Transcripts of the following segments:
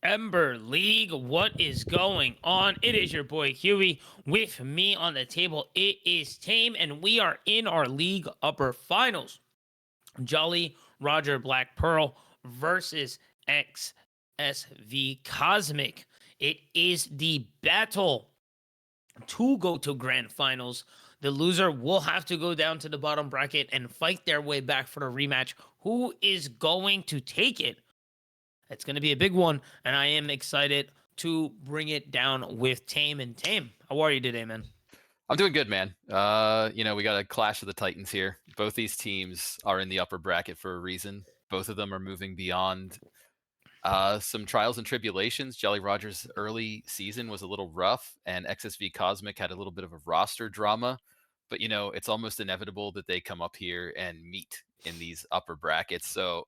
Ember League, what is going on? It is your boy Huey. With me on the table, it is Tame, and we are in our league upper finals. Jolly Roger Black Pearl versus XSV Cosmic. It is the battle to go to grand finals. The loser will have to go down to the bottom bracket and fight their way back for the rematch. Who is going to take it? It's going to be a big one, and I am excited to bring it down with Tame. And Tame, how are you today, man? I'm doing good, man. We got a clash of the Titans here. Both these teams are in the upper bracket for a reason. Both of them are moving beyond some trials and tribulations. Jolly Rogers' early season was a little rough, and XSV Cosmic had a little bit of a roster drama. But it's almost inevitable that they come up here and meet in these upper brackets. So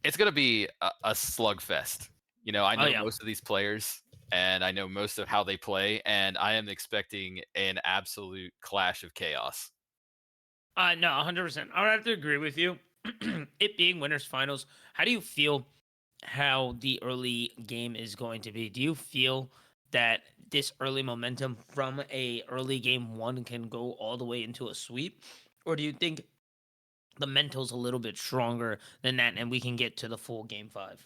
it's going to be a slugfest. I Oh know yeah, most of these players and I know most of how they play, and I am expecting an absolute clash of chaos. no, 100%. I would have to agree with you. It being winners finals, how do you feel how the early game is going to be? Do you feel that this early momentum from a early game one can go all the way into a sweep, or do you think the mental's a little bit stronger than that, and we can get to the full game five?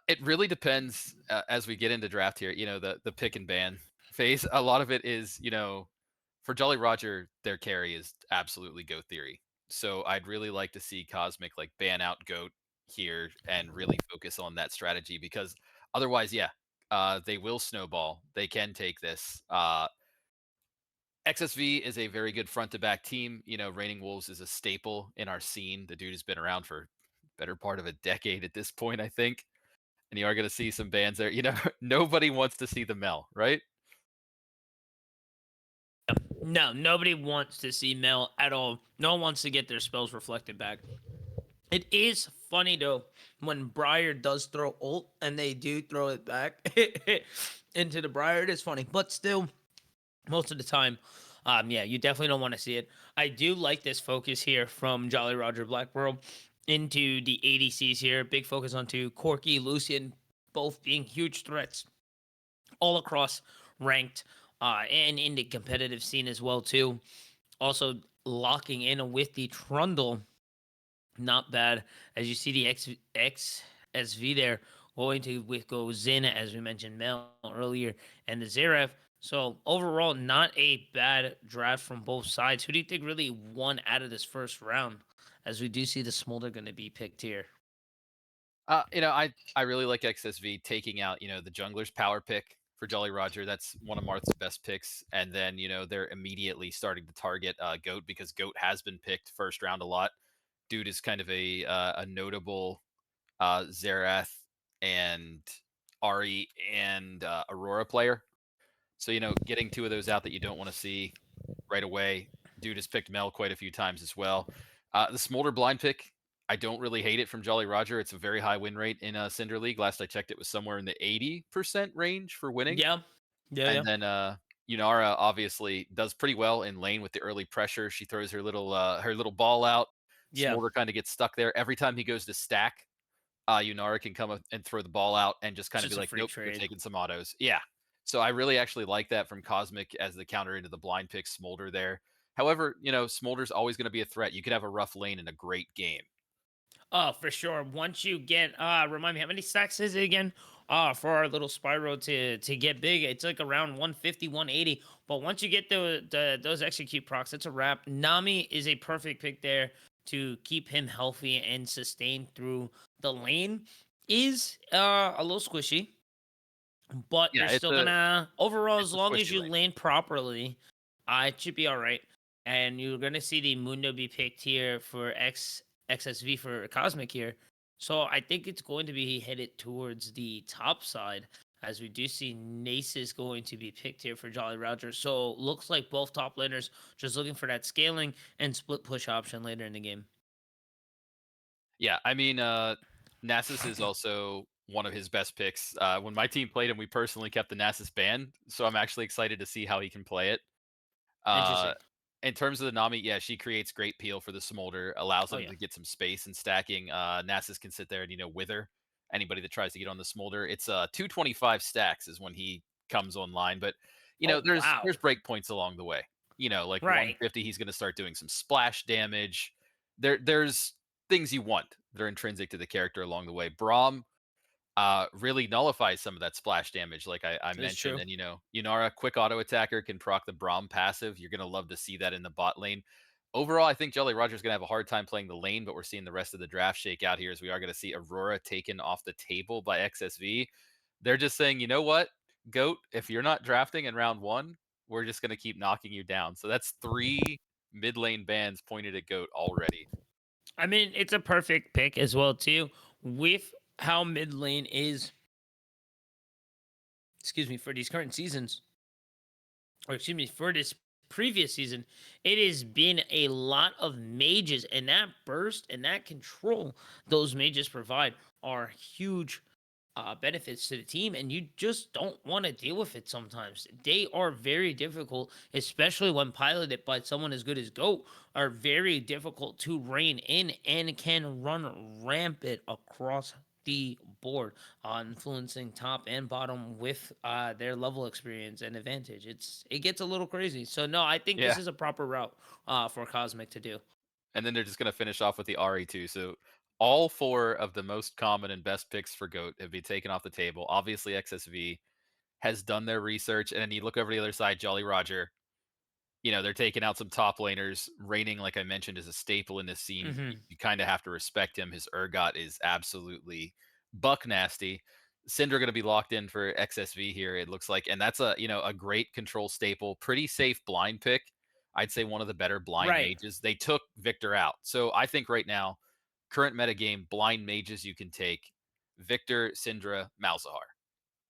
It really depends as we get into draft here. The pick and ban phase. A lot of it is, for Jolly Roger, their carry is absolutely Goat Theory. So I'd really like to see Cosmic like ban out Goat here and really focus on that strategy because otherwise, yeah, they will snowball. They can take this. XSV is a very good front to back team. Raining Wolves is a staple in our scene. The dude has been around for better part of a decade at this point, I think. And you are going to see some bands there. Nobody wants to see the Mel, right? No, nobody wants to see Mel at all. No one wants to get their spells reflected back. It is funny though when Briar does throw ult and they do throw it back into the Briar. It is funny, but still, most of the time, yeah, you definitely don't want to see it. I do like this focus here from Jolly Roger Blackborough into the ADCs here. Big focus onto Corky, Lucian, both being huge threats all across ranked and in the competitive scene as well too. Also locking in with the Trundle, not bad. As you see the XSV there going to with go Zin as we mentioned Mel earlier and the Zeref. So overall, not a bad draft from both sides. Who do you think really won out of this first round? As we do see the Smolder going to be picked here. I really like XSV taking out, the jungler's power pick for Jolly Roger. That's one of Marth's best picks. And then, they're immediately starting to target Goat because Goat has been picked first round a lot. Dude is kind of a notable Xerath and Ari and Aurora player. So, getting two of those out that you don't want to see right away. Dude has picked Mel quite a few times as well. The Smolder blind pick, I don't really hate it from Jolly Roger. It's a very high win rate in a Cinder League. Last I checked, it was somewhere in the 80% range for winning. Yeah, yeah, And yeah. then Yunara obviously does pretty well in lane with the early pressure. She throws her little ball out. Yeah. Smolder kind of gets stuck there. Every time he goes to stack, Yunara can come up and throw the ball out and just It's kind of be just a like, free nope, you're trade. taking some autos. Yeah. So I really actually like that from Cosmic as the counter into the blind pick Smolder there. However, Smolder's always going to be a threat. You could have a rough lane in a great game. Oh, for sure. Once you get remind me how many stacks is it again? For our little Spyro to get big, it's like around 150, 180. But once you get the those execute procs, it's a wrap. Nami is a perfect pick there to keep him healthy and sustained through the lane. Is a little squishy, but you're Yeah, it's still a gonna overall it's as a long as squishy you lane. lane properly, it should be all right. And you're gonna see the Mundo be picked here for XSV for Cosmic here. So I think it's going to be headed towards the top side as we do see Nasus going to be picked here for Jolly Roger. So looks like both top laners just looking for that scaling and split push option later in the game. Yeah, I mean, Nasus is also one of his best picks. When my team played him, we personally kept the Nasus banned, so I'm actually excited to see how he can play it. Uh, Interesting. in terms of the Nami, yeah, she creates great peel for the Smolder, allows Oh him yeah. to get some space and stacking. Nasus can sit there and wither anybody that tries to get on the Smolder. It's 225 stacks is when he comes online, but Oh wow. there's breakpoints along the way. Like Right. 150, he's going to start doing some splash damage. There's things you want that are intrinsic to the character along the way. Braum really nullifies some of that splash damage, like I That's mentioned. true. And Yunara, quick auto attacker, can proc the Braum passive. You're gonna love to see that in the bot lane. Overall, I think Jolly Roger's gonna have a hard time playing the lane, but we're seeing the rest of the draft shake out here as we are gonna see Aurora taken off the table by XSV. They're just saying, you know what, Goat, if you're not drafting in round one, we're just gonna keep knocking you down. So that's 3 mid lane bans pointed at Goat already. I mean, it's a perfect pick as well too, with how mid lane is. Excuse me, for these current seasons, or excuse me, for this previous season, it has been a lot of mages, and that burst and that control those mages provide are huge benefits to the team, and you just don't want to deal with it sometimes. They are very difficult, especially when piloted by someone as good as Goat, are very difficult to rein in and can run rampant across the board, influencing top and bottom with their level experience and advantage. It gets a little crazy. So no, I think this Yeah. is a proper route for Cosmic to do. And then they're just going to finish off with the RE2. So all 4 of the most common and best picks for GOAT have been taken off the table. Obviously, XSV has done their research. And then you look over the other side, Jolly Roger. They're taking out some top laners. Raining, like I mentioned, is a staple in this scene. Hmm. You kind of have to respect him. His Urgot is absolutely buck nasty. Cinder going to be locked in for XSV here, it looks like. And that's a great control staple. Pretty safe blind pick. I'd say one of the better blind Right. mages. They took Victor out. So I think right now, current metagame, blind mages you can take Victor, Syndra, Malzahar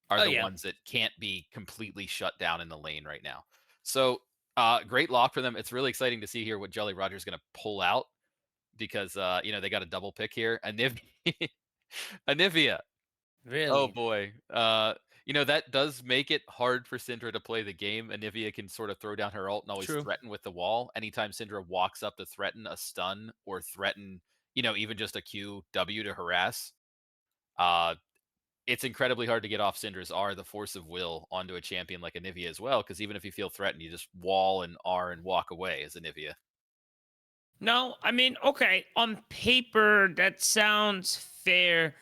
are Oh the yeah. ones that can't be completely shut down in the lane right now. So great lock for them. It's really exciting to see here what Jolly Roger's going to pull out because they got a double pick here. Anivia. Oh Really. boy. That does make it hard for Syndra to play the game. Anivia can sort of throw down her ult and always True. threaten with the wall. Anytime Syndra walks up to threaten a stun or threaten, even just a QW to harass, uh, it's incredibly hard to get off Syndra's R, the force of will, onto a champion like Anivia as well, because even if you feel threatened, you just wall and R and walk away as Anivia. No, I mean, okay, on paper that sounds fair.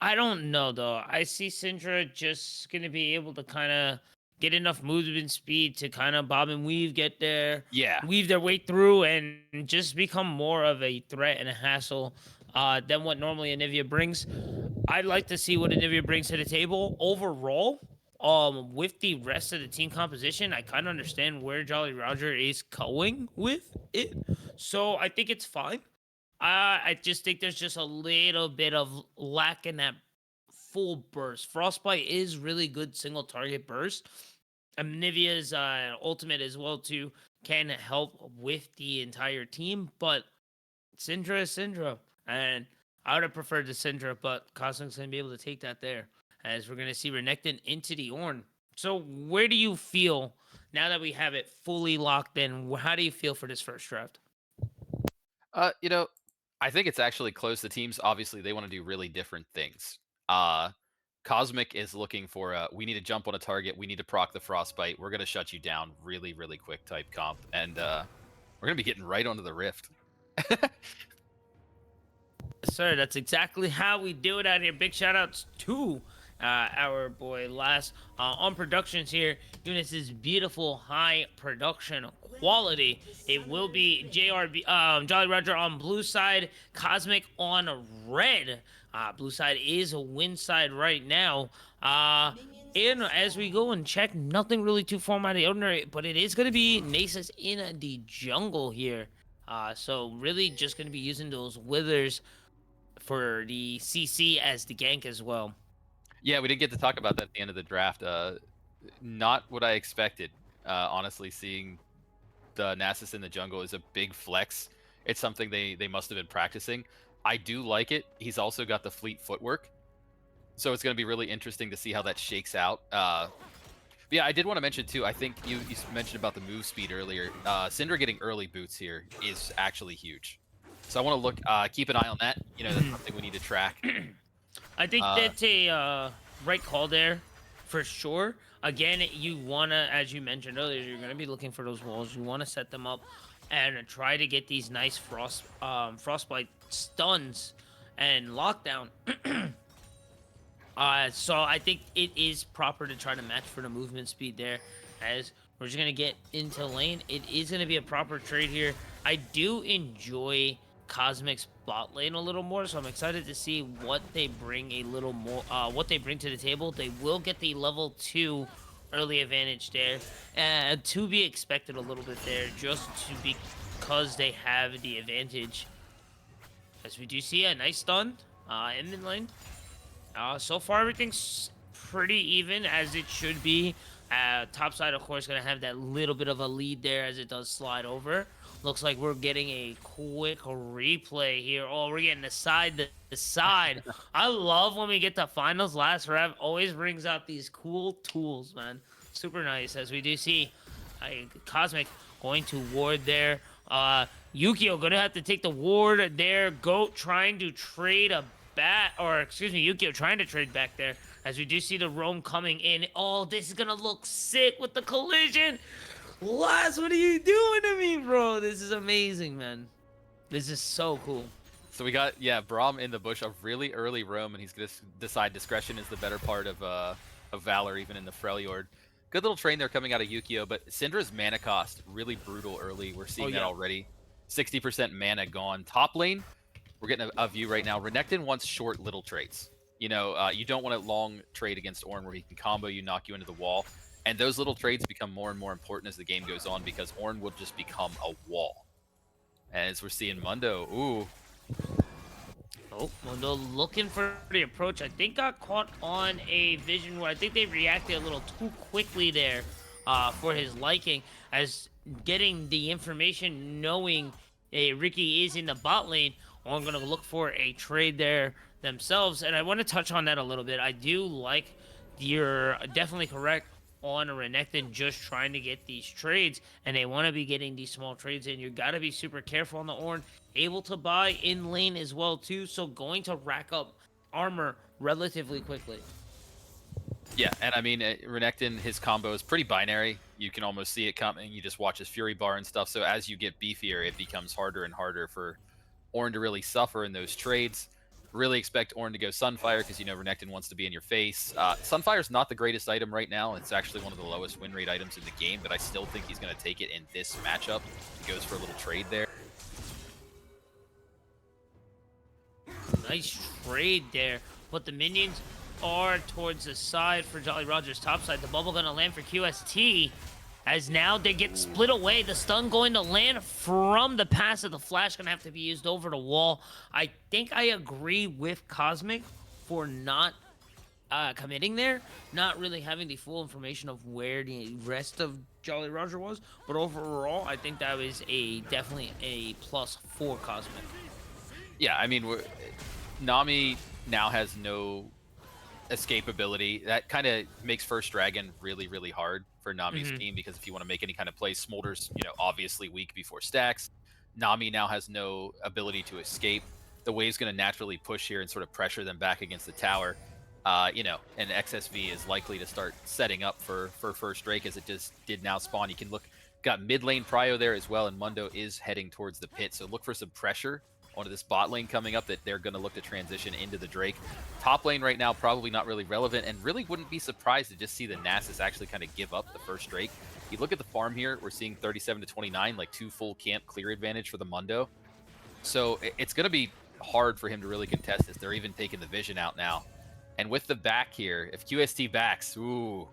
I don't know though. I see Syndra just gonna be able to kind of get enough movement speed to kind of bob and weave, get there, Yeah. weave their way through, and just become more of a threat and a hassle than what normally Anivia brings. I'd like to see what Anivia brings to the table overall. With the rest of the team composition, I kind of understand where Jolly Roger is going with it, so I think it's fine. I just think there's just a little bit of lack in that full burst. Frostbite is really good single target burst. Nivea's ultimate as well too can help with the entire team, but Syndra is Syndra, and I would have preferred the Syndra, but Cosmic's gonna be able to take that there, as we're gonna see Renekton into the Ornn. So where do you feel now that we have it fully locked in? How do you feel for this first draft? Uh, you know, I think it's actually close. The teams obviously they want to do really different things. Uh Cosmic is looking for we need to jump on a target, we need to proc the frostbite, we're gonna shut you down really, really quick type comp. And we're gonna be getting right onto the rift. Sir, that's exactly how we do it out here. Big shout outs to our boy Last on productions here, doing this beautiful high production quality. It will be JRB, Jolly Roger on blue side, Cosmic on red. Blue side is a win side right now. And as we go and check, nothing really too far out of the ordinary, but it is going to be Nasus in the jungle here. So really just going to be using those withers for the CC as the gank as well. Yeah, we didn't get to talk about that at the end of the draft. Not what I expected. Honestly, seeing the Nasus in the jungle is a big flex. It's something they must have been practicing. I do like it. He's also got the fleet footwork, so it's going to be really interesting to see how that shakes out. Yeah, I did want to mention too. I think you mentioned about the move speed earlier. Cinder getting early boots here is actually huge. So I want to keep an eye on that. That's something we need to track. I think Uh, that's a right call there, for sure. Again, you wanna, as you mentioned earlier, you're gonna be looking for those walls. You wanna set them up and try to get these nice frostbite stuns and lockdown. So I think it is proper to try to match for the movement speed there. As we're just gonna get into lane, it is gonna be a proper trade here. I do enjoy Cosmic's bot lane a little more, so I'm excited to see what they bring a little more. What they bring to the table. They will get the level 2 early advantage there, to be expected a little bit there, just because they have the advantage. As we do see a nice stun in mid lane. So far, everything's pretty even, as it should be. Top side, of course, going to have that little bit of a lead there as it does slide over. Looks like we're getting a quick replay here. Oh, we're getting the side. I love when we get to finals. Last rev always brings out these cool tools, man. Super nice, as we do see Cosmic going to ward there. Yukio going to have to take the ward there. Goat trying to trade a bat, or excuse me, Yukio trying to trade back there, as we do see the roam coming in. Oh, this is gonna look sick with the collision. Laz, what are you doing to me, bro? This is amazing, man. This is so cool. so we got, yeah, Braum in the bush, a really early roam, and he's going to decide discretion is the better part of Valor, even in the Freljord. Good little train there coming out of Yukio, but Syndra's mana cost, really brutal early. We're seeing that already. 60% mana gone. Top lane, we're getting a view right now. Renekton wants short little trades. You know, you don't want a long trade against Ornn where he can combo you, knock you into the wall. And those little trades become more and more important as the game goes on, because Ornn will just become a wall. As we're seeing Mundo, ooh. Oh, Mundo looking for the approach. I think got caught on a vision where I think they reacted a little too quickly there for his liking, as getting the information knowing Ricky is in the bot lane. I'm going to look for a trade there themselves. And I want to touch on that a little bit. I do like, you're definitely correct on Renekton just trying to get these trades, and they want to be getting these small trades in. You got to be super careful on the Ornn. Able to buy in lane as well, too. So going to rack up armor relatively quickly. Yeah, and I mean, Renekton, his combo is pretty binary. You can almost see it coming. You just watch his Fury bar and stuff. So as you get beefier, it becomes harder and harder for Ornn to really suffer in those trades. Really expect Ornn to go Sunfire, because you know Renekton wants to be in your face. Sunfire's not the greatest item right now. It's actually one of the lowest win rate items in the game, but I still think he's going to take it in this matchup. He goes for a little trade there. Nice trade there, but the minions are towards the side for Jolly Roger's top side. The bubble going to land for QST, as now they get split away. The stun going to land from the passive. The flash going to have to be used over the wall. I think I agree with Cosmic for not committing there, not really having the full information of where the rest of Jolly Roger was. But overall, I think that was definitely a plus for Cosmic. Yeah, I mean, Nami now has no escapability. That kind of makes First Dragon really, really hard for Nami's team, because if you want to make any kind of play, Smolder's, you know, obviously weak before stacks. Nami now has no ability to escape. The wave's going to naturally push here and sort of pressure them back against the tower. You know, and XSV is likely to start setting up for First Drake, as it just did now spawn. You can look, got mid lane Prio there as well, and Mundo is heading towards the pit. So look for some pressure onto this bot lane coming up that they're going to look to transition into the Drake. Top lane right now, probably not really relevant, and really wouldn't be surprised to just see the Nasus actually kind of give up the first Drake. You look at the farm here, we're seeing 37 to 29, like 2 full camp clear advantage for the Mundo. So it's going to be hard for him to really contest this. They're even taking the vision out now. And with the back here, if QST backs, ooh,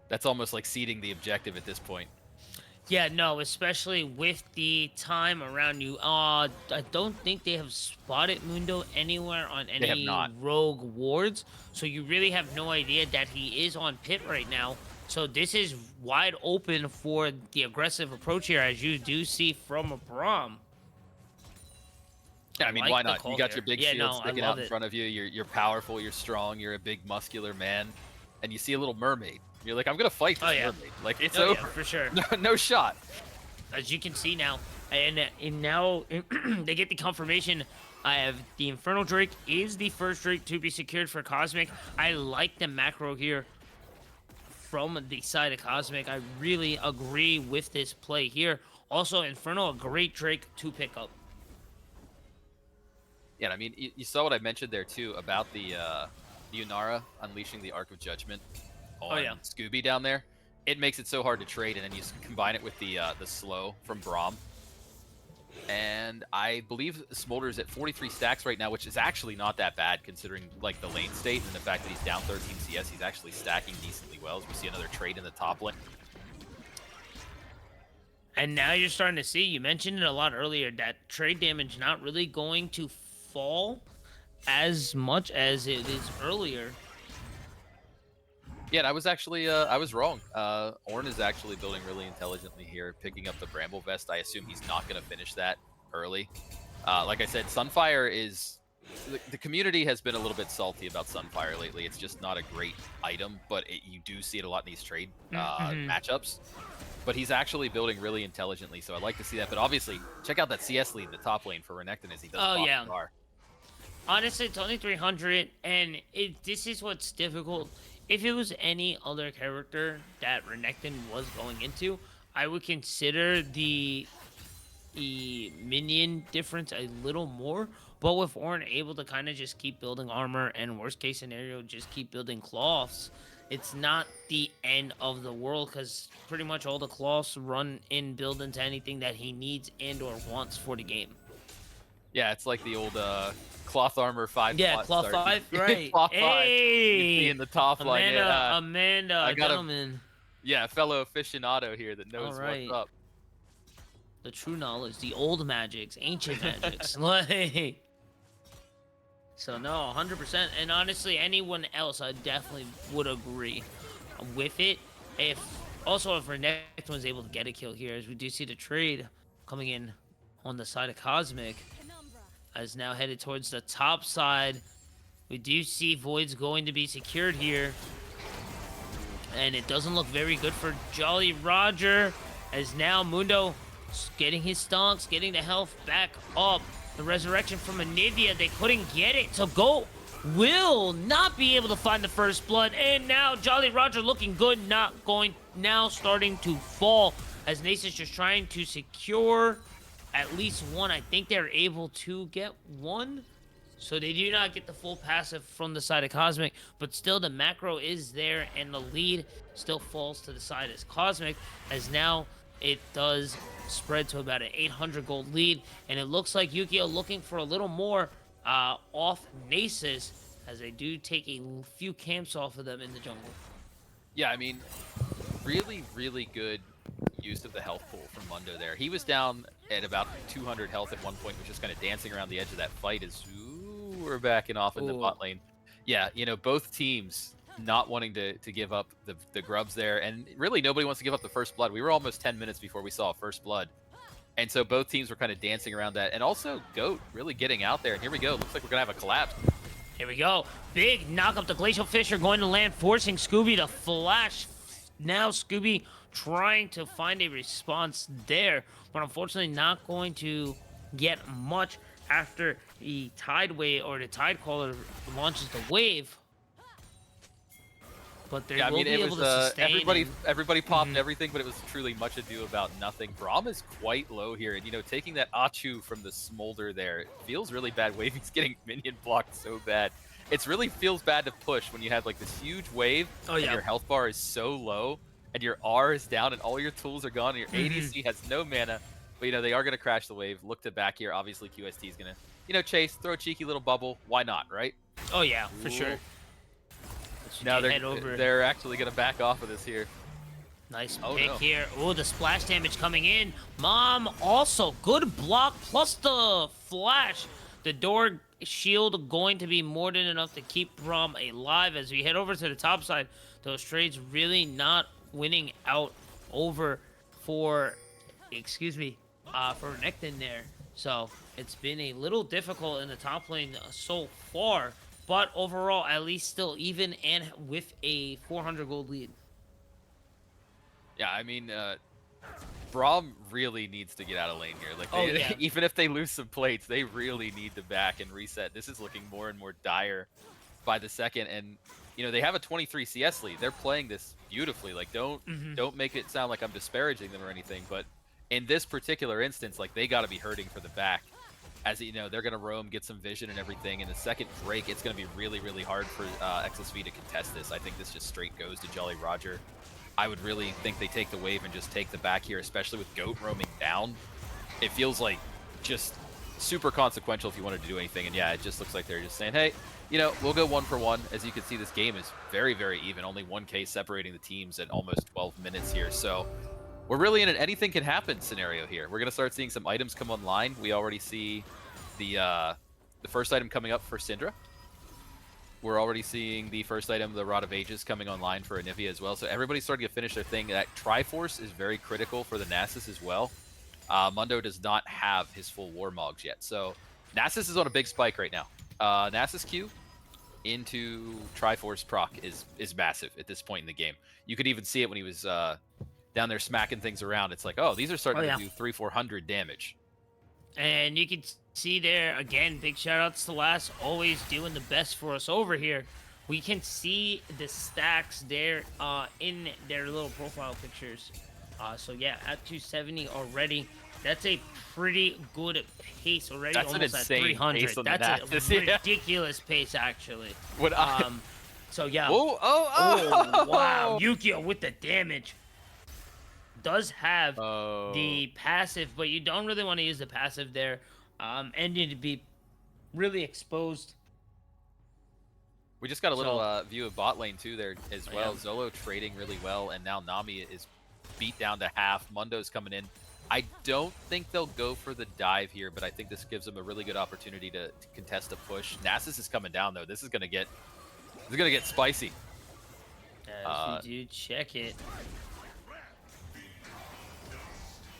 that's almost like ceding the objective at this point. Yeah, no, especially with the time around you. I don't think they have spotted Mundo anywhere on any rogue wards, so you really have no idea that he is on pit right now. So this is wide open for the aggressive approach here, as you do see from a Braum. Yeah, I mean, why not? You got your big shield sticking out in front of you. You're powerful, you're strong, you're a big muscular man, and you see a little mermaid. You're like, I'm gonna fight this mermaid. Like, it's over. Yeah, for sure. No shot. As you can see now, and now they get the confirmation I have the Infernal Drake is the first Drake to be secured for Cosmic. I like the macro here from the side of Cosmic. I really agree with this play here. Also, Infernal, a great Drake to pick up. Yeah, I mean, you saw what I mentioned there too about the Unara unleashing the Arc of Judgment Oh, on yeah. Scooby down there. It makes it so hard to trade, and then you combine it with the slow from Braum. And I believe Smolder is at 43 stacks right now, which is actually not that bad considering like the lane state and the fact that he's down 13 CS. He's actually stacking decently well as we see another trade in the top lane. And now you're starting to see, you mentioned it a lot earlier, that trade damage not really going to fall as much as it is earlier. Yeah, and I was actually I was wrong. Ornn is actually building really intelligently here, picking up the Bramble Vest. I assume he's not going to finish that early. Like I said, Sunfire is the community has been a little bit salty about Sunfire lately. It's just not a great item, but you do see it a lot in these trade matchups. But he's actually building really intelligently, so I'd like to see that. But obviously, check out that CS lead in the top lane for Renekton as he does. Oh yeah. Bar. Honestly, it's only 300, and this is what's difficult. If it was any other character that Renekton was going into, I would consider the minion difference a little more. But with Ornn able to kind of just keep building armor and worst case scenario, just keep building cloths, it's not the end of the world because pretty much all the cloths run in build into anything that he needs and or wants for the game. Yeah, it's like the old cloth armor 5. Yeah, cloth 5, right? Cloth 5. Hey, You see in the top line. Amanda, gentleman. Yeah, fellow aficionado here that knows what's up. The true knowledge, the old magics, ancient magics. Like, so no, 100%. And honestly, anyone else, I definitely would agree with it. If Renekton was able to get a kill here, as we do see the trade coming in on the side of Cosmic, as now headed towards the top side. We do see Void's going to be secured here. And it doesn't look very good for Jolly Roger, as now Mundo getting his stonks, getting the health back up. The resurrection from Anivia, they couldn't get it. So Goat will not be able to find the first blood. And now Jolly Roger looking good, now starting to fall, as Nace is just trying to secure at least one. I think they're able to get one. So they do not get the full passive from the side of Cosmic, but still the macro is there, and the lead still falls to the side of Cosmic, as now it does spread to about an 800 gold lead, and it looks like Yu-Gi-Oh! Looking for a little more off Nasus, as they do take a few camps off of them in the jungle. Yeah, I mean, really, really good use of the health pool from Mundo there. He was down at about 200 health at one point, was just kind of dancing around the edge of that fight as we're backing off in the bot lane. Yeah, you know, both teams not wanting to give up the grubs there, and really nobody wants to give up the first blood. We were almost 10 minutes before we saw first blood, and so both teams were kind of dancing around that, and also Goat really getting out there, and here we go. Looks like we're gonna have a collapse. Here we go. Big knock up. The Glacial Fissure going to land, forcing Scooby to flash. Now Scooby trying to find a response there, but unfortunately not going to get much after the Tide Wave, or the Tide Caller launches the wave. But they will be able to sustain. Everybody popped everything, but it was truly much ado about nothing. Braum is quite low here, and you know, taking that Achu from the Smolder there, it feels really bad. Waving's getting minion blocked so bad. It really feels bad to push when you have like this huge wave, and your health bar is so low, and your R is down, and all your tools are gone, and your ADC has no mana. But you know, they are going to crash the wave. Look to back here. Obviously, QST is going to, you know, chase, throw a cheeky little bubble. Why not, right? Oh yeah, for sure. Now they're actually going to back off of this here. Nice pick here. Oh, the splash damage coming in. Mom also good block plus the flash. The door shield going to be more than enough to keep Braum alive as we head over to the top side. Those trades really not winning out over for, for Renekton there. So it's been a little difficult in the top lane so far, but overall at least still even and with a 400 gold lead. Yeah, I mean, Braum really needs to get out of lane here. Like, Oh they, yeah. even if they lose some plates, they really need to back and reset. This is looking more and more dire by the second, and you know they have a 23 CS lead. They're playing this beautifully. Like, don't make it sound like I'm disparaging them or anything, but in this particular instance, like they got to be hurting for the back. As you know, they're gonna roam, get some vision and everything. And the second Drake, it's gonna be really, really hard for XSV to contest this. I think this just straight goes to Jolly Roger. I would really think they take the wave and just take the back here, especially with Goat roaming down. It feels like just super consequential if you wanted to do anything. And yeah, it just looks like they're just saying, hey, you know, we'll go 1 for 1. As you can see, this game is very, very even. Only 1K separating the teams at almost 12 minutes here. So we're really in an anything can happen scenario here. We're going to start seeing some items come online. We already see the first item coming up for Cinder. We're already seeing the first item, the Rod of Ages, coming online for Anivia as well. So everybody's starting to finish their thing. That Triforce is very critical for the Nasus as well. Mundo does not have his full Warmogs yet. So Nasus is on a big spike right now. Nasus Q into Triforce proc is massive at this point in the game. You could even see it when he was down there smacking things around. It's like, oh, these are starting to do 300-400 damage. And you can see there, again, big shout-outs to Last, always doing the best for us over here. We can see the stacks there in their little profile pictures. So, yeah, at 270 already. That's a pretty good pace already, That's almost an at insane 300. pace on That's the a ridiculous pace, actually. What So, yeah. Oh, wow. Yukio with the damage. Does have Oh. the passive, but you don't really want to use the passive there. And you need to be really exposed. We just got a little view of bot lane too there as well. Yeah. Zolo trading really well, and now Nami is beat down to half. Mundo's coming in. I don't think they'll go for the dive here, but I think this gives them a really good opportunity to contest a push. Nasus is coming down though. This is gonna get spicy. As we do check it.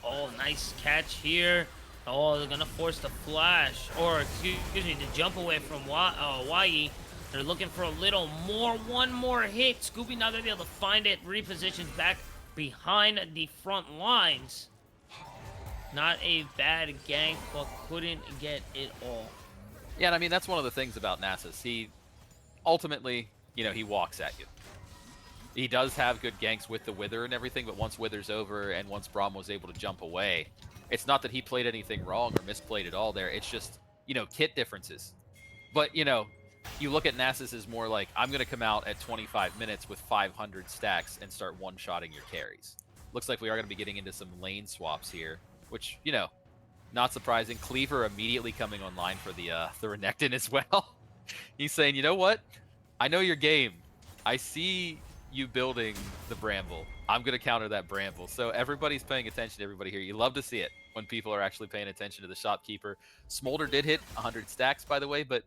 Oh, nice catch here. Oh, they're gonna force the flash, or excuse me, the jump away from Wai. They're looking for a little more, one more hit. Scooby not gonna be able to find it. Repositions back behind the front lines. Not a bad gank, but couldn't get it all. Yeah, and I mean that's one of the things about Nasus. He ultimately, you know, he walks at you. He does have good ganks with the Wither and everything, but once Wither's over and once Braum was able to jump away, it's not that he played anything wrong or misplayed at all there. It's just, you know, kit differences. But, you know, you look at Nasus as more like, I'm going to come out at 25 minutes with 500 stacks and start one-shotting your carries. Looks like we are going to be getting into some lane swaps here, which, you know, not surprising. Cleaver immediately coming online for the Renekton as well. He's saying, you know what? I know your game. I see you building the Bramble. I'm going to counter that Bramble. So everybody's paying attention to everybody here. You love to see it when people are actually paying attention to the shopkeeper. Smolder did hit 100 stacks, by the way, but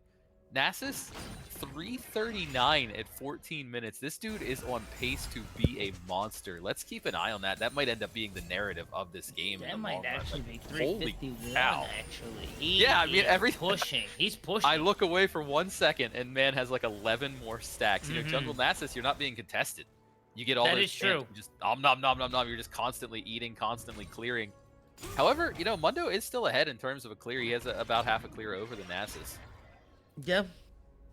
Nasus, 339 at 14 minutes. This dude is on pace to be a monster. Let's keep an eye on that. That might end up being the narrative of this game. That might actually be Holy 351, cow. actually. Yeah, I mean, pushing. He's pushing. I look away for 1 second, and man has like 11 more stacks. You know, Jungle Nasus, you're not being contested. You get all that those is true. Just nom nom nom nom nom. You're just constantly eating, constantly clearing. However, you know, Mundo is still ahead in terms of a clear. He has about half a clear over the Nasus. Yeah.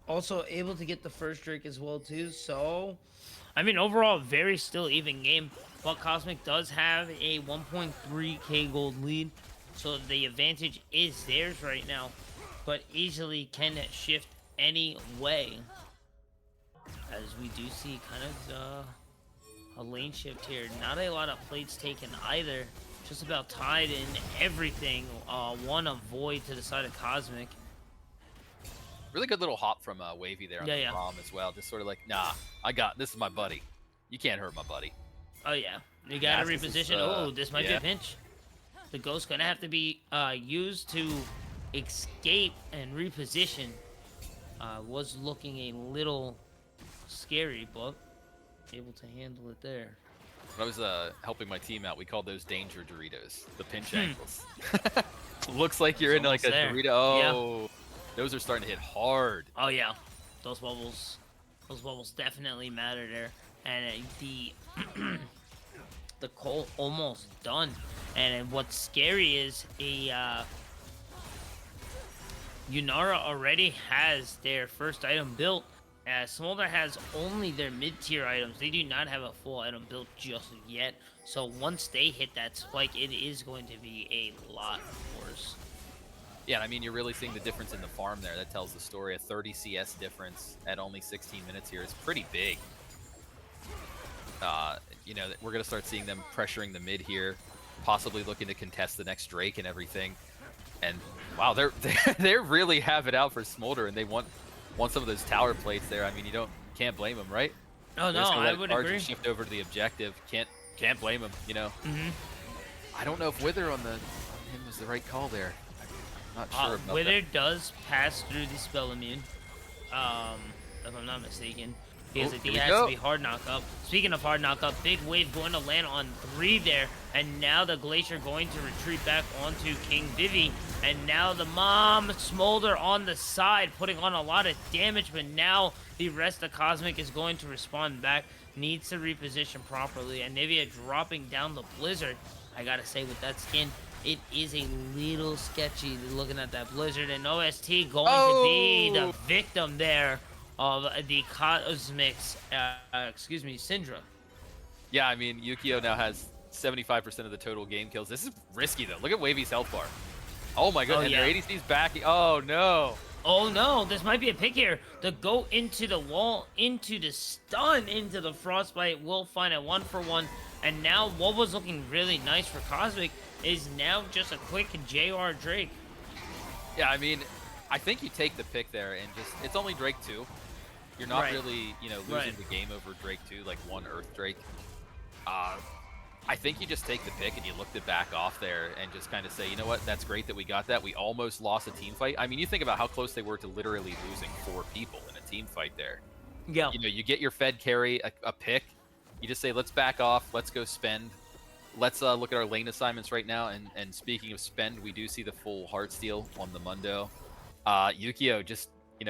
Also able to get the first Drake as well too. So, I mean, overall, very still even game. But Cosmic does have a 1.3k gold lead, so the advantage is theirs right now. But easily can shift any way. As we do see kind of a lane shift here. Not a lot of plates taken either. Just about tied in everything. One of Void to the side of Cosmic. Really good little hop from Wavy there on the Braum as well. Just sort of like, nah, this is my buddy. You can't hurt my buddy. Oh, yeah. You gotta reposition. Oh, this might be a pinch. The Ghost gonna have to be used to escape and reposition. Was looking a little scary, but able to handle it there. When I was helping my team out, we called those danger Doritos, the pinch ankles. Looks like you're in like a Dorito. Oh, yeah. Those are starting to hit hard. Oh yeah, those bubbles definitely matter there. And the the coal almost done. And what's scary is Yunara already has their first item built. Smolder has only their mid-tier items. They do not have a full item built just yet. So once they hit that spike, it is going to be a lot worse. Yeah, I mean, you're really seeing the difference in the farm there. That tells the story. A 30 CS difference at only 16 minutes here is pretty big. You know, we're going to start seeing them pressuring the mid here, possibly looking to contest the next Drake and everything. And wow, they really have it out for Smolder, and they want some of those tower plates there. I mean, can't blame them, right? Oh no, I would agree. Shift over to the objective. Can't blame them. You know. I don't know if Wither on him was the right call there. I'm not sure about Wither that. does pass through the spell immune, if I'm not mistaken. Because I think it Here we has go. to be hard knock up. Speaking of hard knock up, big wave going to land on 3 there. And now the Glacier going to retreat back onto King Vivi. And now the Mom Smolder on the side, putting on a lot of damage. But now the rest of Cosmic is going to respond back. Needs to reposition properly. And Nivea dropping down the Blizzard. I gotta say, with that skin, it is a little sketchy looking at that Blizzard. And OST going to be the victim there of the Cosmic's, Syndra. Yeah, I mean, Yukio now has 75% of the total game kills. This is risky, though. Look at Wavy's health bar. Oh, my god. And their ADC's back. Oh, no. Oh, no. This might be a pick here. The go into the wall, into the stun, into the Frostbite. Will find a 1-for-1. And now what was looking really nice for Cosmic is now just a quick JR Drake. Yeah, I mean, I think you take the pick there and just... It's only Drake 2. You're not really, losing the game over Drake 2, like one Earth Drake. I think you just take the pick and you look to back off there and just kind of say, you know what, that's great that we got that. We almost lost a team fight. I mean, you think about how close they were to literally losing 4 people in a team fight there. Yeah. You know, you get your Fed carry, a pick. You just say, let's back off. Let's go spend. Let's look at our lane assignments right now. And speaking of spend, we do see the full Heartsteel on the Mundo. Yukio just...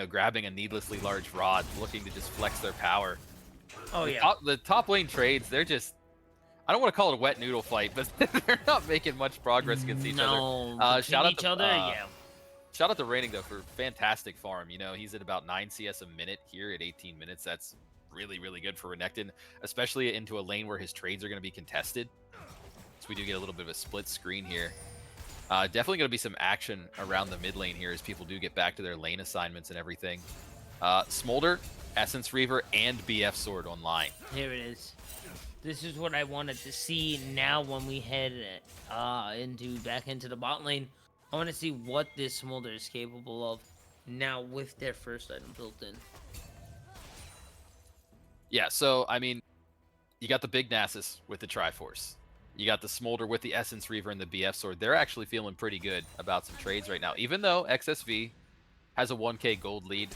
grabbing a needlessly large rod, looking to just flex their power. Oh, yeah. The top lane trades, they're just... I don't want to call it a wet noodle fight, but they're not making much progress against each other. Shout out to Raining, though, for fantastic farm. He's at about 9 CS a minute here at 18 minutes. That's really, really good for Renekton, especially into a lane where his trades are going to be contested. So we do get a little bit of a split screen here. Definitely going to be some action around the mid lane here as people do get back to their lane assignments and everything. Smolder, Essence Reaver, and BF Sword online. Here it is. This is what I wanted to see now when we head back into the bot lane. I want to see what this Smolder is capable of now with their first item built in. Yeah, so, I mean, you got the big Nasus with the Triforce. You got the Smolder with the Essence Reaver and the BF Sword. They're actually feeling pretty good about some trades right now. Even though XSV has a 1k gold lead,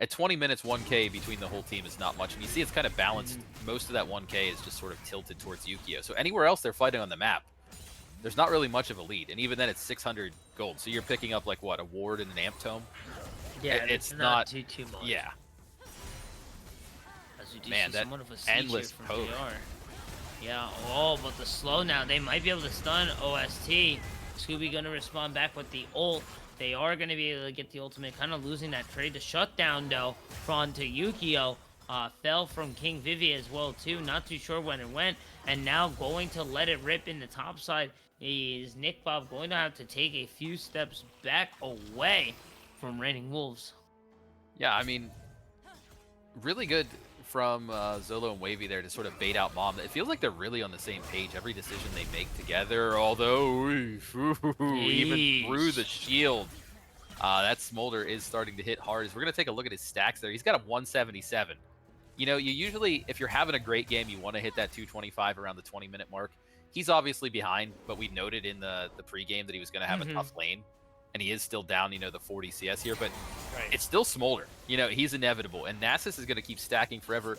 at 20 minutes, 1k between the whole team is not much. And you see it's kind of balanced. Most of that 1k is just sort of tilted towards Yukio. So anywhere else they're fighting on the map, there's not really much of a lead. And even then, it's 600 gold. So you're picking up, like, what, a ward and an amp tome? Yeah, it's not too much. Yeah. As you do Man, see that somewhat of a siege endless here from poke. JR. Yeah, but the slow now. They might be able to stun OST. Scooby gonna respond back with the ult. They are gonna be able to get the ultimate. Kind of losing that trade. The shutdown, though, onto Yukio. Fell from King Vivi as well, too. Not too sure when it went. And now going to let it rip in the top side is Nick Bob going to have to take a few steps back away from Raining Wolves. Yeah, I mean, really good from Zolo and Wavy there to sort of bait out Mom. It feels like they're really on the same page. Every decision they make together, although even through the shield, that Smolder is starting to hit hard. As we're going to take a look at his stacks there. He's got a 177. You usually, if you're having a great game, you want to hit that 225 around the 20-minute mark. He's obviously behind, but we noted in the pregame that he was going to have a tough lane. And he is still down, the 40 CS here, but it's still Smolder. He's inevitable. And Nasus is going to keep stacking forever.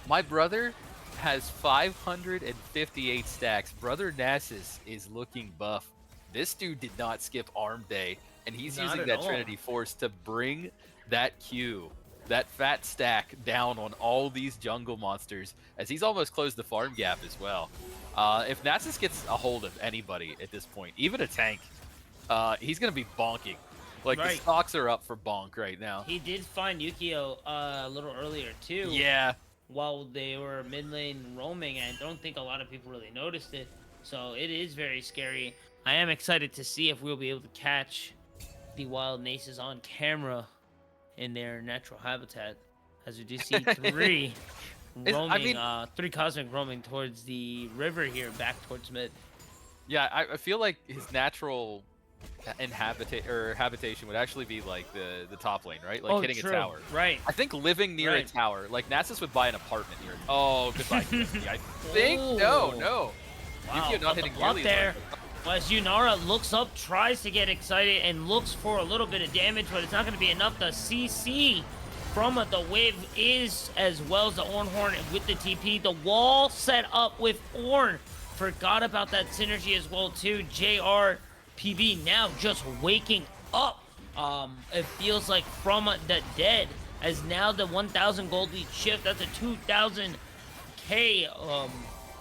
My brother has 558 stacks. Brother Nasus is looking buff. This dude did not skip Arm Day, and he's using that Trinity Force to bring that Q that fat stack down on all these jungle monsters, as he's almost closed the farm gap as well. If Nasus gets a hold of anybody at this point, even a tank, he's going to be bonking. Like, the Right. stocks are up for bonk right now. He did find Yukio a little earlier too. Yeah. While they were mid lane roaming, and I don't think a lot of people really noticed it. So it is very scary. I am excited to see if we'll be able to catch the wild Naces on camera in their natural habitat, as we do see three roaming, three cosmic roaming towards the river here, back towards mid. Yeah, I feel like his natural habitation would actually be like the top lane, right? Like hitting true. a tower. Right. I think living near a tower, like Nasus would buy an apartment near. Oh, goodbye. I think no. Wow. Yukio not hitting nearly there. Well, as Yunara looks up, tries to get excited, and looks for a little bit of damage, but it's not going to be enough. The CC from the wave is, as well as the Ornhorn with the TP. The wall set up with Ornn. Forgot about that synergy as well, too. JRPV now just waking up. It feels like from the dead, as now the 1,000 gold lead shift. That's a 2,000k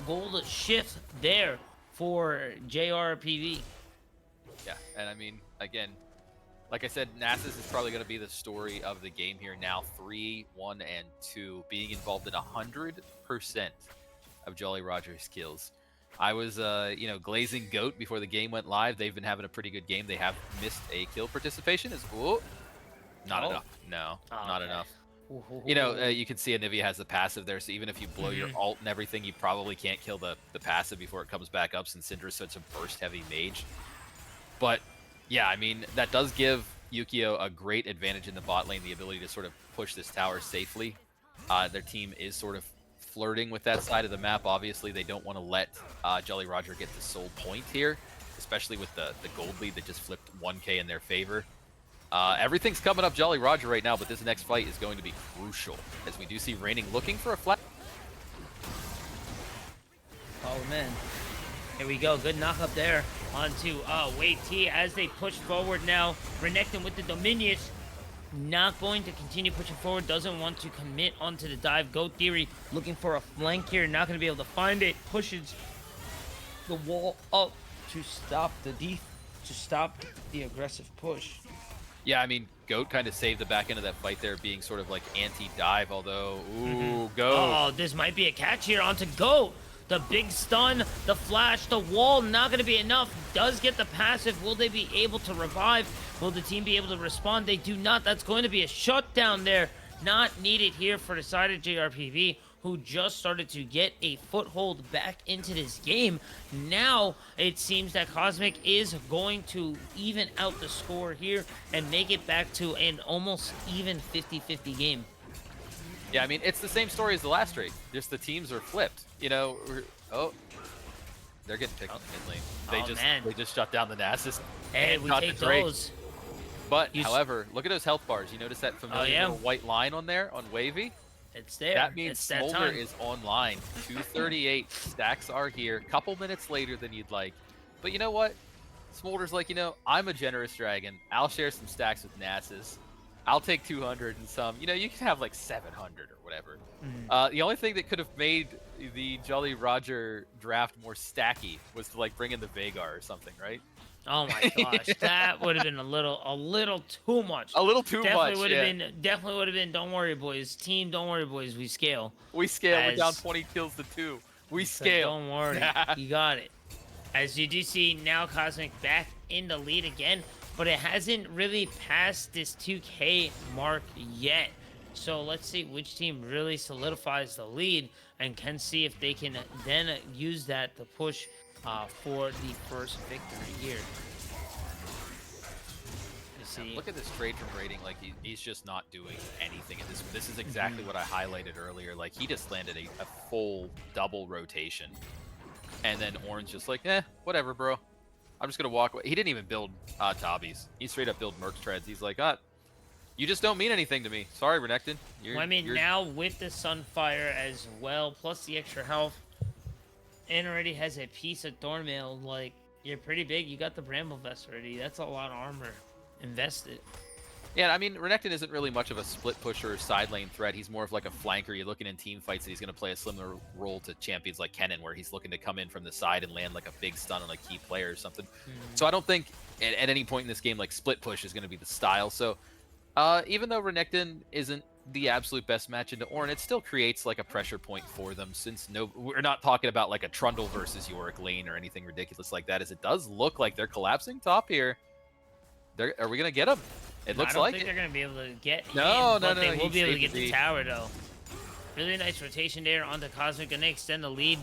gold shift there for JRPV. Yeah, and I mean, again, like I said, Nasus is probably going to be the story of the game here now. 3, 1, and 2, being involved in 100% of Jolly Roger's kills. I was, glazing Goat before the game went live. They've been having a pretty good game. They have missed a kill participation. Not enough. No, not enough. You can see Anivia has the passive there, so even if you blow your ult and everything, you probably can't kill the passive before it comes back up, since Cinder is such a burst-heavy mage. But, yeah, I mean, that does give Yukio a great advantage in the bot lane, the ability to sort of push this tower safely. Their team is sort of flirting with that side of the map. Obviously, they don't want to let Jolly Roger get the sole point here, especially with the gold lead that just flipped 1k in their favor. Everything's coming up Jolly Roger right now, but this next fight is going to be crucial, as we do see Reigning looking for a flat. Oh, man. Here we go. Good knock up there onto Wave T as they push forward now. Renekton with the Dominius. Not going to continue pushing forward. Doesn't want to commit onto the dive. Goat Theory looking for a flank here. Not going to be able to find it. Pushes the wall up to stop the aggressive push. Yeah, I mean, Goat kind of saved the back end of that fight there, being sort of like anti-dive, although, Goat. Oh, this might be a catch here onto Goat. The big stun, the flash, the wall, not going to be enough. Does get the passive. Will they be able to revive? Will the team be able to respond? They do not. That's going to be a shutdown there. Not needed here for the side of JRPV, who just started to get a foothold back into this game. Now, it seems that Cosmic is going to even out the score here and make it back to an almost even 50-50 game. Yeah, I mean, it's the same story as the last raid. Just the teams are flipped. They're getting picked in mid lane. They just shut down the Nasus. Hey, we take those. But, however, look at those health bars. You notice that familiar little white line on there on Wavy? It's there. That means Smolder is online. 238 stacks are here. Couple minutes later than you'd like. But you know what? Smolder's like, I'm a generous dragon. I'll share some stacks with Nasus. I'll take 200 and some. You can have like 700 or whatever. The only thing that could have made the Jolly Roger draft more stacky was to like bring in the Veigar or something, right? Oh my gosh, that would have been a little too much. A little too much. Definitely would have been. Don't worry, boys. Team, don't worry, boys. We scale. We're down 20 kills to 2. We scale. Don't worry, you got it. As you do see now, Cosmic back in the lead again, but it hasn't really passed this 2K mark yet. So let's see which team really solidifies the lead and can see if they can then use that to push for the first victory here. Yeah, look at this trade from rating. Like he's just not doing anything in this. This is exactly what I highlighted earlier. Like he just landed a full double rotation, and then Ornn's just like, whatever, bro. I'm just gonna walk away. He didn't even build Tabbies. He straight up built Merc Treads. He's like, you just don't mean anything to me. Sorry, Renekton. Now with the Sunfire as well, plus the extra health, and already has a piece of Thornmail, like, you're pretty big. You got the Bramble Vest already. That's a lot of armor invested. Yeah, I mean, Renekton isn't really much of a split pusher or side lane threat. He's more of like a flanker. You're looking in team fights that he's going to play a similar role to champions like Kennen, where he's looking to come in from the side and land like a big stun on a key player or something. So I don't think at any point in this game, like split push is going to be the style. So even though Renekton isn't the absolute best match into Ornn, it still creates like a pressure point for them, since we're not talking about like a Trundle versus Yorick lane or anything ridiculous like that, as it does look like they're collapsing top here. Are we going to get them? It looks like I don't think they're going to be able to get no, him, but no, they will he's be able to safe get the tower, though. Really nice rotation there onto Cosmic. Going to extend the lead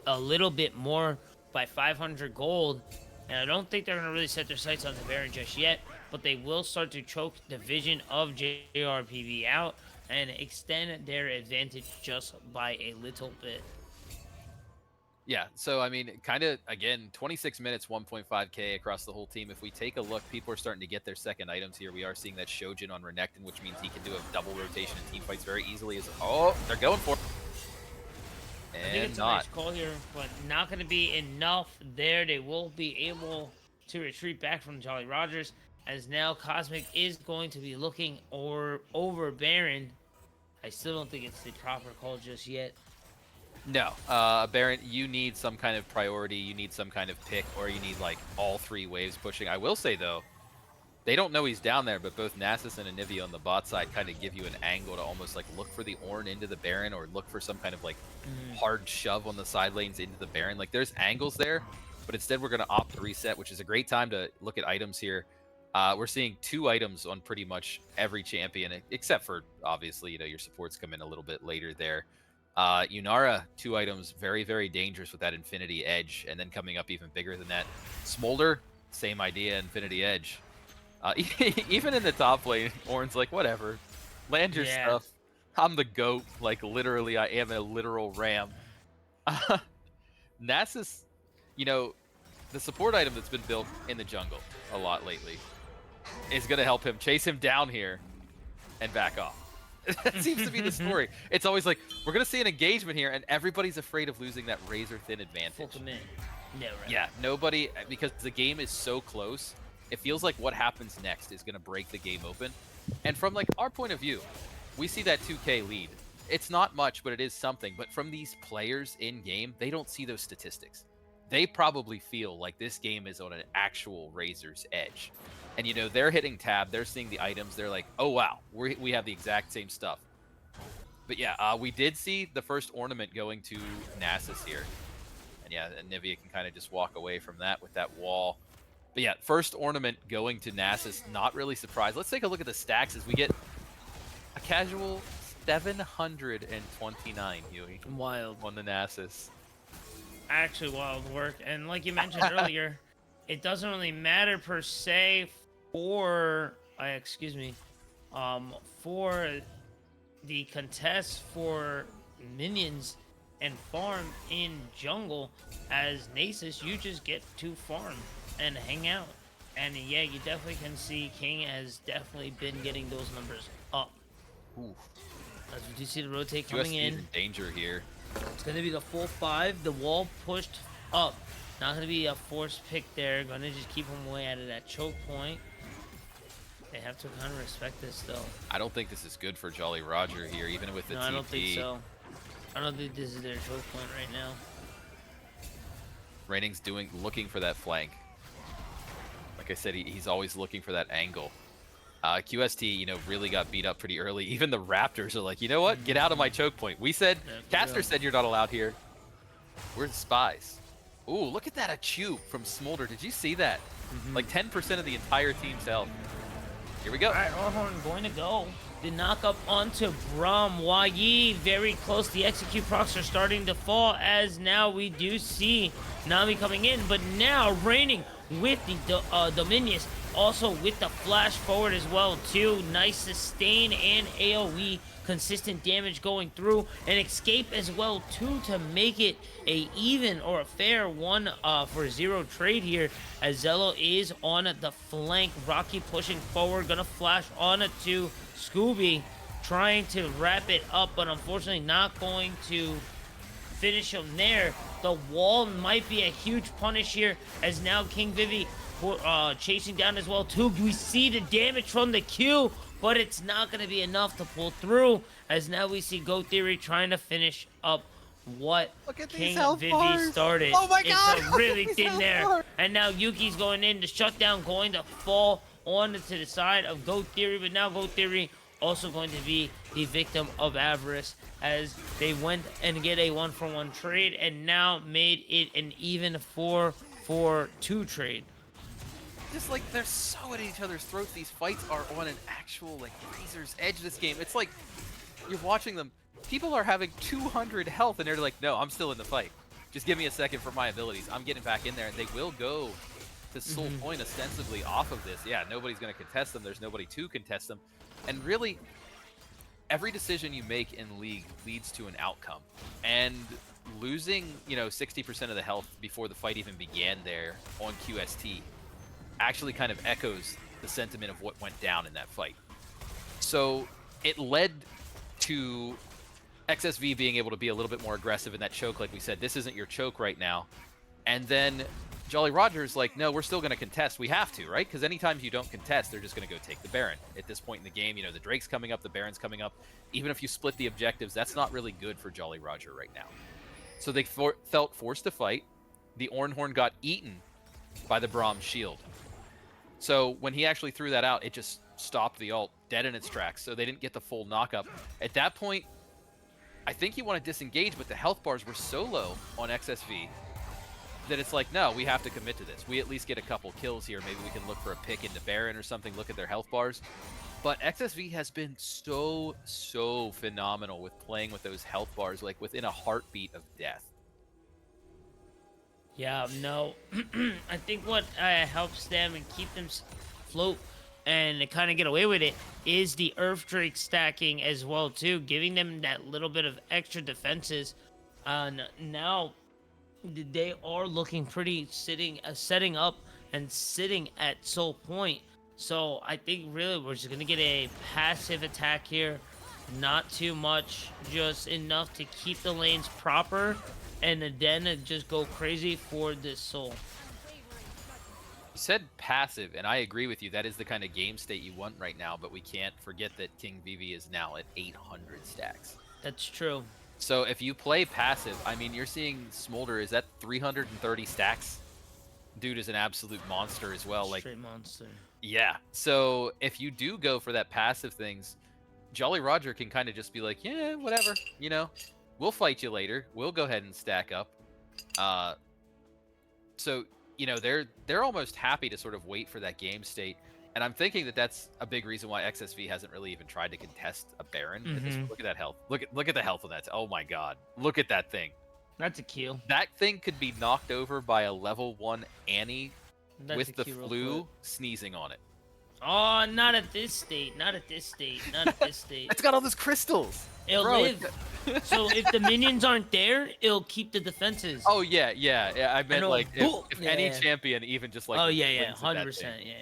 a little bit more by 500 gold. And I don't think they're going to really set their sights on the Baron just yet, but they will start to choke the vision of JRPV out and extend their advantage just by a little bit. Yeah, so I mean, kind of, again, 26 minutes, 1.5k across the whole team. If we take a look, people are starting to get their second items here. We are seeing that Shojin on Renekton, which means he can do a double rotation in team fights very easily. Oh, they're going for it. I think it's a nice call here, but not going to be enough there. They will be able to retreat back from Jolly Rogers, as now Cosmic is going to be looking over Baron. I still don't think it's the proper call just yet. No, Baron, you need some kind of priority, you need some kind of pick, or you need like all three waves pushing. I will say though, they don't know he's down there, but both Nasus and Anivia on the bot side kind of give you an angle to almost like look for the Ornn into the Baron, or look for some kind of like hard shove on the side lanes into the Baron. Like there's angles there, but instead we're going to opt to reset, which is a great time to look at items here. We're seeing 2 items on pretty much every champion, except for obviously, you know, your supports come in a little bit later there. Yunara, 2 items, very, very dangerous with that Infinity Edge, and then coming up even bigger than that. Smolder, same idea, Infinity Edge. Even in the top lane, Ornn's like, whatever, land your stuff. I'm the GOAT, like literally, I am a literal ram. Nasus, you know, the support item that's been built in the jungle a lot lately is going to help him chase him down here and back off. That seems to be the story. It's always like, we're going to see an engagement here, and everybody's afraid of losing that razor-thin advantage. No, right. Yeah, nobody, because the game is so close, it feels like what happens next is going to break the game open. And from like our point of view, we see that 2K lead. It's not much, but it is something. But from these players in-game, they don't see those statistics. They probably feel like this game is on an actual razor's edge. And, you know, they're hitting tab, they're seeing the items, they're like, oh, wow, we have the exact same stuff. But yeah, we did see the first ornament going to Nasus here. And yeah, Anivia can kind of just walk away from that with that wall. But yeah, first ornament going to Nasus, not really surprised. Let's take a look at the stacks as we get a casual 729, Huey. Wild. On the Nasus. Actually wild work. And like you mentioned earlier, it doesn't really matter per se for for the contest for minions and farm in jungle. As Nasus, you just get to farm and hang out. And yeah, you definitely can see King has definitely been getting those numbers up. Ooh. As we do see the rotate coming in danger here. It's going to be the full 5. The wall pushed up. Not going to be a forced pick there. Going to just keep him away out of that choke point. They have to kind of respect this, though. I don't think this is good for Jolly Roger here, even with the TP. I don't think so. I don't think this is their choke point right now. Reining's looking for that flank. Like I said, he's always looking for that angle. QST, you know, really got beat up pretty early. Even the Raptors are like, you know what? Get out of my choke point. We said, Caster said you're not allowed here. We're the spies. Ooh, look at that Achu from Smolder. Did you see that? Like 10% of the entire team's health. Here we go. All right, Orhorn going to go. The knock up onto Braum. Yi very close. The execute procs are starting to fall, as now we do see Nami coming in, but now Reining with the Dominius, also with the flash forward as well too. Nice sustain and AoE consistent damage going through, and escape as well too, to make it a even or a fair 1 for 0 trade here, as Zello is on the flank. Rocky pushing forward, gonna flash on to Scooby, trying to wrap it up, but unfortunately not going to finish him there. The wall might be a huge punish here, as now King Vivi chasing down as well too. We see the damage from the Q, but it's not going to be enough to pull through, as now we see Go Theory trying to finish up what Look at these King health Vivi bars. started. Oh my God, It's a look at really these thin health there. bars. And now Yuki's going in. The shutdown going to fall onto the side of Go Theory, but now Go Theory also going to be the victim of avarice, as they went and get a 1-for-1 trade and now made it an even 4-for-2 trade. Just like they're so at each other's throats. These fights are on an actual like razor's edge. This game, it's like you're watching them. People are having 200 health and they're like, no, I'm still in the fight. Just give me a second for my abilities. I'm getting back in there, and they will go to Soul Point ostensibly off of this. Yeah, nobody's going to contest them. There's nobody to contest them. And really, every decision you make in League leads to an outcome. And losing, 60% of the health before the fight even began there on QST actually kind of echoes the sentiment of what went down in that fight. So it led to XSV being able to be a little bit more aggressive in that choke. Like we said, this isn't your choke right now. And then Jolly Roger's like, no, we're still going to contest. We have to, right? Because anytime you don't contest, they're just going to go take the Baron. At this point in the game, the Drake's coming up, the Baron's coming up. Even if you split the objectives, that's not really good for Jolly Roger right now. So they felt forced to fight. The Ornhorn got eaten by the Braum shield. So when he actually threw that out, it just stopped the ult dead in its tracks. So they didn't get the full knockup. At that point, I think you want to disengage, but the health bars were so low on XSV that it's like, no, we have to commit to this. We at least get a couple kills here. Maybe we can look for a pick into Baron or something, look at their health bars. But XSV has been so phenomenal with playing with those health bars, like within a heartbeat of death. Yeah, no. I think what helps them and keep them afloat and kind of get away with it is the Earth Drake stacking as well too, giving them that little bit of extra defenses. Now they are looking pretty setting up and sitting at Soul Point. So I think really we're just gonna get a passive attack here, not too much, just enough to keep the lanes proper, and then just go crazy for this Soul. You said passive, and I agree with you. That is the kind of game state you want right now, but we can't forget that King Vivi is now at 800 stacks. That's true. So if you play passive, I mean, you're seeing Smolder is at 330 stacks. Dude is an absolute monster as well. Straight monster. Yeah. So if you do go for that passive things, Jolly Roger can kind of just be like, yeah, whatever, we'll fight you later. We'll go ahead and stack up. So they're almost happy to sort of wait for that game state. And I'm thinking that that's a big reason why XSV hasn't really even tried to contest a Baron. Look at that health. Look at the health of that. Oh my God. Look at that thing. That's a kill. That thing could be knocked over by a level 1 Annie with the flu sneezing on it. Oh, not at this state. Not at this state. Not at this state. It's got all those crystals. It'll live. So if the minions aren't there, it'll keep the defenses. Oh yeah. I meant like if any champion even just like. Oh yeah, 100%. Yeah.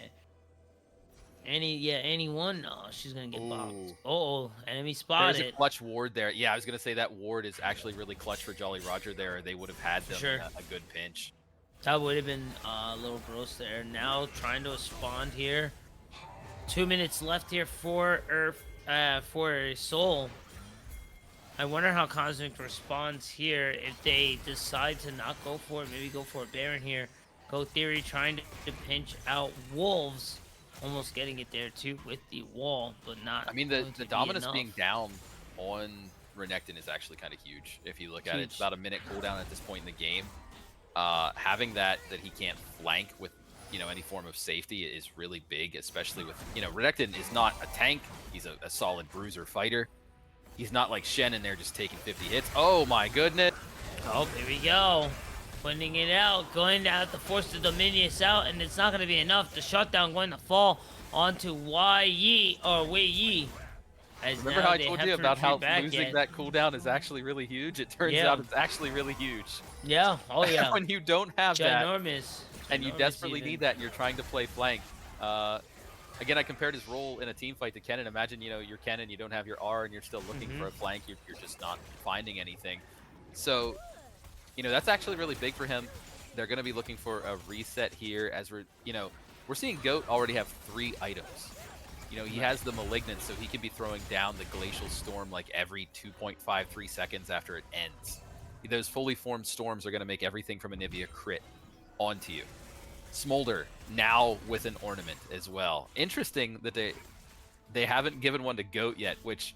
Anyone? No, she's gonna get bopped. Oh, enemy spotted. There's a clutch ward there. Yeah, I was gonna say that ward is actually really clutch for Jolly Roger there. They would have had them a good pinch. That would have been a little gross there. Now trying to respond here. 2 minutes left here for Soul. I wonder how Cosmic responds here if they decide to not go for it. Maybe go for a Baron here. Go Theory trying to pinch out Wolves. Almost getting it there too with the wall, but not. I mean, the Dominus being down on Renekton is actually kind of huge. If you look at it, it's about a minute cooldown at this point in the game. Having that he can't flank with any form of safety is really big, especially with Renekton is not a tank. He's a solid bruiser fighter. He's not like Shen in there just taking 50 hits. Oh my goodness! Oh, here we go. Putting it out, going to have to force the Dominions out, and it's not going to be enough. The shutdown going to fall onto Wei Yi. Remember how I told you about how losing that cooldown is actually really huge? It turns out it's actually really huge. Yeah, oh yeah. When you don't have that, and you Ginormous desperately need that, and you're trying to play flank. Again, I compared his role in a team fight to Kennen. Imagine, you're Kennen, you don't have your R, and you're still looking for a flank. You're just not finding anything. So, that's actually really big for him. They're going to be looking for a reset here as we're seeing Goat already have 3 items. He has the Malignant, so he can be throwing down the Glacial Storm like every 2.53 seconds after it ends. Those fully formed storms are going to make everything from Anivia crit onto you. Smolder, now with an ornament as well. Interesting that they haven't given one to Goat yet, which,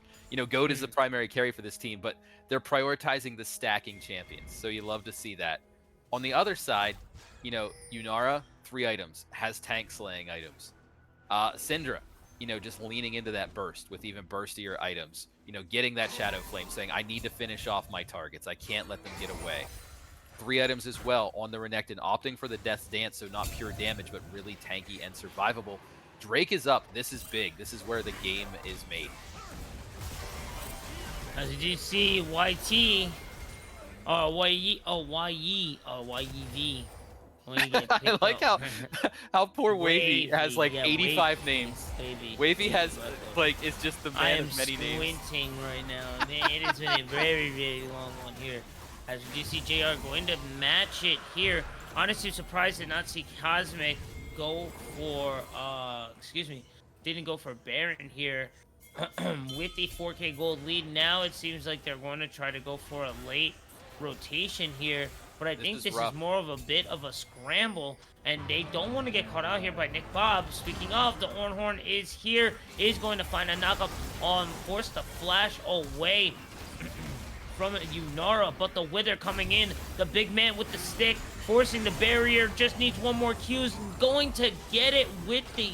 Goat is the primary carry for this team, but they're prioritizing the stacking champions, so you love to see that. On the other side, Yunara, 3 items, has tank slaying items. Syndra, just leaning into that burst with even burstier items. Getting that Shadow Flame, saying, I need to finish off my targets. I can't let them get away. 3 items as well on the Renekton, opting for the Death's Dance, so not pure damage, but really tanky and survivable. Drake is up. This is big. This is where the game is made. As you see, YT, YEV. I like how poor Wavy has like 85 names. Wavy has it's just the man of many names. I am squinting right now. Man, it has been a very, very long one here. As you see JR going to match it here. Honestly, surprised to not see Cosmic go for, didn't go for Baron here. With the 4K gold lead, now it seems like they're going to try to go for a late rotation here. But I think this is more of a bit of a scramble, and they don't want to get caught out here by Nick Bob. Speaking of, the Ornhorn is here, is going to find a knockup on, force the flash away from Yunara, but the Wither coming in, the big man with the stick, forcing the barrier, just needs one more Q's, going to get it with the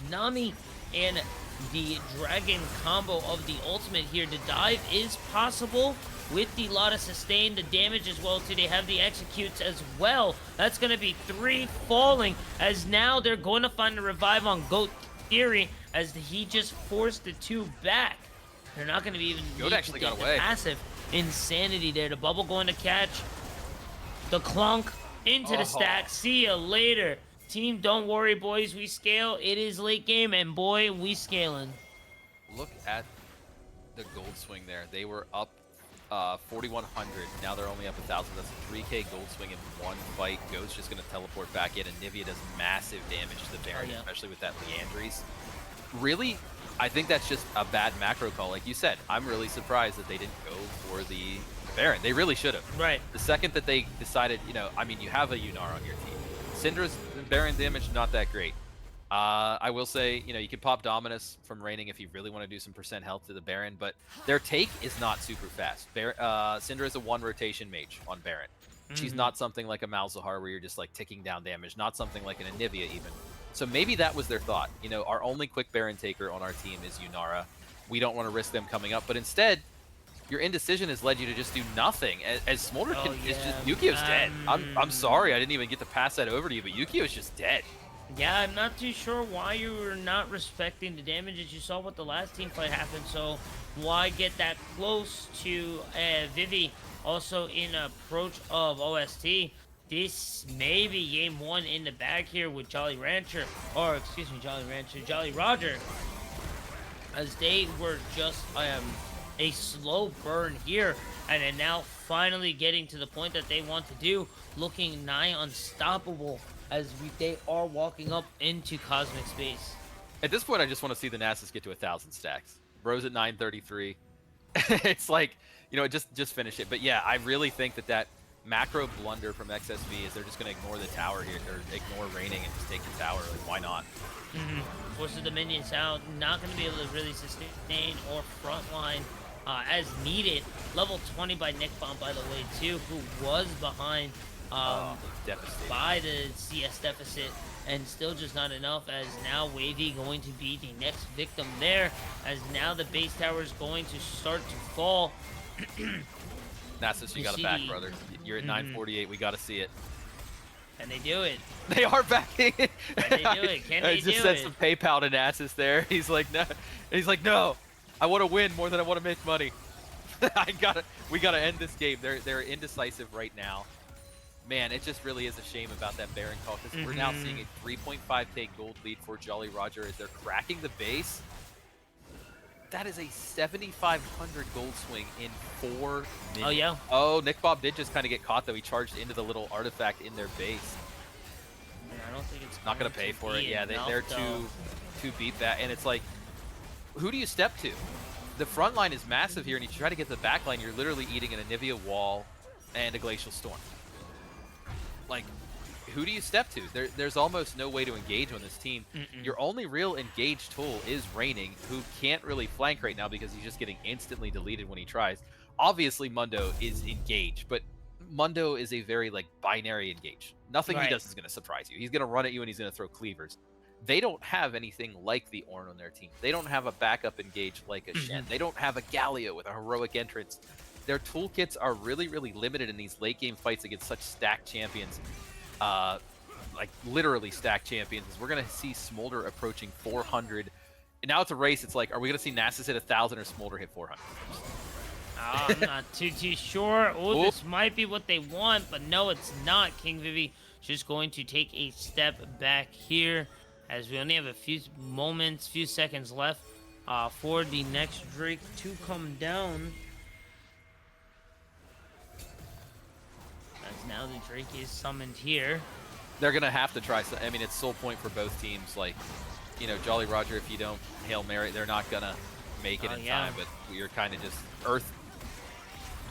Nami and the Dragon combo of the ultimate here. The dive is possible with the lot of sustain, the damage as well too. They have the executes as well. That's going to be 3 falling, as now they're going to find a revive on Goat Theory as he just forced the 2 back. They're not going to be even Goat actually got away. Passive insanity there. The bubble going to catch the clunk into the stack. See ya later. Team, don't worry, boys. We scale. It is late game, and boy, we scaling. Look at the gold swing there. They were up 4,100. Now they're only up 1,000. That's a 3K gold swing in one fight. Goat's just going to teleport back in, and Nivea does massive damage to the Baron, especially with that Leandries. Really, I think that's just a bad macro call. Like you said, I'm really surprised that they didn't go for the Baron. They really should have. Right. The second that they decided, you have a Yunara on your team. Syndra's Baron damage, not that great. I will say, you can pop Dominus from Raining if you really want to do some percent health to the Baron, but their take is not super fast. Cinder is a 1 rotation mage on Baron. She's not something like a Malzahar where you're just like ticking down damage, not something like an Anivia even. So maybe that was their thought. Our only quick Baron taker on our team is Yunara. We don't want to risk them coming up, but instead, your indecision has led you to just do nothing. As Smolder it's just, Yukio's dead. I'm sorry, I didn't even get to pass that over to you, but Yukio's just dead. Yeah, I'm not too sure why you were not respecting the damage as you saw what the last team fight happened, so why get that close to Vivi? Also in approach of OST. This may be game 1 in the bag here with Jolly Roger, as they were just a slow burn here, and then now finally getting to the point that they want to do, looking nigh unstoppable as they are walking up into Cosmic Space. At this point, I just want to see the Nasus get to 1,000 stacks. Bro's at 933. It's like, just finish it. But yeah, I really think that macro blunder from XSV is they're just going to ignore the tower here, or ignore Raining and just take the tower. Like, why not? Forces the minions out, not going to be able to really sustain or frontline as needed. Level 20 by Nick Bomb, by the way, too, who was behind by the CS deficit, and still just not enough, as now Wavy going to be the next victim there, as now the base tower is going to start to fall. Nasus, you got it back, brother. You're at 948. We got to see it. Can they do it? They are backing it. Can they do it? Can they do it? Just sent some PayPal to Nasus there. He's like, no. He's like, no. I want to win more than I want to make money. We gotta end this game. They're indecisive right now. Man, it just really is a shame about that Baron call, because we're now seeing a 3.5k gold lead for Jolly Roger as they're cracking the base. That is a 7,500 gold swing in 4 Oh, minutes. yeah. Oh, Nick Bob did just kind of get caught, though. He charged into the little artifact in their base. And I don't think it's Not going going to pay to for it. be Yeah, enough, they're though. too beat back. And it's like, who do you step to? The front line is massive here, and you try to get the back line, you're literally eating an Anivia Wall and a Glacial Storm. Like, who do you step to? There's almost no way to engage on this team. Mm-mm. Your only real engage tool is Raining, who can't really flank right now because he's just getting instantly deleted when he tries. Obviously, Mundo is engaged, but Mundo is a very like binary engage. Nothing he Right. does is going to surprise you. He's going to run at you and he's going to throw cleavers. They don't have anything like the Ornn on their team. They don't have a backup engage like a Shen. They don't have a Galio with a heroic entrance. Their toolkits are really, really limited in these late game fights against such stacked champions. Like literally stacked champions. We're gonna see Smolder approaching 400. And now it's a race. It's like, are we gonna see Nasus hit 1,000 or Smolder hit 400? I'm not too sure. Oh, Ooh. this might be what they want, but no, it's not. King Vivi just going to take a step back here, as we only have a few seconds left for the next Drake to come down. As now the Drake is summoned here. They're gonna have to try. I mean, it's soul point for both teams. Like, you know, Jolly Roger, if you don't Hail Mary, they're not gonna make it in time. But you're kind of just Earth.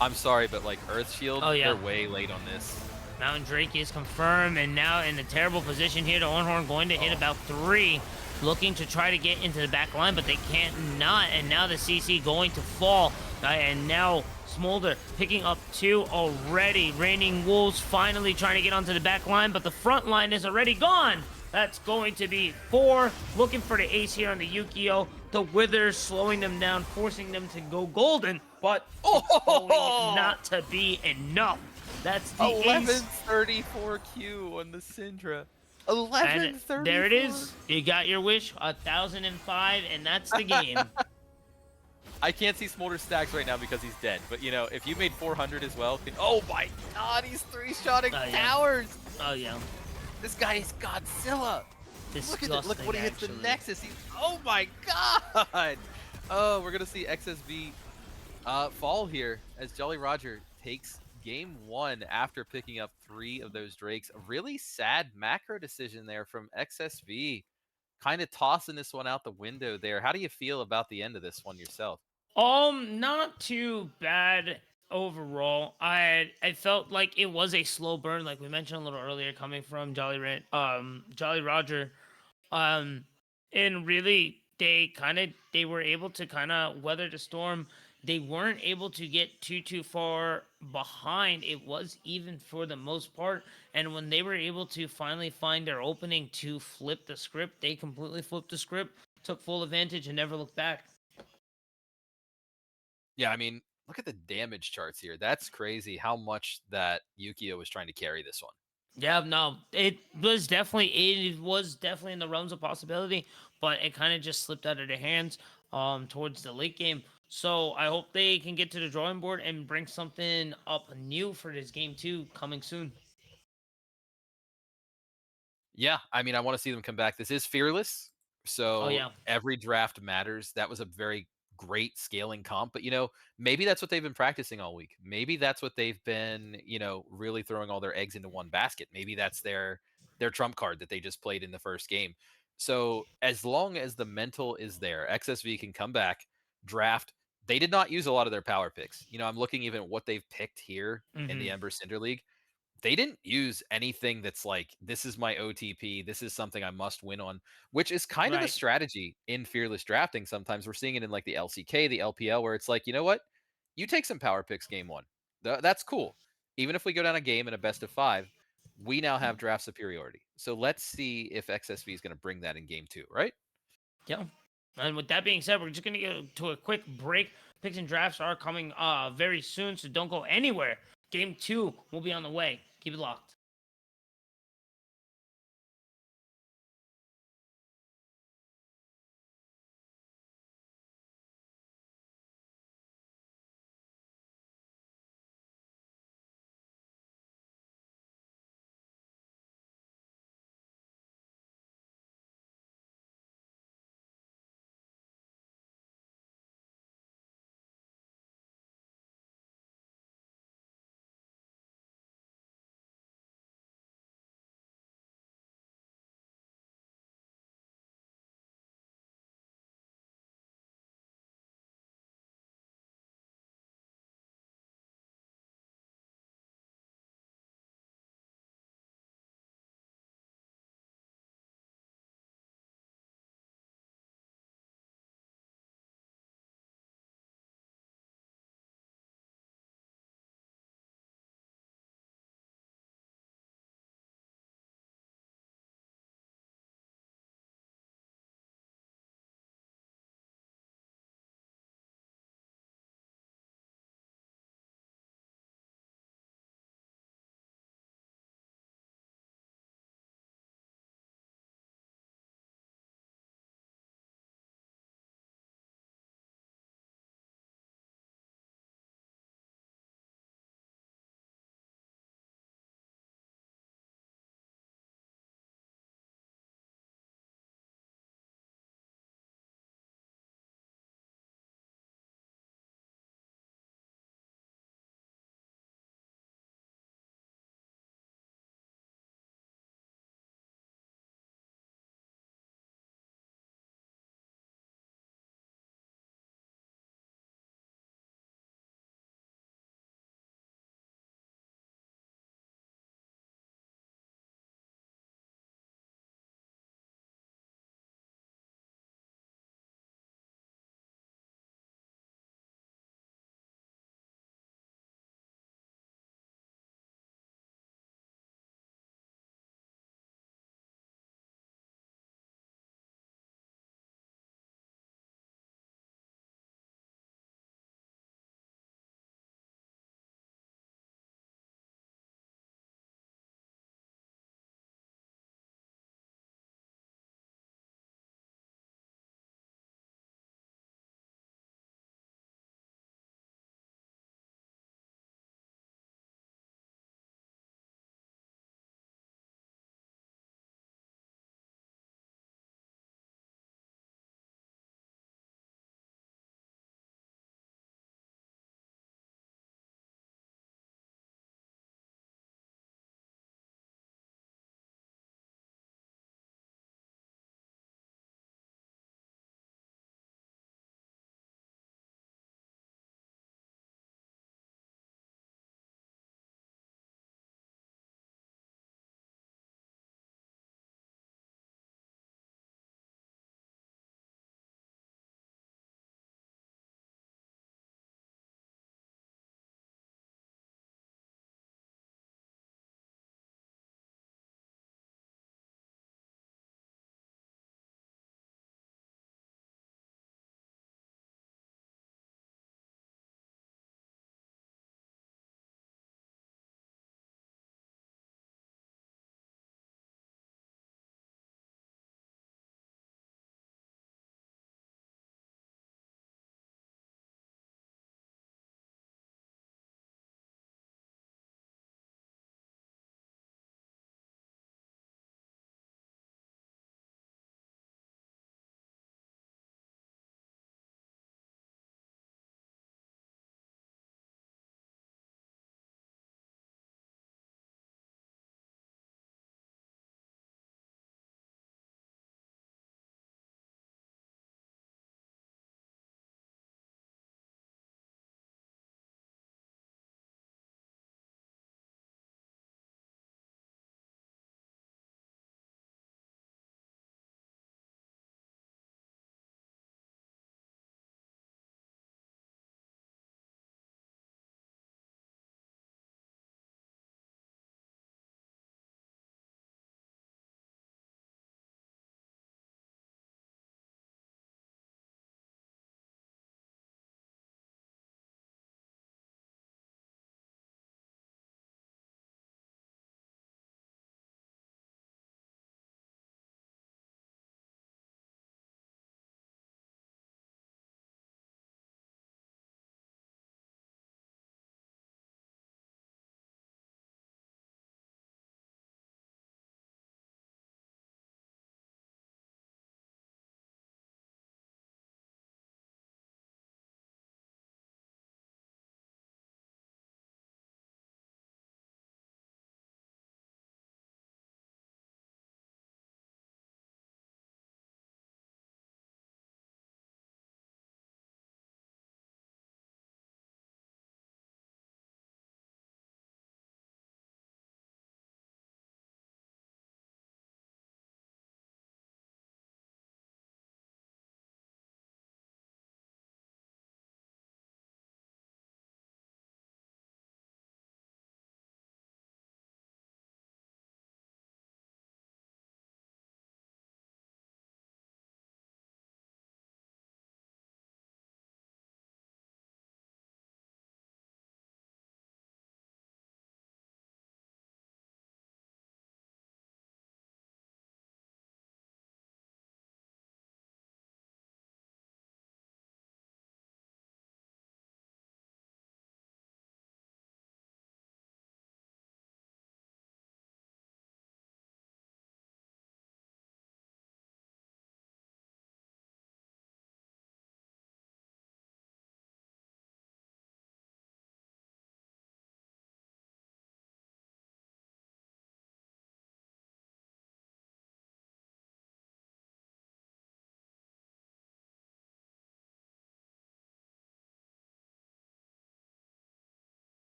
I'm sorry, but like Earth Shield, they're way late on this. Mountain Drake is confirmed, and now in a terrible position here. The Ornhorn going to hit about 3, looking to try to get into the back line, but they can't not. And now the CC going to fall, and now Smolder picking up 2 already. Raining Wolves finally trying to get onto the back line, but the front line is already gone. That's going to be 4. Looking for the ace here on the Yukio. The Withers slowing them down, forcing them to go golden, but it's going not to be enough. That's the 1134 Q on the Syndra. 1134. There it is. You got your wish, 1,005, and that's the game. I can't see Smolder's stacks right now because he's dead. But, you know, if you made 400 as well... Oh, my God. He's 3-shotting towers. Oh, yeah. This guy is Godzilla. Disgusting, Look when he hits the Nexus. Oh, my God. Oh, we're going to see XSV fall here as Jolly Roger takes game 1 after picking up 3 of those Drakes. A really sad macro decision there from XSV. Kind of tossing this one out the window there. How do you feel about the end of this one yourself? Not too bad overall. I felt like it was a slow burn, like we mentioned a little earlier, coming from Jolly Roger. And really they were able to kind of weather the storm. They weren't able to get too far behind. It was even for the most part. And when they were able to finally find their opening to flip the script, they completely flipped the script, took full advantage, and never looked back. Yeah, I mean, look at the damage charts here. That's crazy how much that Yukio was trying to carry this one. Yeah, no, it was definitely in the realms of possibility, but it kind of just slipped out of their hands towards the late game. So I hope they can get to the drawing board and bring something up new for this game too, coming soon. Yeah, I mean, I want to see them come back. This is Fearless, Oh so yeah. every draft matters. That was a very great scaling comp, but you know, maybe that's what they've been practicing all week. Maybe that's what they've been, you know, really throwing all their eggs into one basket. Maybe that's their trump card that they just played in the first game. So as long as the mental is there, XSV can come back, draft. They did not use a lot of their power picks. You know, I'm looking even at what they've picked here in the Ember Cinder League. They didn't use anything that's like, this is my OTP, this is something I must win on, which is kind of the Right. strategy in fearless drafting. Sometimes we're seeing it in like the LCK, the LPL, where it's like, you know what? You take some power picks game 1. That's cool. Even if we go down a game in a best of 5, we now have draft superiority. So let's see if XSV is going to bring that in game 2, right? Yeah. And with that being said, we're just gonna go to a quick break. Picks and drafts are coming very soon, so don't go anywhere. Game 2 will be on the way. Keep it locked.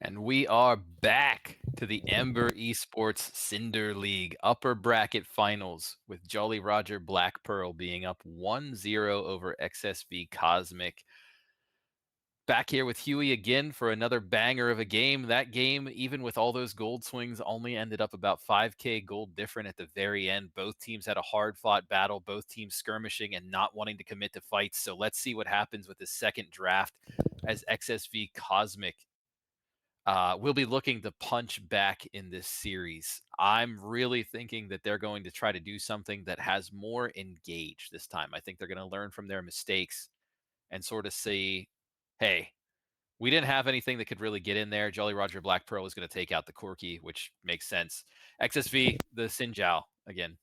And we are back to the Ember Esports Cinder League upper bracket finals with Jolly Roger Black Pearl being up 1-0 over XSV Cosmic. Back here with Huey again for another banger of a game. That game, even with all those gold swings, only ended up about 5K gold different at the very end. Both teams had a hard fought battle, both teams skirmishing and not wanting to commit to fights. So let's see what happens with the second draft as XSV Cosmic will be looking to punch back in this series. I'm really thinking that they're going to try to do something that has more engage this time. I think they're going to learn from their mistakes and sort of see, hey, we didn't have anything that could really get in there. Jolly Roger Black Pearl is going to take out the Corky, which makes sense. XSV, the Sinjao, again.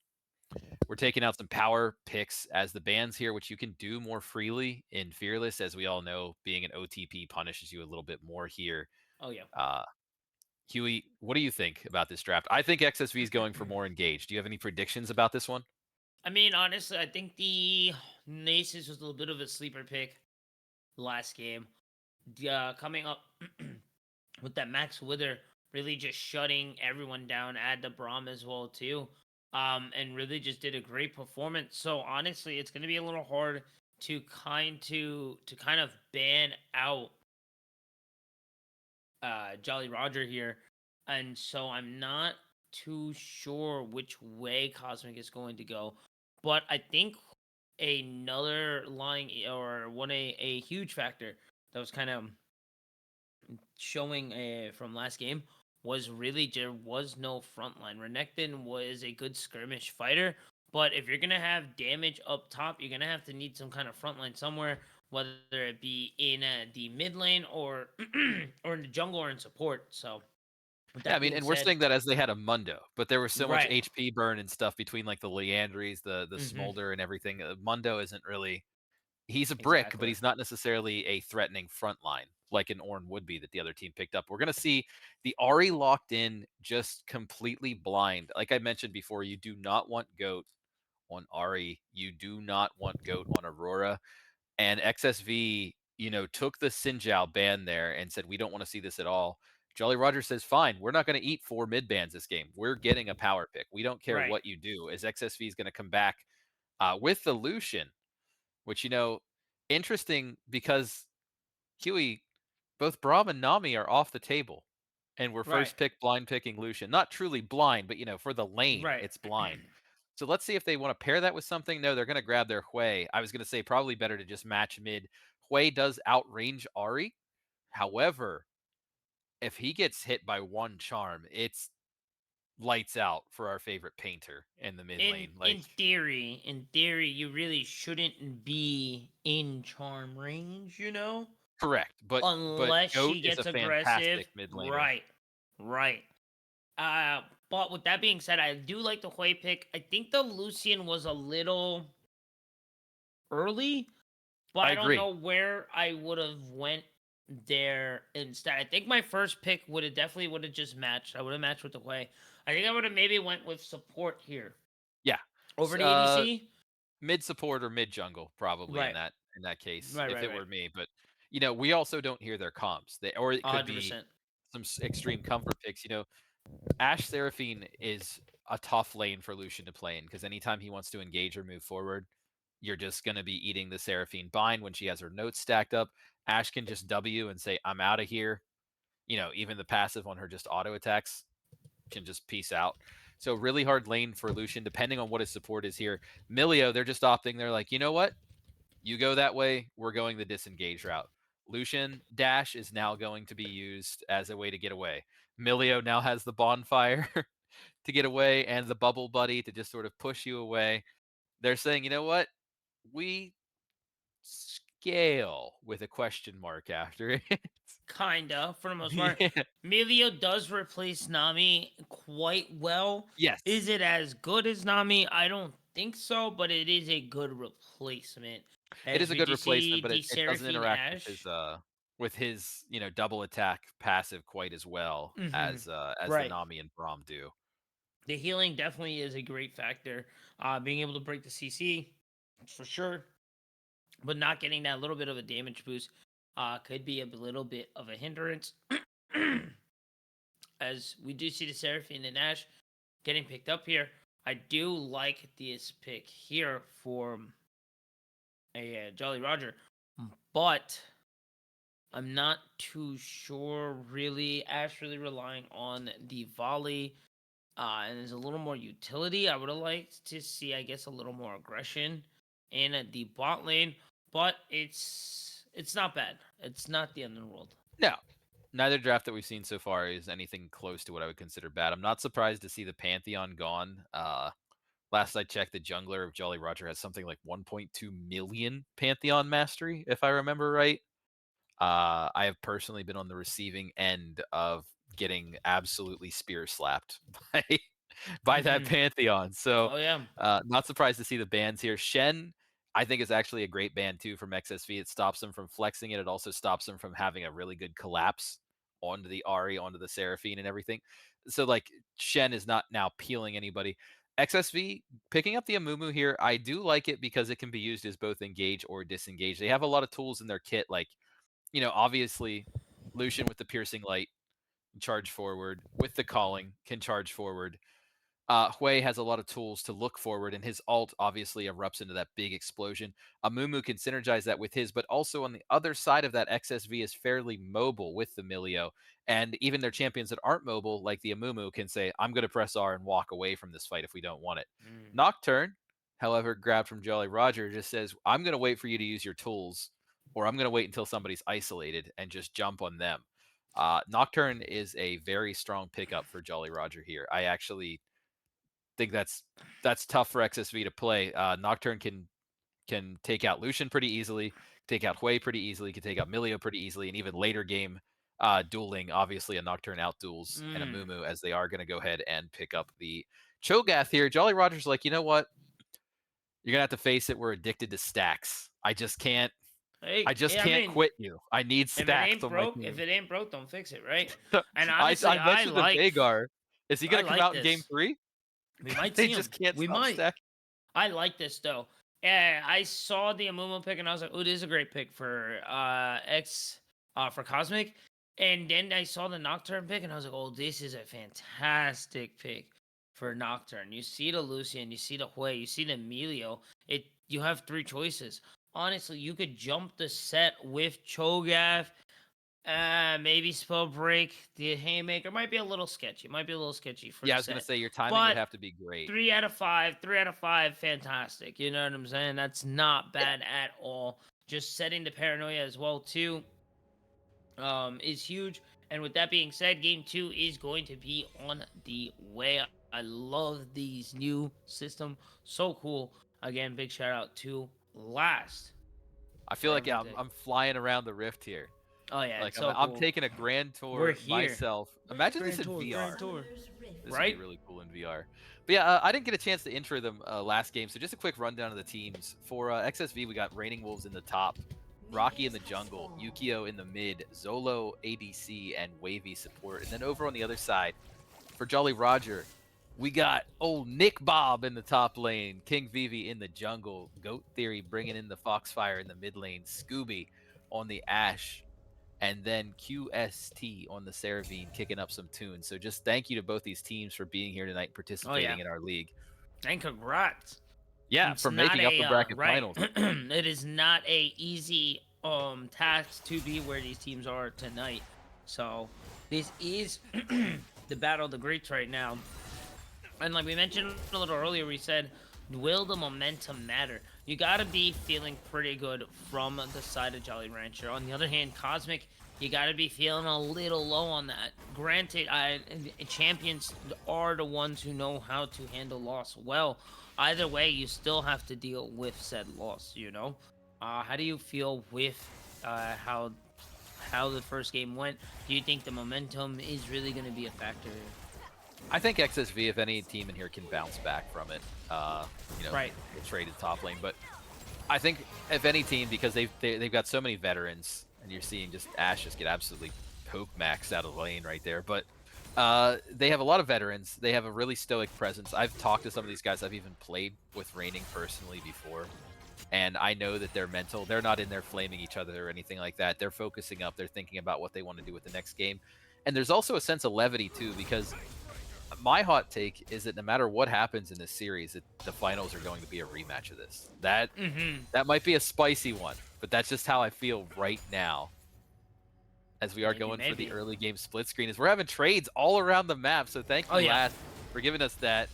We're taking out some power picks as the bans here, which you can do more freely in Fearless. As we all know, being an OTP punishes you a little bit more here. Oh yeah. Uh, Huey, what do you think about this draft? I think XSV is going for more engaged. Do you have any predictions about this one? I mean, honestly, I think the Naces was a little bit of a sleeper pick last game. Coming up with that Max Wither really just shutting everyone down, add the Braum as well too. And really just did a great performance. So honestly, it's gonna be a little hard to kind of ban out Jolly Roger here. And so I'm not too sure which way Cosmic is going to go. But I think another lying or a huge factor that was kind of showing from last game was really there was no front line. Renekton was a good skirmish fighter, but if you're gonna have damage up top, you're gonna have to need some kind of front line somewhere, whether it be in the mid lane or or in the jungle or in support. So with Yeah, I that mean, being and we're said, saying that as they had a Mundo, but there was so much right, HP burn and stuff between like the Leandries, the hmm Smolder, and everything. Mundo isn't really. He's a brick, but exactly, he's not necessarily a threatening front line like an Ornn would be that the other team picked up. We're going to see the Ari locked in, just completely blind. Like I mentioned before, you do not want Goat on Ari. You do not want Goat on Aurora. And XSV, took the Sinjao ban there and said, we don't want to see this at all. Jolly Roger says, fine, we're not going to eat 4 mid bans this game. We're getting a power pick. We don't care right. what you do, as XSV is going to come back with the Lucian, which, interesting because Huey, both Braum and Nami are off the table. And we're Right. first pick blind picking Lucian. Not truly blind, but for the lane, Right. it's blind. So let's see if they want to pair that with something. No, they're going to grab their Hui. I was going to say probably better to just match mid. Hui does outrange Ari. However, if he gets hit by one charm, it's lights out for our favorite painter in the mid in lane. in Like, theory, in theory, you really shouldn't be in charm range, correct. But unless Goat she is a gets aggressive. fantastic mid laner. Right. Right. But with that being said, I do like the Hui pick. I think the Lucian was a little early, but I I don't agree. know where I would have went there instead. I think my first pick would have just matched. I would have matched with the Hui. I think I would have maybe went with support here Yeah. over the ADC. Mid support or mid jungle probably in Right. that case Right, if right, it right. were me. But we also don't hear their comps. Or it could be 100%. some extreme comfort picks. Ashe Seraphine is a tough lane for Lucian to play in because anytime he wants to engage or move forward, you're just going to be eating the Seraphine bind when she has her notes stacked up. Ashe can just W and say, I'm out of here. Even the passive on her just auto attacks can just peace out. So really hard lane for Lucian, depending on what his support is here. Milio, they're just opting. They're like, you know what? You go that way. We're going the disengage route. Lucian dash is now going to be used as a way to get away. Milio now has the bonfire to get away and the bubble buddy to just sort of push you away. They're saying, you know what? We scale with a question mark after it. Kinda, for the most part. Yeah. Milio does replace Nami quite well. Yes. Is it as good as Nami? I don't think so, but it is a good replacement. It As is a we good do replacement, see but the it doesn't Seraphine interact Ash. with his double attack passive quite as well Hmm. as the Right. Nami and Braum do. The healing definitely is a great factor. Being able to break the CC, for sure. But not getting that little bit of a damage boost could be a little bit of a hindrance. As we do see the Seraphine and Ash getting picked up here, I do like this pick here for a Jolly Roger, but I'm not too sure. Really, Ash really relying on the volley, and there's a little more utility. I would have liked to see, I guess, a little more aggression in the bot lane, but it's not bad. It's not the end of the world. No, neither draft that we've seen so far is anything close to what I would consider bad. I'm not surprised to see the Pantheon gone. Last I checked, the jungler of Jolly Roger has something like 1.2 million Pantheon mastery, if I remember right. I have personally been on the receiving end of getting absolutely spear slapped by by that Pantheon. So Oh yeah. not surprised to see the bans here. Shen, I think is actually a great ban too from XSV. It stops them from flexing it. It also stops them from having a really good collapse onto the Ari, onto the Seraphine and everything. So like Shen is not now peeling anybody. XSV picking up the Amumu here, I do like it because it can be used as both engage or disengage. They have a lot of tools in their kit, like, obviously Lucian with the piercing light can charge forward, with the calling can charge forward. Hui has a lot of tools to look forward, and his ult obviously erupts into that big explosion. Amumu can synergize that with his, but also on the other side of that, XSV is fairly mobile with the Milio, and even their champions that aren't mobile, like the Amumu, can say, I'm going to press R and walk away from this fight if we don't want it. Nocturne, however, grabbed from Jolly Roger, just says, I'm going to wait for you to use your tools, or I'm going to wait until somebody's isolated and just jump on them. Nocturne is a very strong pickup for Jolly Roger here. I actually think that's tough for XSV to play. Nocturne can take out Lucian pretty easily, take out Hui pretty easily, can take out Milio pretty easily, and even later game dueling, obviously a Nocturne out duels and a Mumu, as they are going to go ahead and pick up the Cho'Gath here. Jolly Roger's like, you know what? You're gonna have to face it. We're addicted to stacks. I just can't. Hey, I just yeah, I can't mean, quit you. I need if it stacks ain't on my broke, team. don't fix it, right? And I honestly, mentioned the Vagar. Is he I gonna come like out in game this. 3? We might They see him. just can't We stop might. stacking. I like this though. Yeah, I saw the Amumu pick and I was like, "Oh, this is a great pick for for Cosmic." And then I saw the Nocturne pick and I was like, "Oh, this is a fantastic pick for Nocturne." You see the Lucian, you see the Hui, you see the Emilio. You have three choices. Honestly, you could jump the set with Cho'Gath. Maybe spell break. The haymaker might be a little sketchy. Might be a little sketchy for Yeah, the I was gonna set. say your timing would But have to be great. 3 out of 5, 3 out of 5, fantastic. You know what I'm saying? That's not bad at all. Just setting the paranoia as well too, is huge. And with that being said, game 2 is going to be on the way. I love these new system, so cool. Again, big shout out to Last I feel for like yeah, I'm, everything. I'm flying around the rift here. Oh yeah, Like it's I'm so I'm cool. taking a grand We're tour here. myself. Imagine this Grand in tour, VR. grand tour. This would be Right? really cool in VR. But yeah, I didn't get a chance to intro them last game, so just a quick rundown of the teams. For XSV, we got Raining Wolves in the top, Rocky in the jungle, Yukio in the mid, Zolo ADC, and Wavy support. And then over on the other side, for Jolly Roger, we got old Nick Bob in the top lane, King Vivi in the jungle, Goat Theory bringing in the Foxfire in the mid lane, Scooby on the Ash, and then QST on the Seraphine kicking up some tunes. So just thank you to both these teams for being here tonight, Oh yeah. participating in our league. And congrats. Yeah, It's for not making upper a bracket right. finals. It is not a easy task to be where these teams are tonight. So this is the battle of the greats right now. And like we mentioned a little earlier, we said, will the momentum matter? You gotta be feeling pretty good from the side of Jolly Rancher. On the other hand, Cosmic, you gotta be feeling a little low on that. Granted, champions are the ones who know how to handle loss well. Either way, you still have to deal with said loss. You know, how do you feel with how the first game went? Do you think the momentum is really going to be a factor? I think XSV, if any team in here can bounce back from it, Right. get traded top lane. But I think if any team, because they've got so many veterans, and you're seeing just Ash just get absolutely poke maxed out of the lane right there. But they have a lot of veterans. They have a really stoic presence. I've talked to some of these guys. I've even played with Raining personally before. And I know that they're mental. They're not in there flaming each other or anything like that. They're focusing up. They're thinking about what they want to do with the next game. And there's also a sense of levity too, because my hot take is that no matter what happens in this series, the finals are going to be a rematch of this. That might be a spicy one, but that's just how I feel right now. As we are going for the early game split screen, as we're having trades all around the map. So thank you, Last, for giving us that.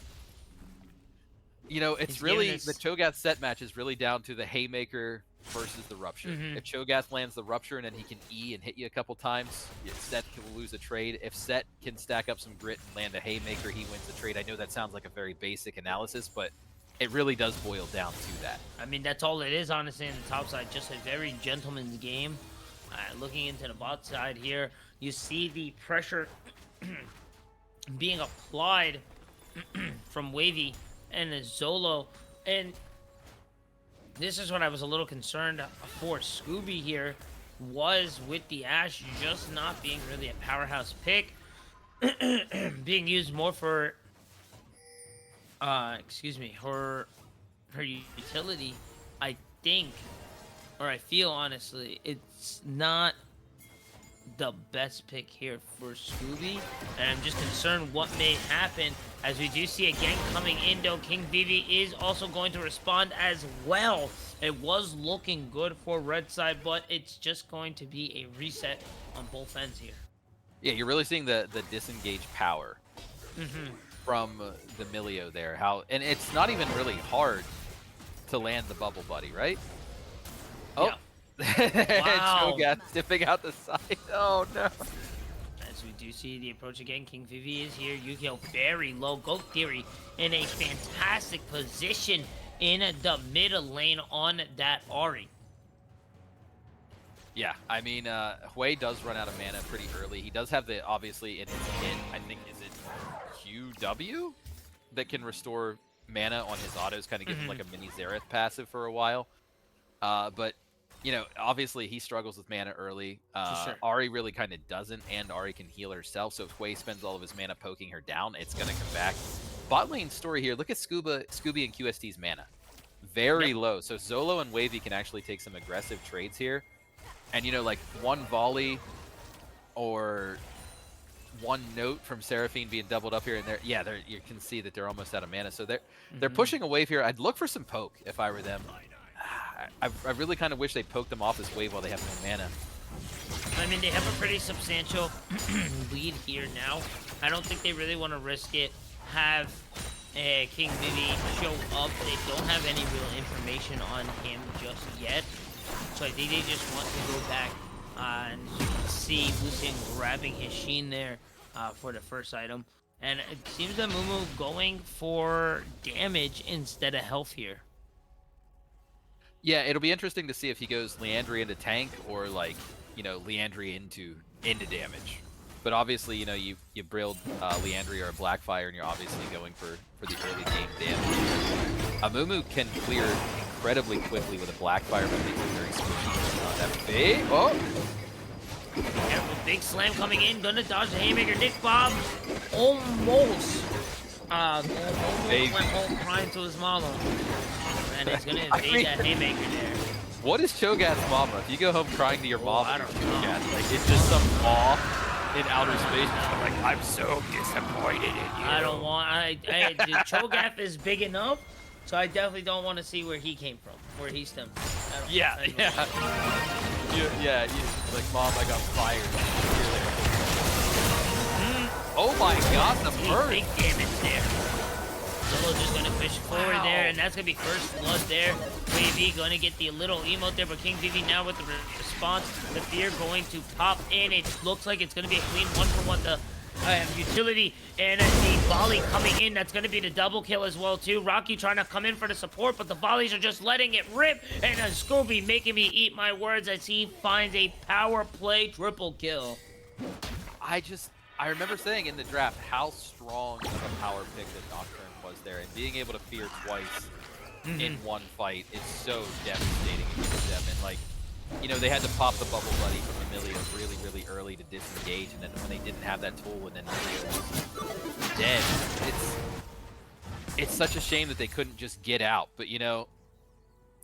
You know, it's really the Cho'Gath set match is really down to the Haymaker versus the Rupture. If Cho'Gath lands the Rupture and then he can E and hit you a couple times, Set will lose a trade. If Set can stack up some grit and land a Haymaker, he wins the trade. I know that sounds like a very basic analysis, but it really does boil down to that. I mean, that's all it is, honestly, on the top side. Just a very gentleman's game. Looking into the bot side here, you see the pressure being applied from Wavy and Zolo, and this is what I was a little concerned for Scooby here, was with the Ashe just not being really a powerhouse pick, being used more for, her utility. I think, or I feel honestly, it's not the best pick here for Scooby, and I'm just concerned what may happen as we do see a gank coming in, though. King Vivi is also going to respond as well. It was looking good for red side, but it's just going to be a reset on both ends here. Yeah, you're really seeing the disengage power from the Milio there. And it's not even really hard to land the Bubble Buddy, right? Oh, wow. Cho'Gath dipping out the side. Oh no. As we do see the approach again, King Vivi is here. Yu-Gi-Oh! Very low. Goat Theory in a fantastic position in the middle lane on that Ahri. Yeah, I mean, Hui does run out of mana pretty early. He does have the, obviously, in his hit, I think, is it QW? That can restore mana on his autos, kind of give him like a mini Xerath passive for a while. But, you know, obviously he struggles with mana early. Sure. Ahri really kind of doesn't, and Ahri can heal herself, so if Hui spends all of his mana poking her down, it's going to come back. Bot lane story here, look at Scooby and QST's mana. Very low, so Zolo and Wavy can actually take some aggressive trades here. And, you know, like one volley or one note from Seraphine being doubled up here and there. Yeah, you can see that they're almost out of mana. So they're pushing a wave here. I'd look for some poke if I were them. I really kind of wish they poked them off this wave while they have no mana. I mean, they have a pretty substantial lead here now. I don't think they really want to risk it. Have King Vivi show up. They don't have any real information on him just yet. So I think they just want to go back and see Lucien grabbing his Sheen there for the first item. And it seems that Mumu going for damage instead of health here. Yeah, it'll be interesting to see if he goes Liandry into tank or, like, you know, Liandry into damage. But obviously, you know, you brilled Liandry or a Blackfire, and you're obviously going for the early game damage. Mumu can clear incredibly quickly with a Blackfire, but makes it very spooky. That big, Careful, big slam coming in, gonna dodge the Haymaker. Nick Bob almost went home crying to his mama. And it's gonna evade that Haymaker there. What is Cho'Gath's mama? If you go home crying to your mom, I don't know. like, it's just some awe in outer space. Like, I'm so disappointed in you. I don't want. The Cho'Gath is big enough, so I definitely don't want to see where he came from, where he stemmed from. Yeah. Like, Mom, I got fired. Oh my God, the burn! Big damage there. Solo just gonna push forward there, and that's gonna be first blood there. Wavy gonna get the little emote there, but King Vivi now with the response. The fear going to pop in. It looks like it's gonna be a clean 1-for-1. The utility and the volley coming in. That's gonna be the double kill as well too. Rocky trying to come in for the support, but the volleys are just letting it rip. And Scooby making me eat my words as he finds a power play triple kill. I remember saying in the draft how strong of a power pick that Nocturne was there, and being able to fear twice in one fight is so devastating against them. And, like, you know, they had to pop the Bubble Buddy from Emilio really, really early to disengage, and then when they didn't have that tool, and then Emilio was dead, it's such a shame that they couldn't just get out. But, you know,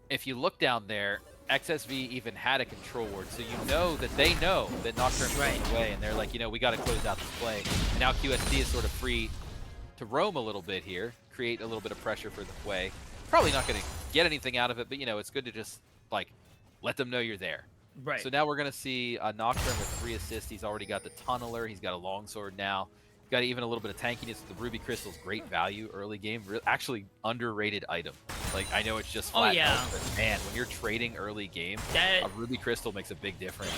if you look down there, XSV even had a control ward, so you know that they know that Nocturne is away, and they're like, we got to close out this play. And now QSD is sort of free to roam a little bit here, create a little bit of pressure for the play. Probably not going to get anything out of it, but it's good to just like let them know you're there. Right. So now we're going to see a Nocturne with 3 assists. He's already got the Tunneler. He's got a longsword now. He's got even a little bit of tankiness. The Ruby Crystal's great value early game. Actually underrated item. Like, I know it's just flat health, but man, when you're trading early game, a Ruby Crystal makes a big difference.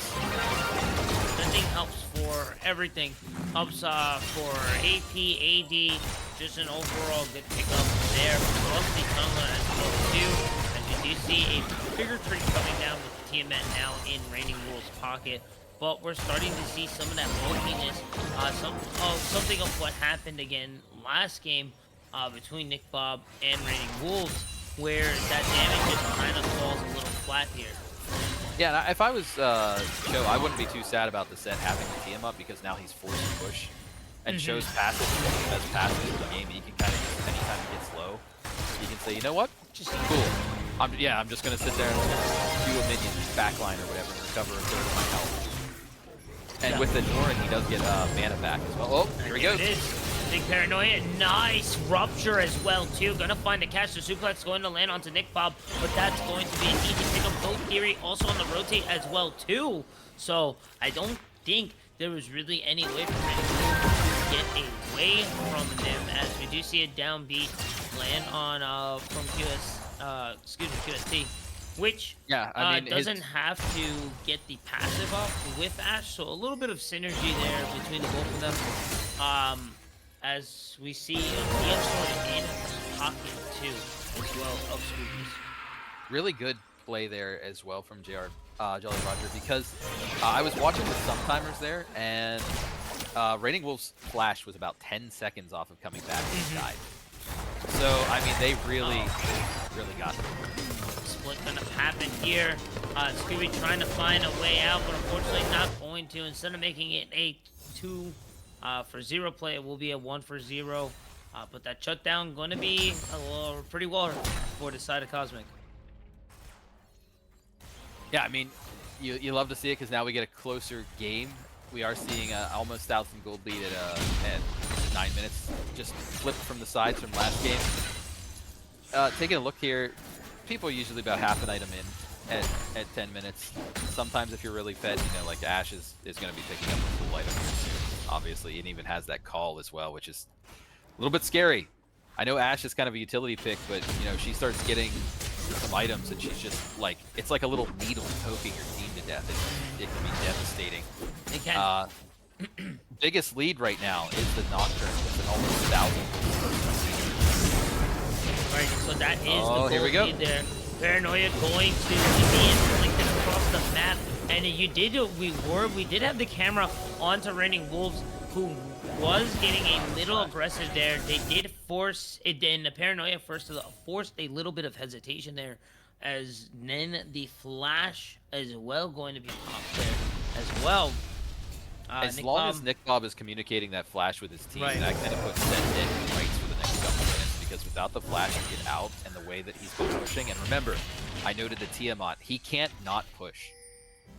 The thing helps for everything. Helps for AP, AD, just an overall good pickup there. Plus the Tunneler as well too. As you do see a bigger tree coming down with the Tiamat now in Raining Wolves' pocket. But we're starting to see some of that bulkiness, something of what happened again last game between Nick Bob and Raining Wolves, where that damage just kind of falls a little flat here. Yeah, if I was Cho, I wouldn't be too sad about the set having the team up, because now he's forced to push. And Cho's passive is one of the best passives in the game. He can kind of just, anytime he gets low, he can say, you know what? Just cool. I'm just going to sit there and do a minion backline or whatever and recover a third of my health. And with the Doran, he does get mana back as well. Oh, here he goes. It is. Big Paranoia. Nice rupture as well, too. Gonna find the catch. The suplex going to land onto Nick Bob, but that's going to be an easy pick up. Goat Theory also on the rotate as well, too. So I don't think there was really any way for him to get away from them, as we do see a down B land on from QST. Which doesn't have to get the passive up with Ashe, so a little bit of synergy there between the both of them. As we see Neo Sword in pocket too, as well of Scoobies. Really good play there as well from Jolly Roger, because I was watching the Sometimers there, and Raining Wolf's flash was about 10 seconds off of coming back and died. So I mean, they really got it. Split gonna happen here. Scooby trying to find a way out, but unfortunately not going to. Instead of making it a 2-for-0 play, it will be a 1-for-0. But that shutdown gonna be pretty well for the side of Cosmic. Yeah, I mean, you love to see it, because now we get a closer game. We are seeing almost 1,000 gold lead at 9 minutes, just flipped from the sides from last game. Taking a look here, people are usually about half an item in at 10 minutes. Sometimes if you're really fed, like Ashe is going to be picking up a full item here soon, obviously, and even has that call as well, which is a little bit scary. I know Ashe is kind of a utility pick, but she starts getting some items and she's just like, it's like a little needle poking your team to death. It can be devastating. It can. Biggest lead right now is the Nocturne with an almost 1,000. Right, so that is the gold here we go. lead there. Paranoia going to be inflicted across the map, and we did have the camera onto Raining Wolves, who was getting a little aggressive there. They did force it, and the Paranoia forced a little bit of hesitation there, as then the flash as well going to be popped there as well. As long as Nick Bob is communicating that flash with his team, that kind of puts that dead rights for the next couple minutes, because without the flash to get out and the way that he's been pushing, and remember, I noted the Tiamat, he can't not push.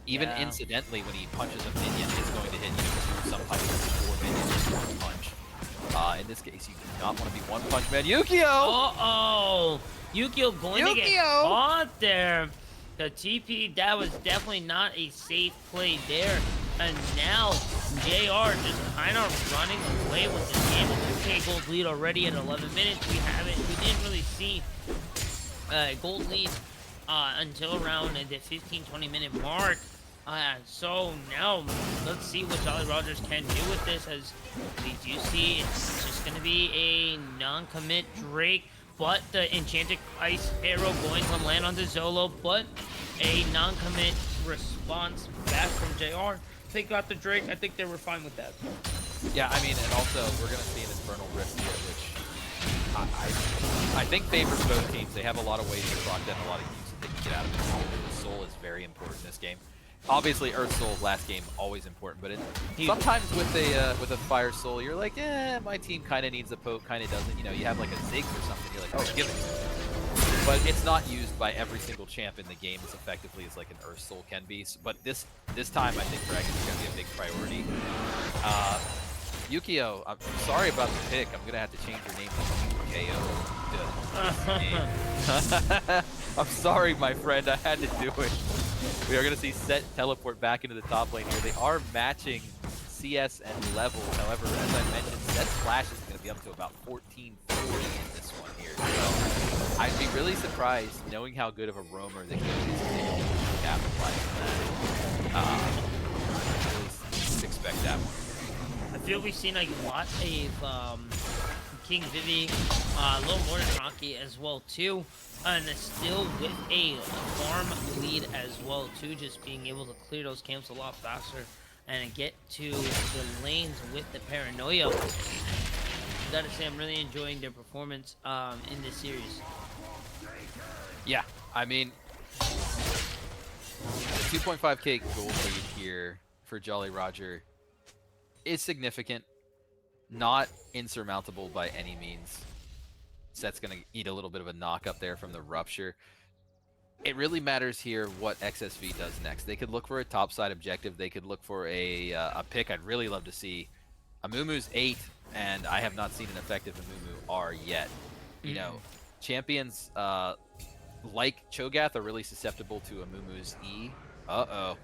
Even incidentally, when he punches a minion, it's going to hit you. Sometimes 4 minions in 1 punch. In this case, you do not want to be one punch man. Yukio! Uh-oh! Yukio going to get caught there. The TP, that was definitely not a safe play there. And now, JR just kind of running away with this game. A 2K gold lead already at 11 minutes. We didn't really see gold lead until around the 15-20 minute mark. So now let's see what Jolly Rogers can do with this, as we do see it's just going to be a non-commit Drake, but the Enchanted Ice Arrow going to land onto Zolo, but a non-commit response back from JR. They got the Drake. I think they were fine with that. Yeah, I mean, and also we're going to see an Infernal Rift here, which I think favors both teams. They have a lot of ways to proc down a lot of use that they can get out of it. The Soul is very important in this game. Obviously, Earth Soul last game always important, but sometimes with a Fire Soul, you're like, my team kind of needs a poke, kind of doesn't. You have like a Ziggs or something. You're like, oh, give it. but it's not used by every single champ in the game as effectively as like an Earth Soul can be. But this time, I think Dragon is going to be a big priority. Yukio, I'm sorry about the pick. I'm going to have to change your name to Yukio. I'm sorry, my friend. I had to do it. We are going to see Set teleport back into the top lane here. They are matching CS and levels. However, as I mentioned, Set's flash is going to be up to about 1440 in this one here. So I'd be really surprised, knowing how good of a roamer that Goat is, if they don't capitalize on that. Really expect that one. I feel we've seen a lot of King Vivi, a little more than Rocky as well too, and still with a farm lead as well too, just being able to clear those camps a lot faster and get to the lanes with the paranoia. Gotta say, I'm really enjoying their performance in this series. Yeah, I mean, the 2.5k gold lead here for Jolly Roger is significant, not insurmountable by any means. Set's going to eat a little bit of a knock up there from the Rupture. It really matters here what XSV does next. They could look for a topside objective. They could look for a pick. I'd really love to see Amumu's 8, and I have not seen an effective Amumu R yet. You know, champions like Cho'Gath are really susceptible to Amumu's E. Uh-oh.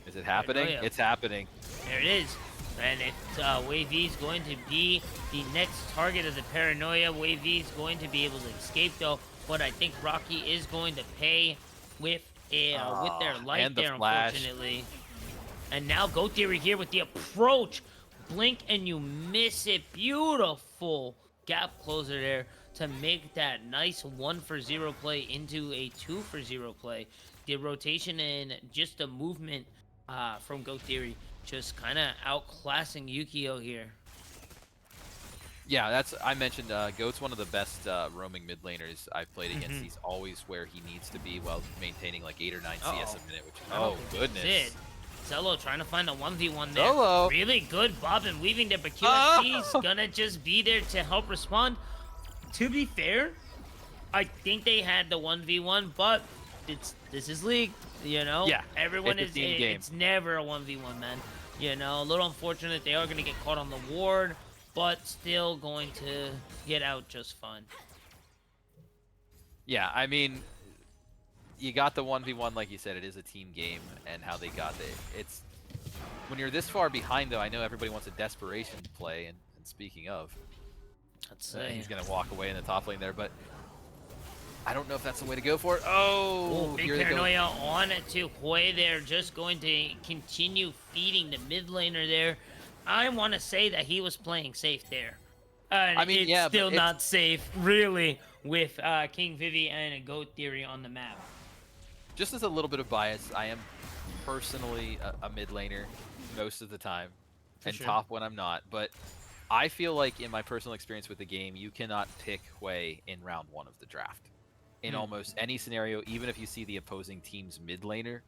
Is it happening? Paranoia. It's happening. There it is. And if Wave V is going to be the next target of the paranoia, Wave V is going to be able to escape though. But I think Rocky is going to pay with their life and the there, flash. unfortunately. And now Goat Theory here with the approach. Blink and you miss it. Beautiful gap closer there to make that nice 1-for-0 play into a 2-for-0 play. The rotation and just the movement from Goat Theory just kind of outclassing Yukio here. Yeah, I mentioned Goat's one of the best roaming mid laners I've played against. He's always where he needs to be while maintaining like 8 or 9 CS a minute, which oh goodness. That's it. Zello trying to find a 1v1 there. Zello. Really good bob and weaving there, but QSC's gonna just be there to help respond. To be fair, I think they had the 1v1, but this is League, you know? Yeah, Everyone it's is a team game. It's never a 1v1, man. You know, a little unfortunate they are gonna get caught on the ward, but still going to get out just fine. Yeah, I mean, you got the 1v1, like you said, it is a team game, and how they got it. It's when you're this far behind, though, I know everybody wants a desperation play, and speaking of, he's going to walk away in the top lane there, but I don't know if that's the way to go for it. Oh, big here they go. paranoia on to Hui there, just going to continue feeding the mid laner there. I want to say that he was playing safe there. I mean, it's yeah, still but not safe, really, with King Vivi and a Goat Theory on the map. Just as a little bit of bias, I am personally a mid laner most of the time, and sure. top when I'm not, but I feel like in my personal experience with the game, you cannot pick Hui in round 1 of the draft. In almost any scenario, even if you see the opposing team's mid laner,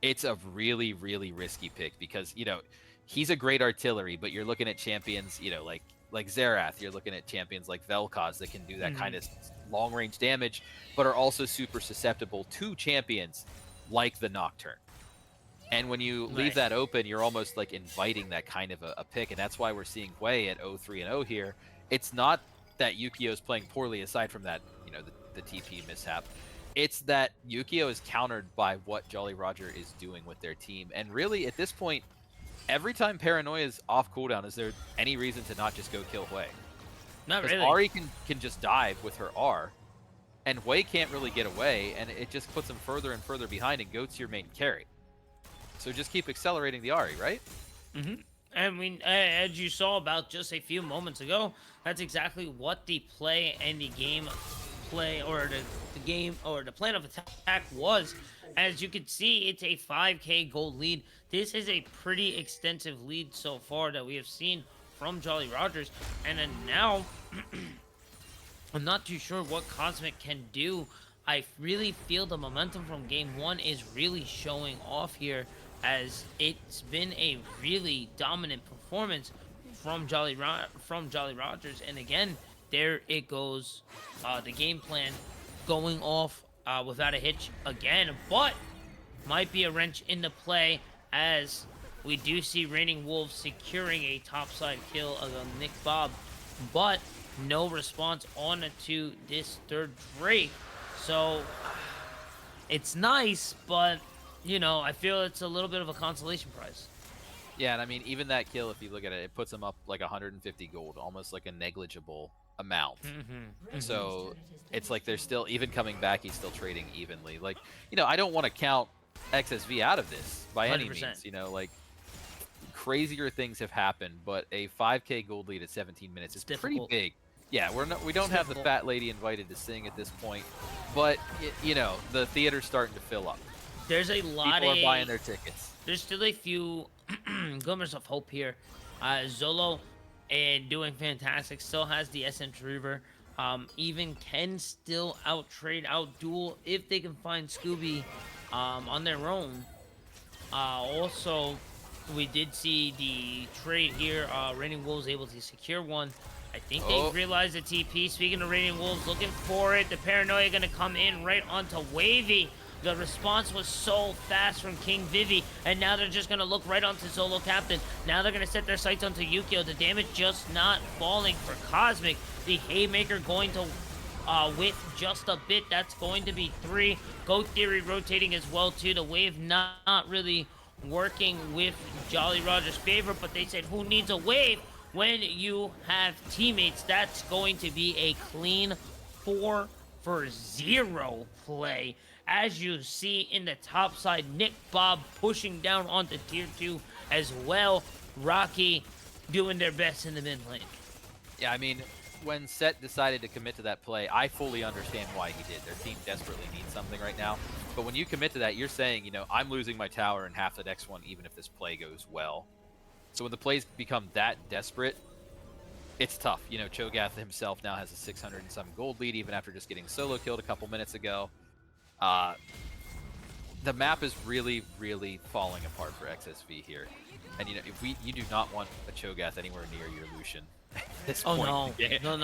it's a really, really risky pick because, you know, he's a great artillery, but you're looking at champions, you know, like Xerath, you're looking at champions like Vel'Koz that can do that kind of long-range damage, but are also super susceptible to champions like the Nocturne. And when you leave that open, you're almost like inviting that kind of a pick, and that's why we're seeing Hui at 0-3-0 here. It's not that Yukio's playing poorly aside from that, you know, the TP mishap. It's that Yukio is countered by what Jolly Roger is doing with their team. And really, at this point, every time Paranoia is off cooldown, is there any reason to not just go kill Hui? Not really. Ahri can just dive with her R, and Hui can't really get away, and it just puts him further and further behind, and Goat's your main carry. So just keep accelerating the Ahri, right? I mean, as you saw about just a few moments ago, that's exactly what the play and the game play, or the game, or the plan of attack was. As you can see, it's a 5k gold lead. This is a pretty extensive lead so far that we have seen from Jolly Rogers. And then now, I'm not too sure what Cosmic can do. I really feel the momentum from game 1 is really showing off here, as it's been a really dominant performance from Jolly Rogers. And again, there it goes, the game plan going off without a hitch again, but might be a wrench in the play as we do see Reigning Wolves securing a topside kill of Nick Bob, but no response on to this third Drake. So it's nice, but you know, I feel it's a little bit of a consolation prize. Yeah, and I mean, even that kill, if you look at it, it puts him up like 150 gold, almost like a negligible amount. So it's like they're still, even coming back, he's still trading evenly. Like, you know, I don't want to count XSV out of this by any 100%. means. You know, like crazier things have happened, but a 5K gold lead at 17 minutes is pretty big. Yeah, we don't have the fat lady invited to sing at this point, but you know, the theater's starting to fill up. There's a lot People are buying their tickets. There's still a few glimmers of hope here. Zolo and doing fantastic. Still has the Essence Reaver. Even can still out-trade, out-duel if they can find Scooby on their own. Also, we did see the trade here. Reigning Wolves able to secure one. I think they realized the TP. Speaking of Reigning Wolves, looking for it. The Paranoia going to come in right onto Wavy. The response was so fast from King Vivi, and now they're just going to look right onto Solo Captain. Now they're going to set their sights onto Yukio. The damage just not falling for Cosmic. The Haymaker going to with just a bit. That's going to be 3. Goat Theory rotating as well, too. The wave not really working with Jolly Roger's favor, but they said, who needs a wave when you have teammates? That's going to be a clean 4-for-0 play. As you see in the top side, Nick Bob pushing down onto tier 2 as well. Rocky doing their best in the mid lane. Yeah, I mean, when Set decided to commit to that play, I fully understand why he did. Their team desperately needs something right now. But when you commit to that, you're saying, you know, I'm losing my tower in half the next one, even if this play goes well. So when the plays become that desperate, it's tough. You know, Cho'Gath himself now has a 600 and some gold lead, even after just getting solo killed a couple minutes ago. The map is really, really falling apart for XSV here. And, you know, you do not want a Cho'Gath anywhere near your Lucian at this point. No. You don't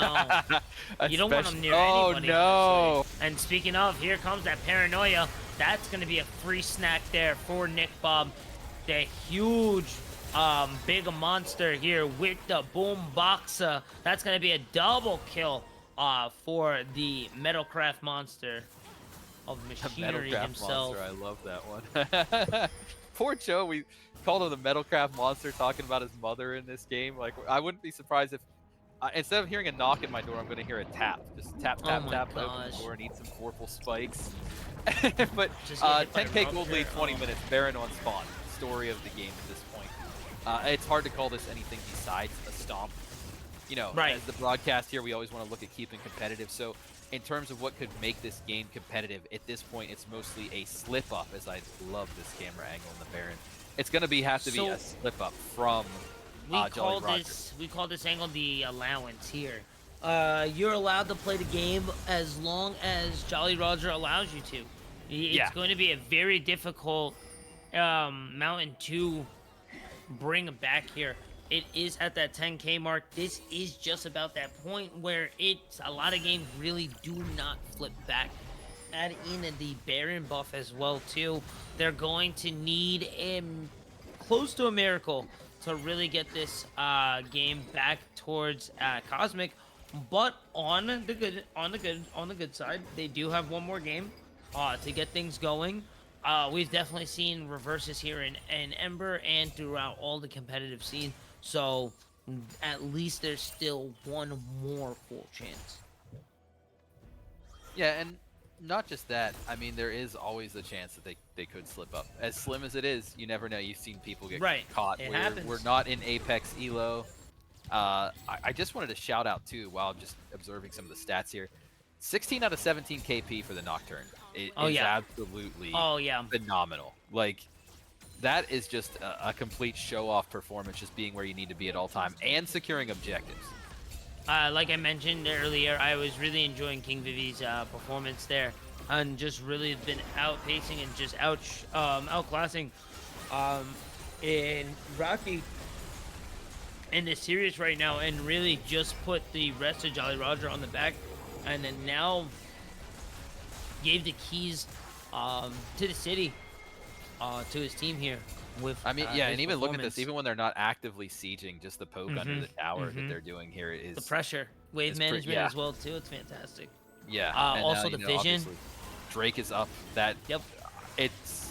want him near anybody. anybody. No. Actually. And speaking of, here comes that Paranoia. That's going to be a free snack there for Nick Bob. The huge, big monster here with the Boom Boxa. That's going to be a double kill for the Metalcraft monster of machinery himself. Monster, I love that one. Poor Joe, we called him the Metalcraft monster, talking about his mother in this game. Like, I wouldn't be surprised if instead of hearing a knock at my door, I'm gonna hear a tap. Just tap, tap, tap, open the door and eat some Vorpal spikes. But 10k gold lead, 20 minutes, Baron on spawn. Story of the game at this point. It's hard to call this anything besides a stomp. You know, as the broadcast here, we always want to look at keeping competitive. So in terms of what could make this game competitive, at this point, it's mostly a slip-up, as I love this camera angle in the Baron. It's going to have to be a slip-up from Jolly Roger. We call this angle the allowance here. You're allowed to play the game as long as Jolly Roger allows you to. It's going to be a very difficult mountain to bring back here. It is at that 10k mark. This is just about that point where it's a lot of games really do not flip back. Add in the Baron buff as well too. They're going to need close to a miracle to really get this game back towards Cosmic. But on the good side, they do have one more game to get things going. We've definitely seen reverses here in Ember and throughout all the competitive scene. So at least there's still one more full chance. Yeah, and not just that. I mean, there is always a chance that they could slip up. As slim as it is, you never know. You've seen people get caught. We're not in Apex Elo. I just wanted to shout out too, while I'm just observing some of the stats here. 16 out of 17 KP for the Nocturne. It is absolutely phenomenal. Like, that is just a complete show-off performance, just being where you need to be at all time and securing objectives. Like I mentioned earlier, I was really enjoying King Vivi's performance there, and just really been outpacing and just outclassing in Rocky in this series right now, and really just put the rest of Jolly Roger on the back. And then now gave the keys to the city, to his team here with I mean, yeah, his and even look at this, performance. even when they're not actively sieging, just the poke under Mm-hmm. the tower that Mm-hmm. they're doing here The pressure, wave is pretty, management yeah, as well too. It's fantastic. yeah. And now, Also the vision. obviously Drake is up. That Yep. it's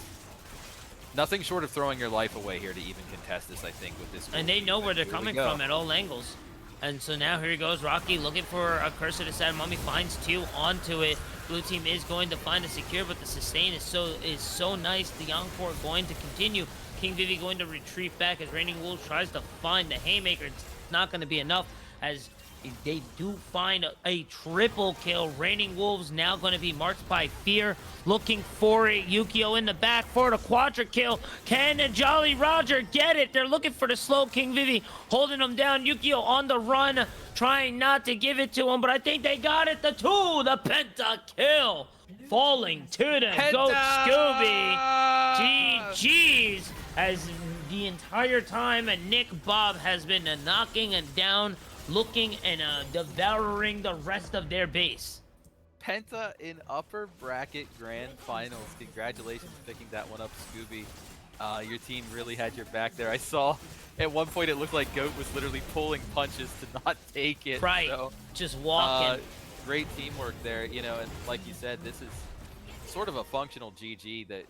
nothing short of throwing your life away here to even contest this, I think, with this And gold they lead, know but where they're here we coming go. from at all angles. And so now here he goes, Rocky looking for a Curse of the Sad Mummy, finds two onto it. Blue team is going to find a secure, but the sustain is so nice. The Encore going to continue. King Vivi going to retreat back as Raining Wolves tries to find the Haymaker. It's not going to be enough as they do find a triple kill. Raining Wolves now going to be marked by fear, looking for it. Yukio in the back for the quadra kill. Can Jolly Roger get it? They're looking for the slow King Vivi, holding him down. Yukio on the run, trying not to give it to him, but I think they got it. The penta kill, falling to the goat Scooby. GG's, as the entire time Nick Bob has been knocking and down, looking and devouring the rest of their base. Penta in upper bracket grand finals. Congratulations picking that one up, Scooby. Your team really had your back there. I saw at one point it looked like Goat was literally pulling punches to not take it. Right, So, just walking. great teamwork there, you know, and like you said, this is sort of a functional GG that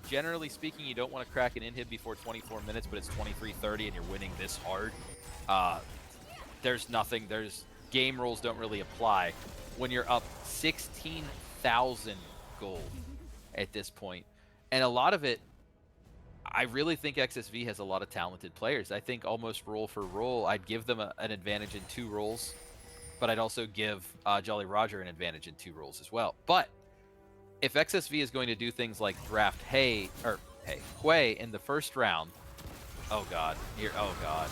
generally speaking, you don't want to crack an inhib before 24 minutes, but it's 23:30 and you're winning this hard. There's nothing, game rules don't really apply when you're up 16,000 gold at this point. And a lot of it, I really think XSV has a lot of talented players. I think almost role for role, I'd give them an advantage in 2 roles, but I'd also give Jolly Roger an advantage in 2 roles as well. But if XSV is going to do things like draft Hwei in the first round, oh god, oh god.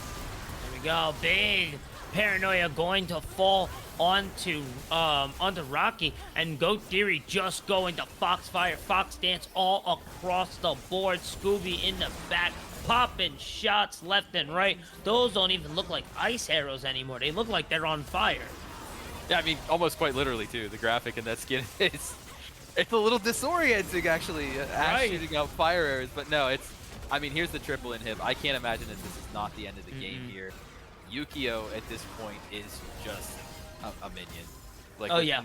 There we go, big paranoia going to fall onto Rocky, and Goat Theory just going to Foxfire, Fox Dance all across the board. Scooby in the back, popping shots left and right. Those don't even look like ice arrows anymore. They look like they're on fire. Yeah, I mean, almost quite literally too. The graphic in that skin is it's a little disorienting actually. Ash shooting out fire arrows, but no, it's. I mean, here's the triple inhib. I can't imagine that this is not the end of the game here. Yukio at this point is just a minion. Like, oh yeah.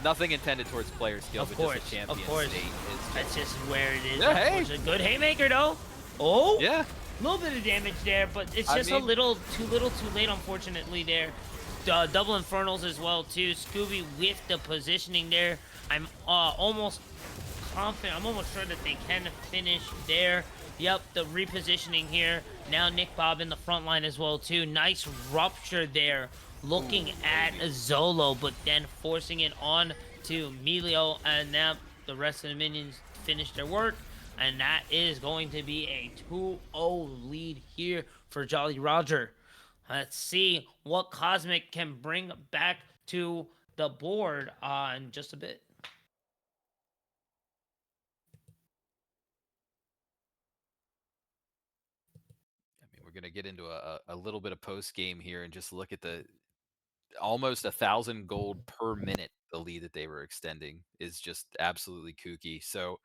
Nothing intended towards player skill, of but course, just a champion of course. state. That's just where it is. Yeah, hey. Good Haymaker though. Oh. Yeah. A little bit of damage there, but it's just a little too late, unfortunately, there. Double Infernals as well, too. Scooby with the positioning there. I'm almost confident. I'm almost sure that they can finish there. Yep, the repositioning here. Now Nick Bob in the front line as well, too. Nice rupture there. Looking at Zolo, but then forcing it on to Melio. And now the rest of the minions finish their work. And that is going to be a 2-0 lead here for Jolly Roger. Let's see what Cosmic can bring back to the board in just a bit. I mean, we're going to get into a little bit of post game here and just look at the almost 1,000 gold per minute. The lead that they were extending is just absolutely kooky. So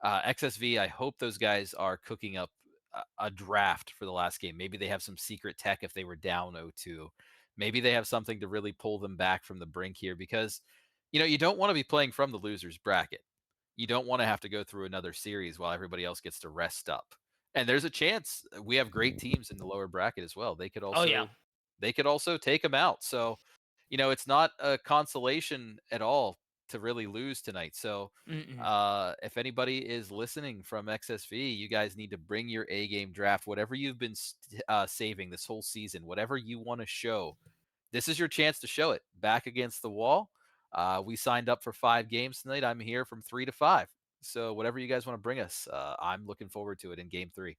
XSV, I hope those guys are cooking up a draft for the last game. Maybe they have some secret tech if they were down 0-2. Maybe they have something to really pull them back from the brink here because, you know, you don't want to be playing from the loser's bracket. You don't want to have to go through another series while everybody else gets to rest up. And there's a chance we have great teams in the lower bracket as well. They could also take them out. So, you know, it's not a consolation at all to really lose tonight. So, if anybody is listening from XSV, you guys need to bring your A game draft, whatever you've been saving this whole season, whatever you want to show. This is your chance to show it. Back against the wall. We signed up for 5 games tonight. I'm here from 3 to 5. So whatever you guys want to bring us, I'm looking forward to it in game 3.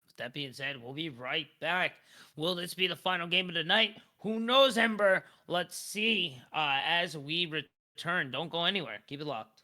With that being said, we'll be right back. Will this be the final game of the night? Who knows, Ember? Let's see as we return. Don't go anywhere. Keep it locked.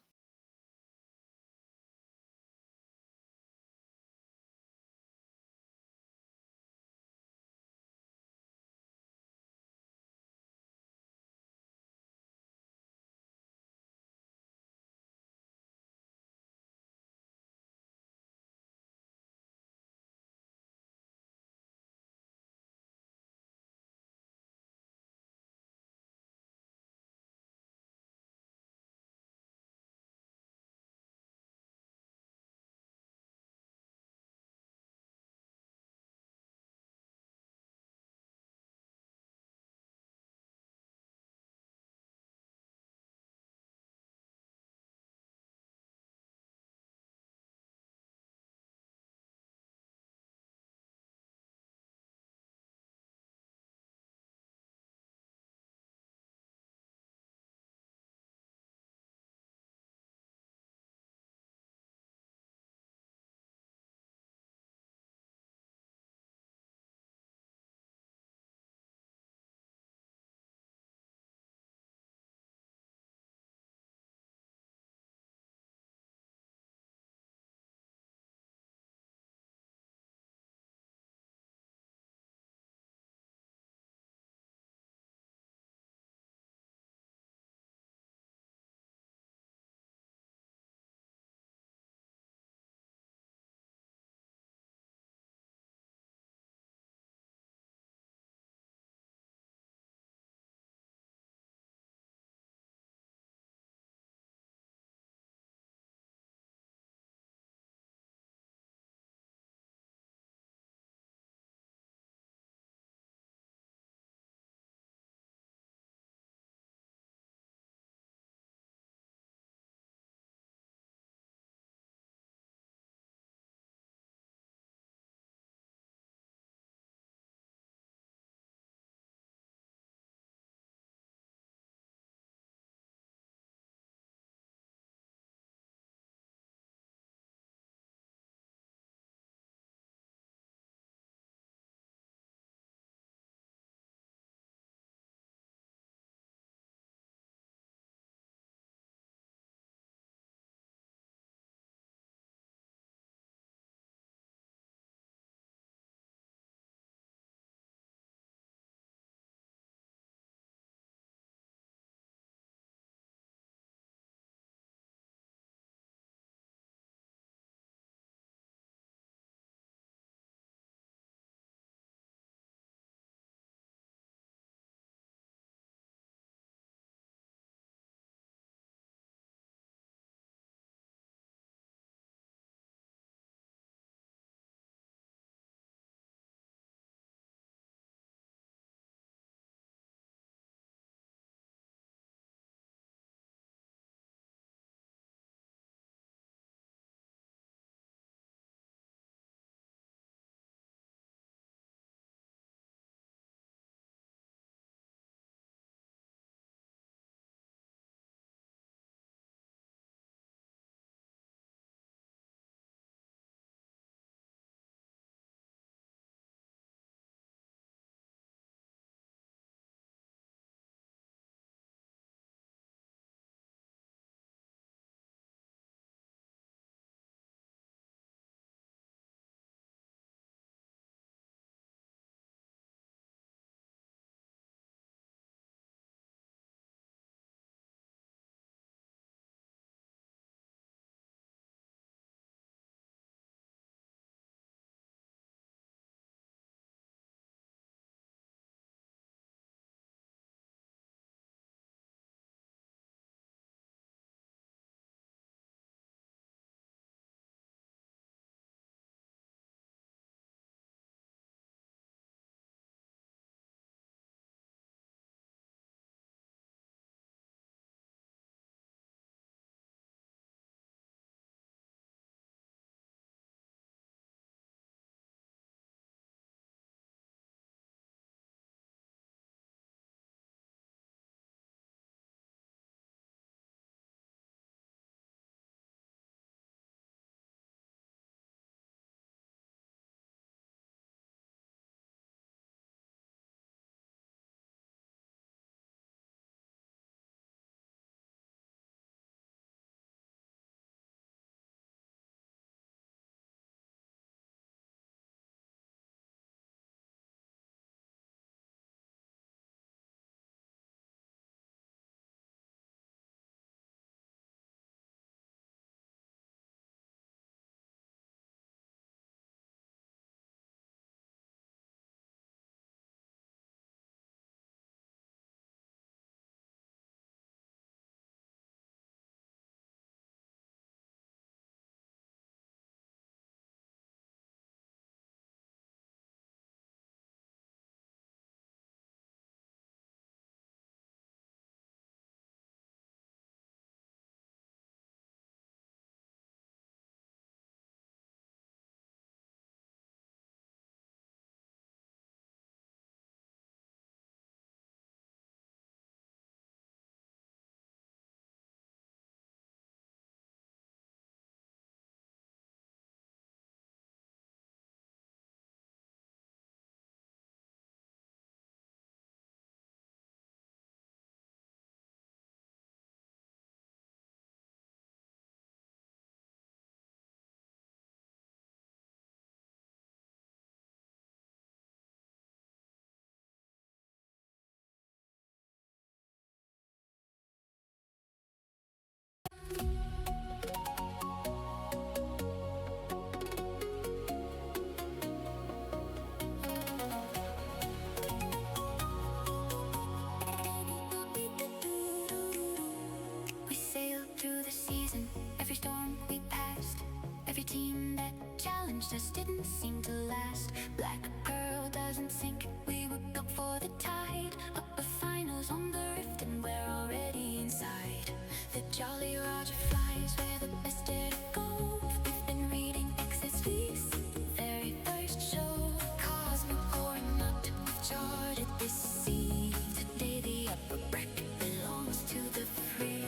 storms just didn't seem to last. Black pearl doesn't sink, we were built for the tide. Upper finals on the rift and we're already inside. The Jolly Roger flies where the best dare to go. We've been reading XSV's very first show. Cosmic pouring out, we've charted this sea. Today the upper bracket belongs to the free.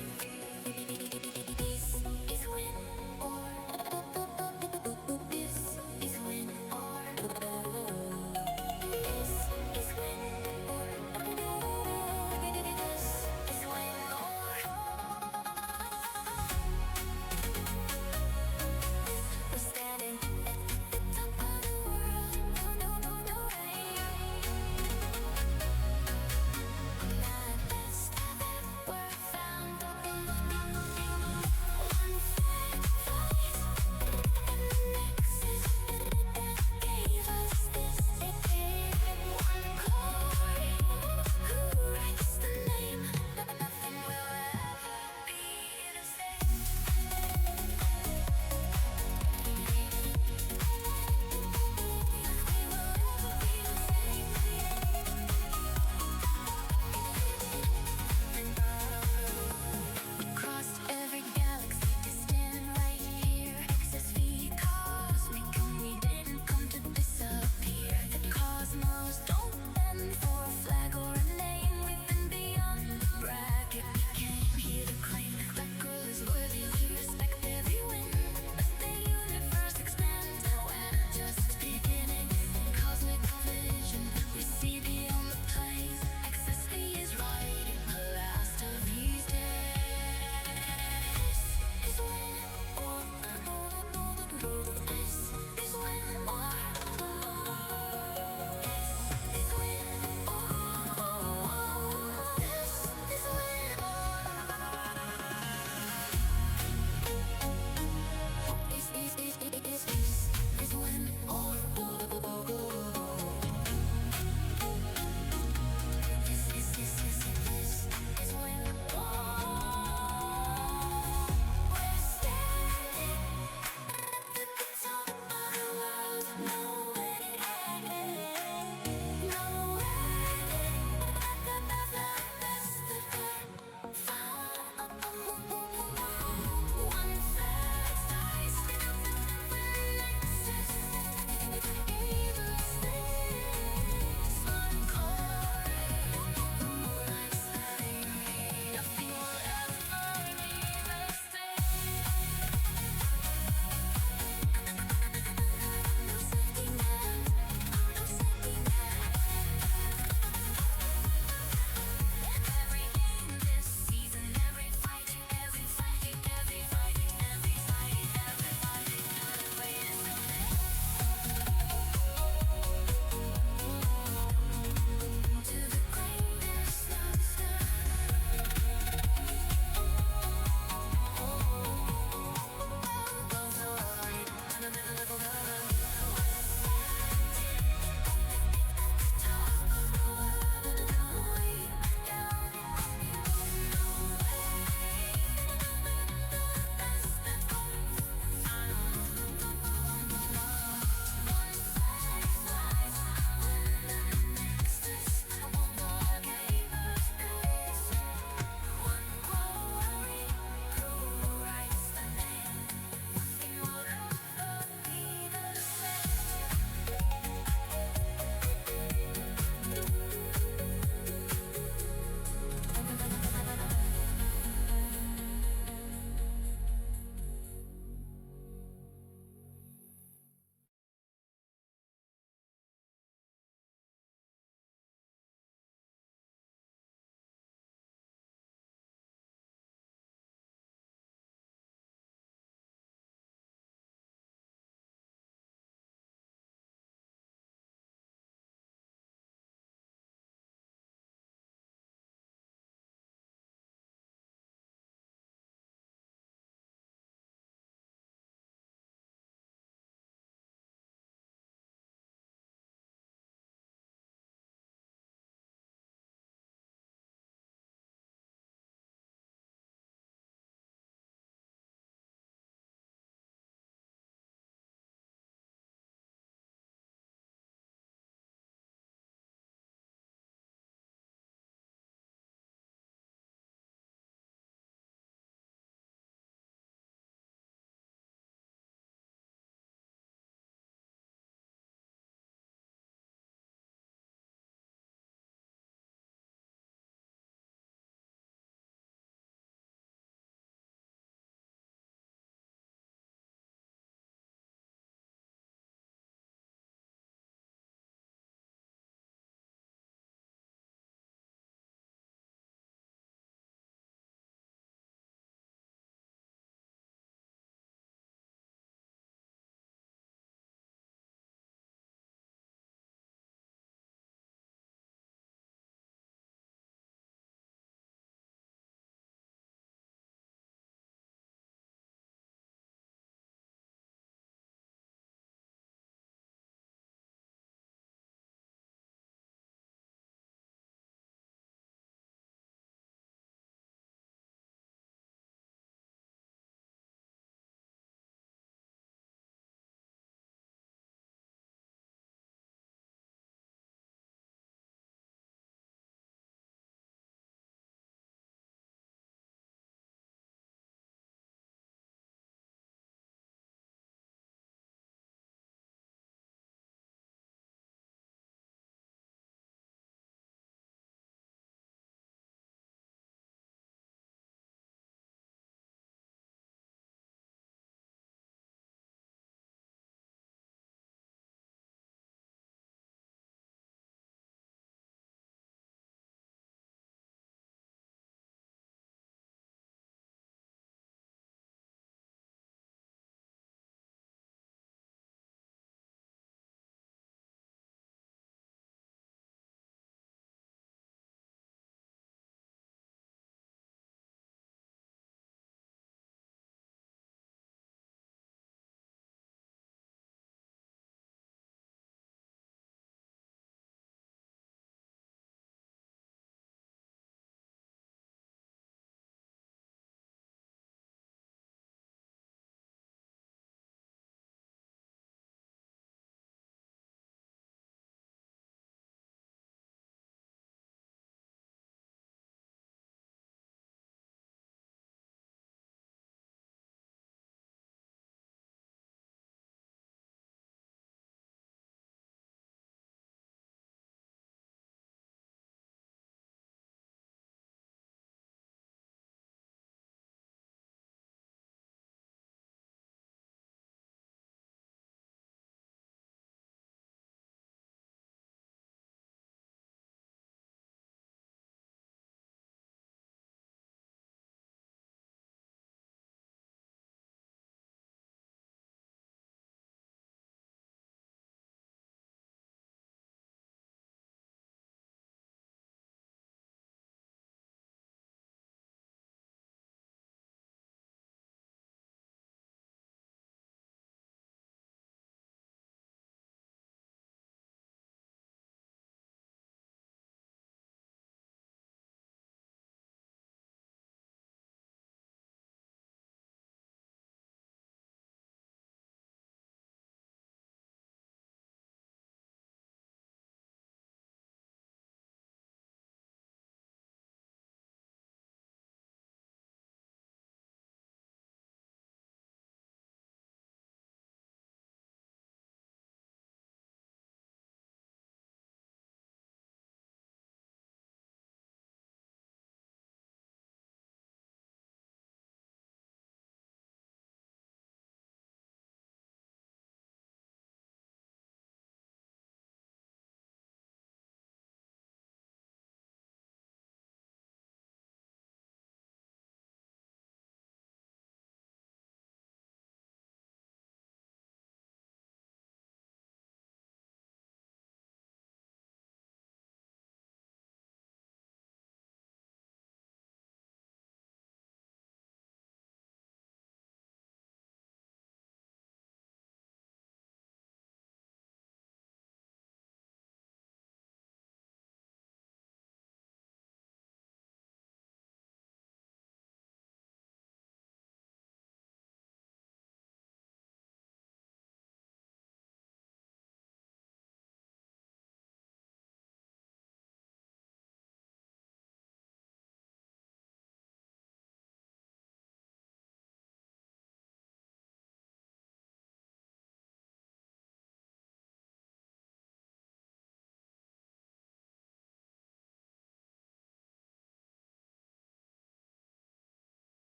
This is win or this is win or this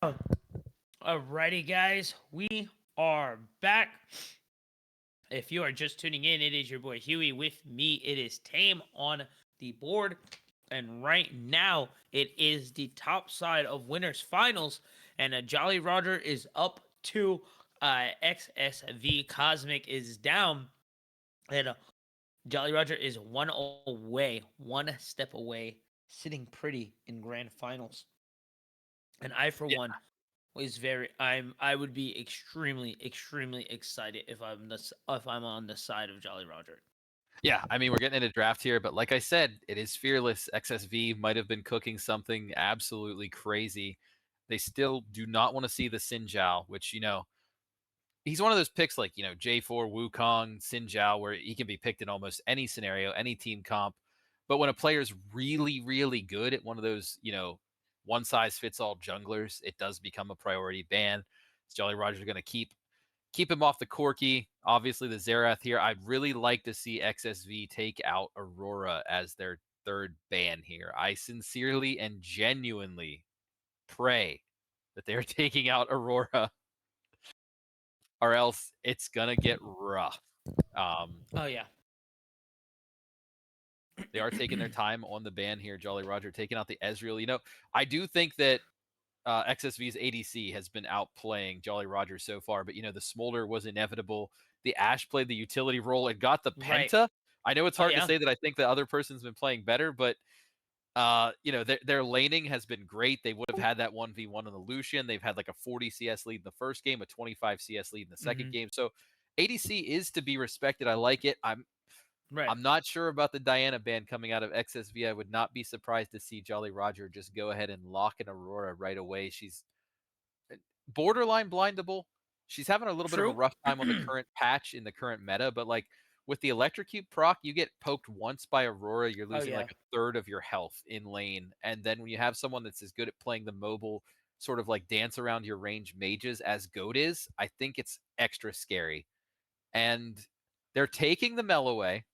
Alrighty, guys, we are back. If you are just tuning in, it is your boy Huey. With me, it is Tame on the board. And right now, it is the top side of winners finals. And Jolly Roger is up to XSV. Cosmic is down. And Jolly Roger is one step away, sitting pretty in grand finals. And I, for Yeah. one, I would be extremely excited if I'm on the side of Jolly Roger. Yeah, I mean, we're getting into draft here, but like I said, it is fearless. XSV might have been cooking something absolutely crazy. They still do not want to see the Sinjao, which, he's one of those picks like, J4, Wukong, Sinjao, where he can be picked in almost any scenario, any team comp. But when a player's really, really good at one of those, one size fits all junglers, it does become a priority ban. Jolly Roger's going to keep him off the Corki. Obviously, the Xerath here. I'd really like to see XSV take out Aurora as their third ban here. I sincerely and genuinely pray that they're taking out Aurora, or else it's gonna get rough. Oh yeah. They are taking their time on the ban here. Jolly Roger taking out the Ezreal. I do think that XSV's ADC has been outplaying Jolly Roger so far, but the Smolder was inevitable. The Ashe played the utility role and got the Right. Penta. I know it's Oh hard to yeah. say that I think the other person's been playing better, but their laning has been great. They would have had that 1v1 on the Lucian. They've had like a 40 CS lead in the first game, a 25 CS lead in the second Mhm. game. So ADC is to be respected. I like it. Right. I'm not sure about the Diana ban coming out of XSV. I would not be surprised to see Jolly Roger just go ahead and lock in Aurora right away. She's borderline blindable. She's having a little bit of a True. rough time on the current patch in the current meta, but like with the electrocute proc, you get poked once by Aurora, you're Oh losing yeah. like a third of your health in lane. And then when you have someone that's as good at playing the mobile sort of like dance around your range mages as Goat is, I think it's extra scary. And they're taking the Mel away.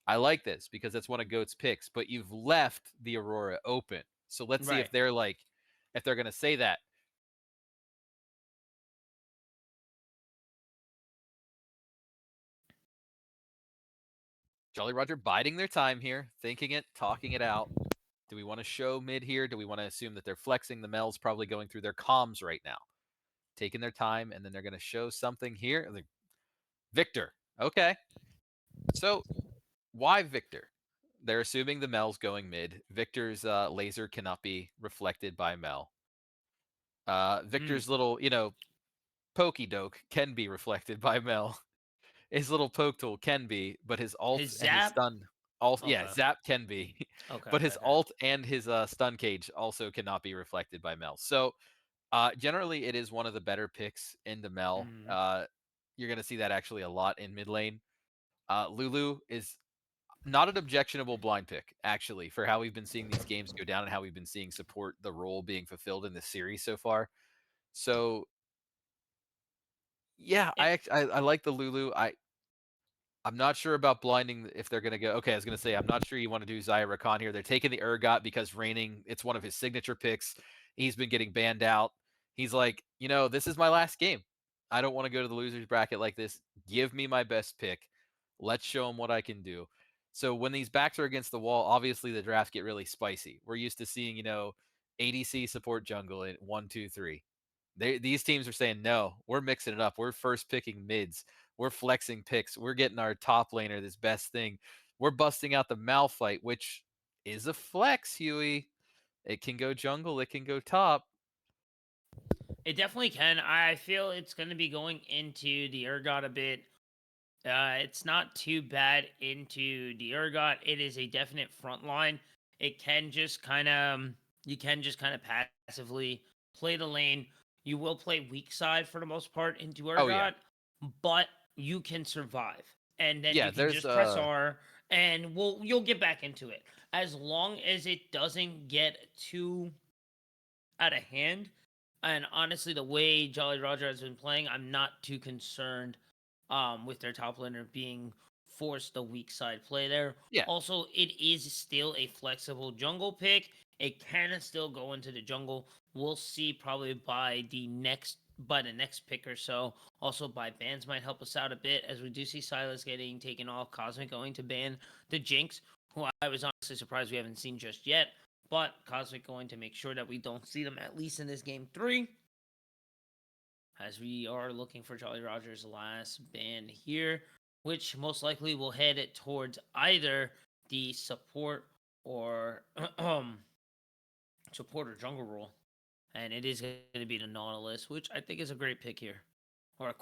I like this because that's one of Goat's picks, but you've left the Aurora open. So let's see Right. if they're going to say that. Jolly Roger biding their time here, thinking it, talking it out. Do we want to show mid here? Do we want to assume that they're flexing? The Mel's probably going through their comms right now, taking their time, and then they're going to show something here. Victor. Okay. So why Victor? They're assuming the Mel's going mid. Victor's laser cannot be reflected by Mel. Mm. Victor's little, pokey doke can be reflected by Mel. His little poke tool can be, but his alt His and his zap. stun also, yeah, Okay. zap can be, Okay. but Okay. his Okay. alt and his stun cage also cannot be reflected by Mel. So generally, it is one of the better picks into Mel. Mm. You're going to see that actually a lot in mid lane. Lulu is not an objectionable blind pick, actually, for how we've been seeing these games go down and how we've been seeing support the role being fulfilled in the series so far. So yeah, It, I like the Lulu. I'm not sure about blinding if they're going to go. Okay, I was going to say, I'm not sure you want to do Zaya Rakan here. They're taking the Urgot because Raining, it's one of his signature picks. He's been getting banned out. He's like, this is my last game. I don't want to go to the losers bracket like this. Give me my best pick. Let's show him what I can do. So when these backs are against the wall, obviously the drafts get really spicy. We're used to seeing, ADC support jungle in 1, 2, 3. These teams are saying, no, we're mixing it up. We're first picking mids. We're flexing picks. We're getting our top laner this best thing. We're busting out the Malphite, which is a flex, Huey. It can go jungle. It can go top. it definitely can. I feel it's going to be going into the Urgot a bit. It's not too bad into the Urgot. It is a definite front line. It can just kind of you can just kind of passively play the lane. You will play weak side for the most part into Oh yeah, Urgot, but you can survive. And then yeah. you can There's just press R and you'll get back into it. As long as it doesn't get too out of hand. And honestly, the way Jolly Roger has been playing, I'm not too concerned with their top laner being force the weak side play there. Yeah. Also, it is still a flexible jungle pick. It can still go into the jungle. We'll see probably by the next pick or so. Also, by bans might help us out a bit as we do see Silas getting taken off. Cosmic going to ban the Jinx, who I was honestly surprised we haven't seen just yet. But Cosmic going to make sure that we don't see them at least in this game 3. As we are looking for Jolly Roger's last ban here, which most likely will head it towards either the support or support or jungle role. And it is going to be the Nautilus, which I think is a great pick here. Or a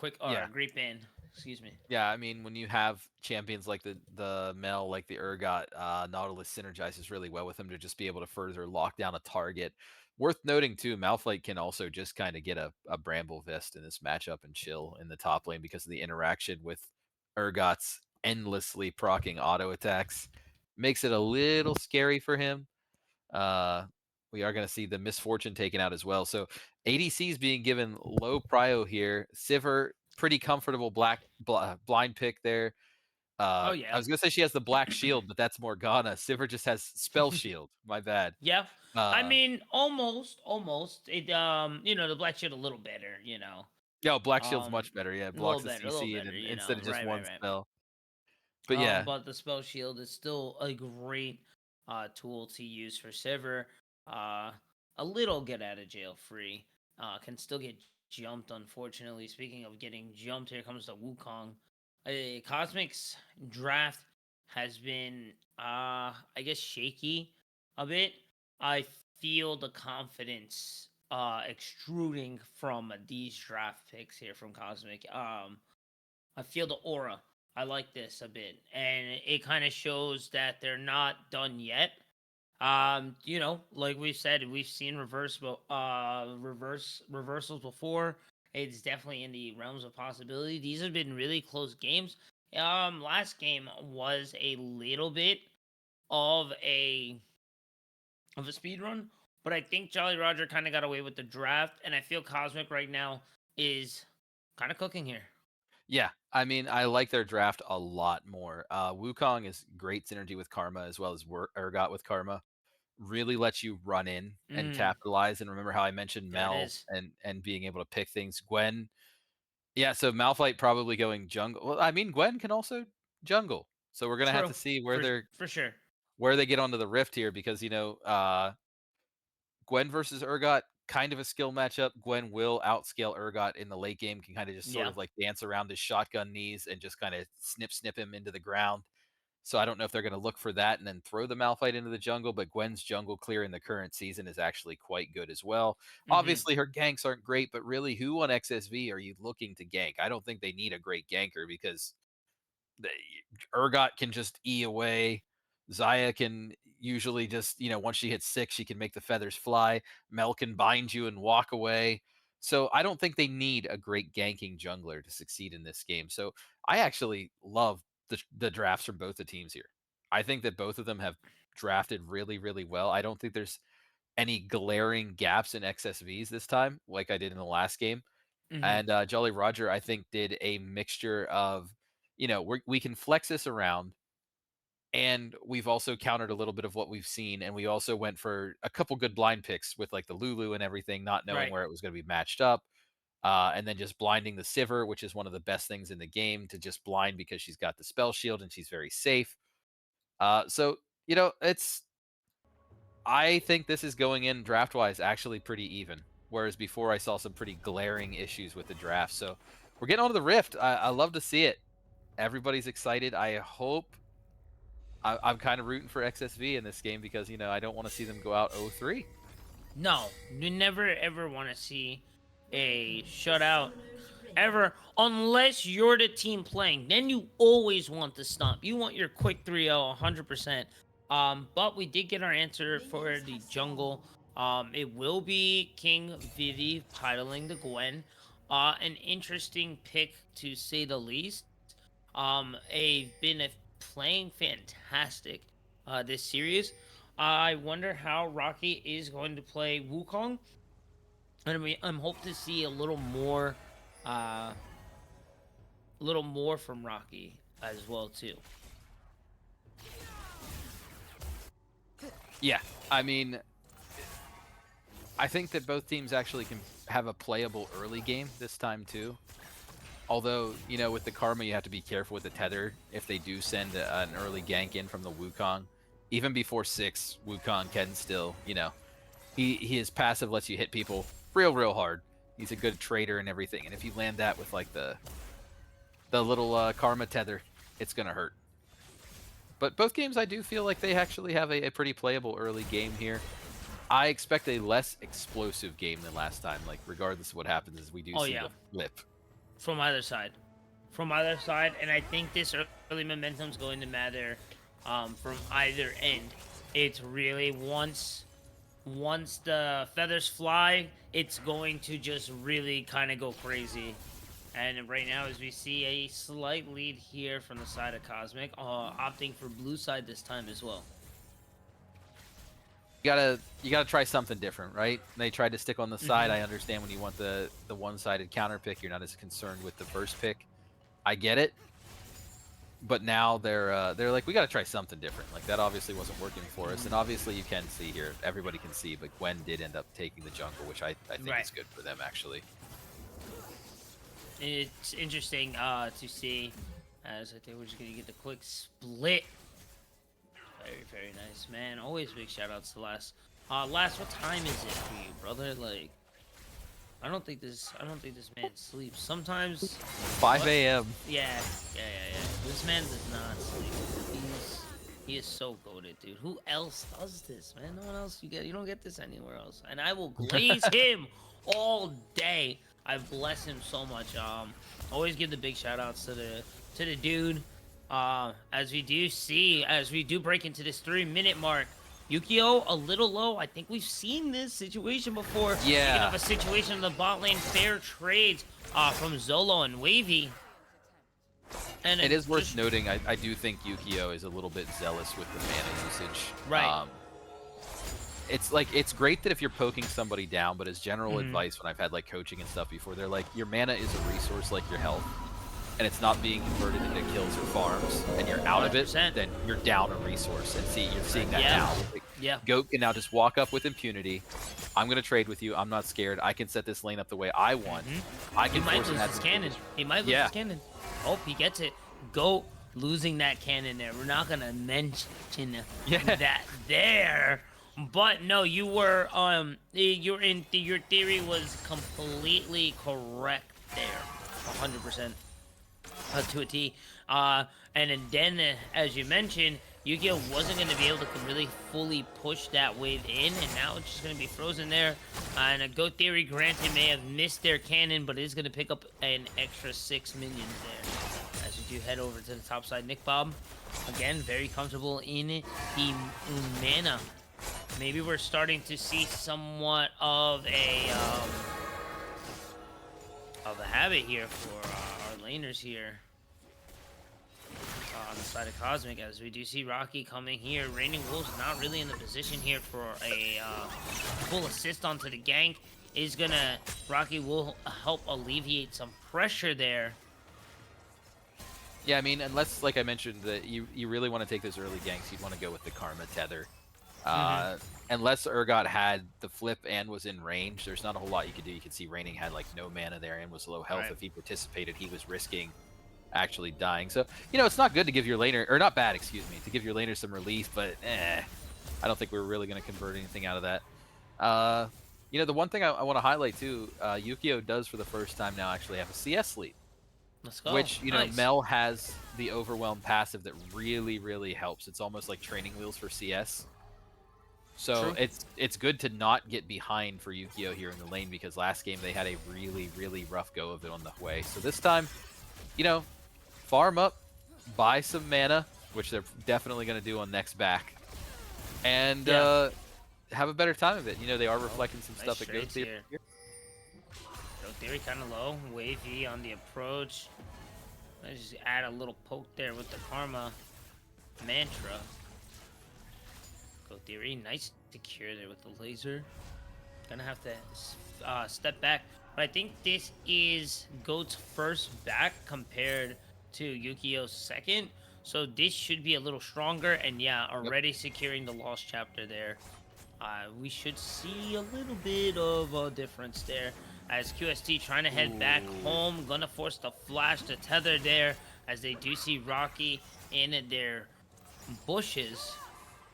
great ban. Excuse me. Yeah, I mean, when you have champions like the Mel, like the Urgot, Nautilus synergizes really well with him to just be able to further lock down a target. Worth noting too, Malphite can also just kind of get a Bramble Vest in this matchup and chill in the top lane because of the interaction with Urgot's endlessly procking auto attacks. Makes it a little scary for him. We are going to see the Misfortune taken out as well. So ADC is being given low prio here. Sivir, pretty comfortable blind pick there. Oh yeah. I was going to say she has the black shield, but that's Morgana. Sivir just has spell shield. My bad. Yeah. I mean, almost. It the black shield a little better, Yeah, black shield's much better. Yeah, it A little blocks the better, a little CC better, instead of just Right, one right, right. spell. But yeah, But the spell shield is still a great tool to use for Sivir. A little get out of jail free. Can still get jumped, unfortunately. Speaking of getting jumped, here comes the Wukong. Cosmic's draft has been, I guess, shaky a bit. I feel the confidence extruding from these draft picks here from Cosmic. I feel the aura. I like this a bit, and it kind of shows that they're not done yet. Like we said, we've seen reversals before. It's definitely in the realms of possibility. These have been really close games. Last game was a little bit of a speed run, but I think Jolly Roger kind of got away with the draft, and I feel Cosmic right now is kind of cooking here. Yeah, I mean, I like their draft a lot more. Wukong is great synergy with Karma as well as Urgot with Karma. Really lets you run in and capitalize. And remember how I mentioned Mel and being able to pick things. Gwen, yeah. So Malphite probably going jungle. Well, I mean, Gwen can also jungle. So we're gonna have to see where for sure where they get onto the rift here because Gwen versus Urgot, kind of a skill matchup. Gwen will outscale Urgot in the late game, can kind of just sort of like dance around his shotgun knees and just kind of snip him into the ground. So I don't know if they're going to look for that and then throw the Malphite into the jungle, but Gwen's jungle clear in the current season is actually quite good as well. Obviously, her ganks aren't great, but really, who on XSV are you looking to gank? I don't think they need a great ganker because Urgot can just E away. Xayah can usually just, once she hits 6, she can make the feathers fly. Mel can bind you and walk away. So I don't think they need a great ganking jungler to succeed in this game. So I actually love the drafts from both the teams here. I think that both of them have drafted really, really well. I don't think there's any glaring gaps in XSVs this time, like I did in the last game. And Jolly Roger, I think, did a mixture of, we can flex this around. And we've also countered a little bit of what we've seen. And we also went for a couple good blind picks with like the Lulu and everything, not knowing where it was going to be matched up. And then just blinding the Sivir, which is one of the best things in the game to just blind because she's got the spell shield and she's very safe. So, I think this is going in draft wise actually pretty even. Whereas before I saw some pretty glaring issues with the draft. So we're getting onto the Rift. I love to see it. Everybody's excited. I hope I'm kind of rooting for XSV in this game because, I don't want to see them go out 0-3. No, you never ever want to see a shutout ever unless you're the team playing. Then you always want to stomp. You want your quick 3-0 100%. But we did get our answer for the jungle. It will be King Vivi titling the Gwen. An interesting pick to say the least. Been playing fantastic this series. I wonder how Rocky is going to play Wukong. And I'm hoping to see a little more from Rocky as well too. Yeah, I mean, I think that both teams actually can have a playable early game this time too. Although, you know, with the Karma, you have to be careful with the tether. If they do send an early gank in from the Wukong, even before 6, Wukong can still, you know, his passive lets you hit people real hard. He's a good trader and everything. And if you land that with like the little Karma tether, it's gonna hurt. But both games, I do feel like they actually have a pretty playable early game here. I expect a less explosive game than last time. Like, regardless of what happens, is we do Oh, see yeah. the flip. From either side. And I think this early momentum is going to matter from either end. It's really once the feathers fly, it's going to just really kind of go crazy. And right now, as we see a slight lead here from the side of Cosmic, opting for blue side this time as well. You gotta try something different, right? They tried to stick on the side. I understand when you want the one-sided counter pick, you're not as concerned with the first pick. I get it. But now they're like, we got to try something different. Like, that obviously wasn't working for us, and obviously you can see here, everybody can see, but Gwen did end up taking the jungle, which I think Right. is good for them actually. It's interesting to see, as I think we're just gonna get the quick split. Very nice, man. Always big shout outs to Last. Last, what time is it for you, brother? Like, I don't think this man sleeps. Sometimes 5 a.m. Yeah. This man does not sleep. He is so goated, dude. Who else does this, man? No one else. You don't get this anywhere else. And I will glaze him all day. I bless him so much. Always give the big shout outs to the dude. As we do break into this 3-minute mark. Yukio a little low. I think we've seen this situation before. Yeah. We have a situation in the bot lane. Fair trades from Zolo and Wavy. And It is worth noting, I do think Yukio is a little bit zealous with the mana usage. Right. It's like, it's great that if you're poking somebody down, but as general advice, when I've had like coaching and stuff before, they're like, your mana is a resource like your health, and it's not being converted into kills or farms, and you're out of it, 100%. then you're down a resource. And see, you're seeing that Yeah. now. Like, Yeah. Goat can now just walk up with impunity. I'm gonna trade with you. I'm not scared. I can set this lane up the way I want. I He can might force lose an his cannon. advantage. He might lose Yeah. his cannon. Oh, he gets it. Goat losing that cannon there. We're not gonna mention that there. But no, your theory was completely correct there. 100%. To a T. And then, as you mentioned, Yu-Gi-Oh wasn't going to be able to really fully push that wave in, and now it's just going to be frozen there. And a Goat Theory, granted, may have missed their cannon, but it is going to pick up an extra 6 minions there. As we do head over to the top side, Nick Bob, again, very comfortable in the mana. Maybe we're starting to see somewhat of a habit here for our laners here. On the side of Cosmic, as we do see Rocky coming here. Raining Wolves not really in the position here for a full assist onto the gank. Rocky will help alleviate some pressure there. Yeah, I mean, unless, like I mentioned, that you really want to take those early ganks, you'd want to go with the Karma Tether. Unless Urgot had the flip and was in range, there's not a whole lot you could do. You could see Raining had like no mana there and was low health. Right. If he participated, he was risking actually dying. So, you know, it's not good to give your laner, or not bad, excuse me, to give your laner some relief, but I don't think we're really going to convert anything out of that. You know, the one thing I want to highlight too, Yukio does for the first time now actually have a CS lead. Let's go. Which, you know, Nice. Mel has the Overwhelm passive that really helps. It's almost like training wheels for CS. So True. it's good to not get behind for Yukio here in the lane, because last game they had a really rough go of it on the way. So this time, you know, farm up, buy some mana, which they're definitely going to do on next back, and have a better time of it. You know, they are reflecting some nice stuff that goes trades here. Goat Theory kind of low. Wavy on the approach. Let's just add a little poke there with the Karma Mantra. Goat Theory, nice secure there with the laser. Gonna have to step back. But I think this is Goat's first back compared to Yukio's second. So this should be a little stronger, and yeah, already securing the lost chapter there. We should see a little bit of a difference there as QST trying to head back home, gonna force the flash to tether there as they do see Rocky in their bushes.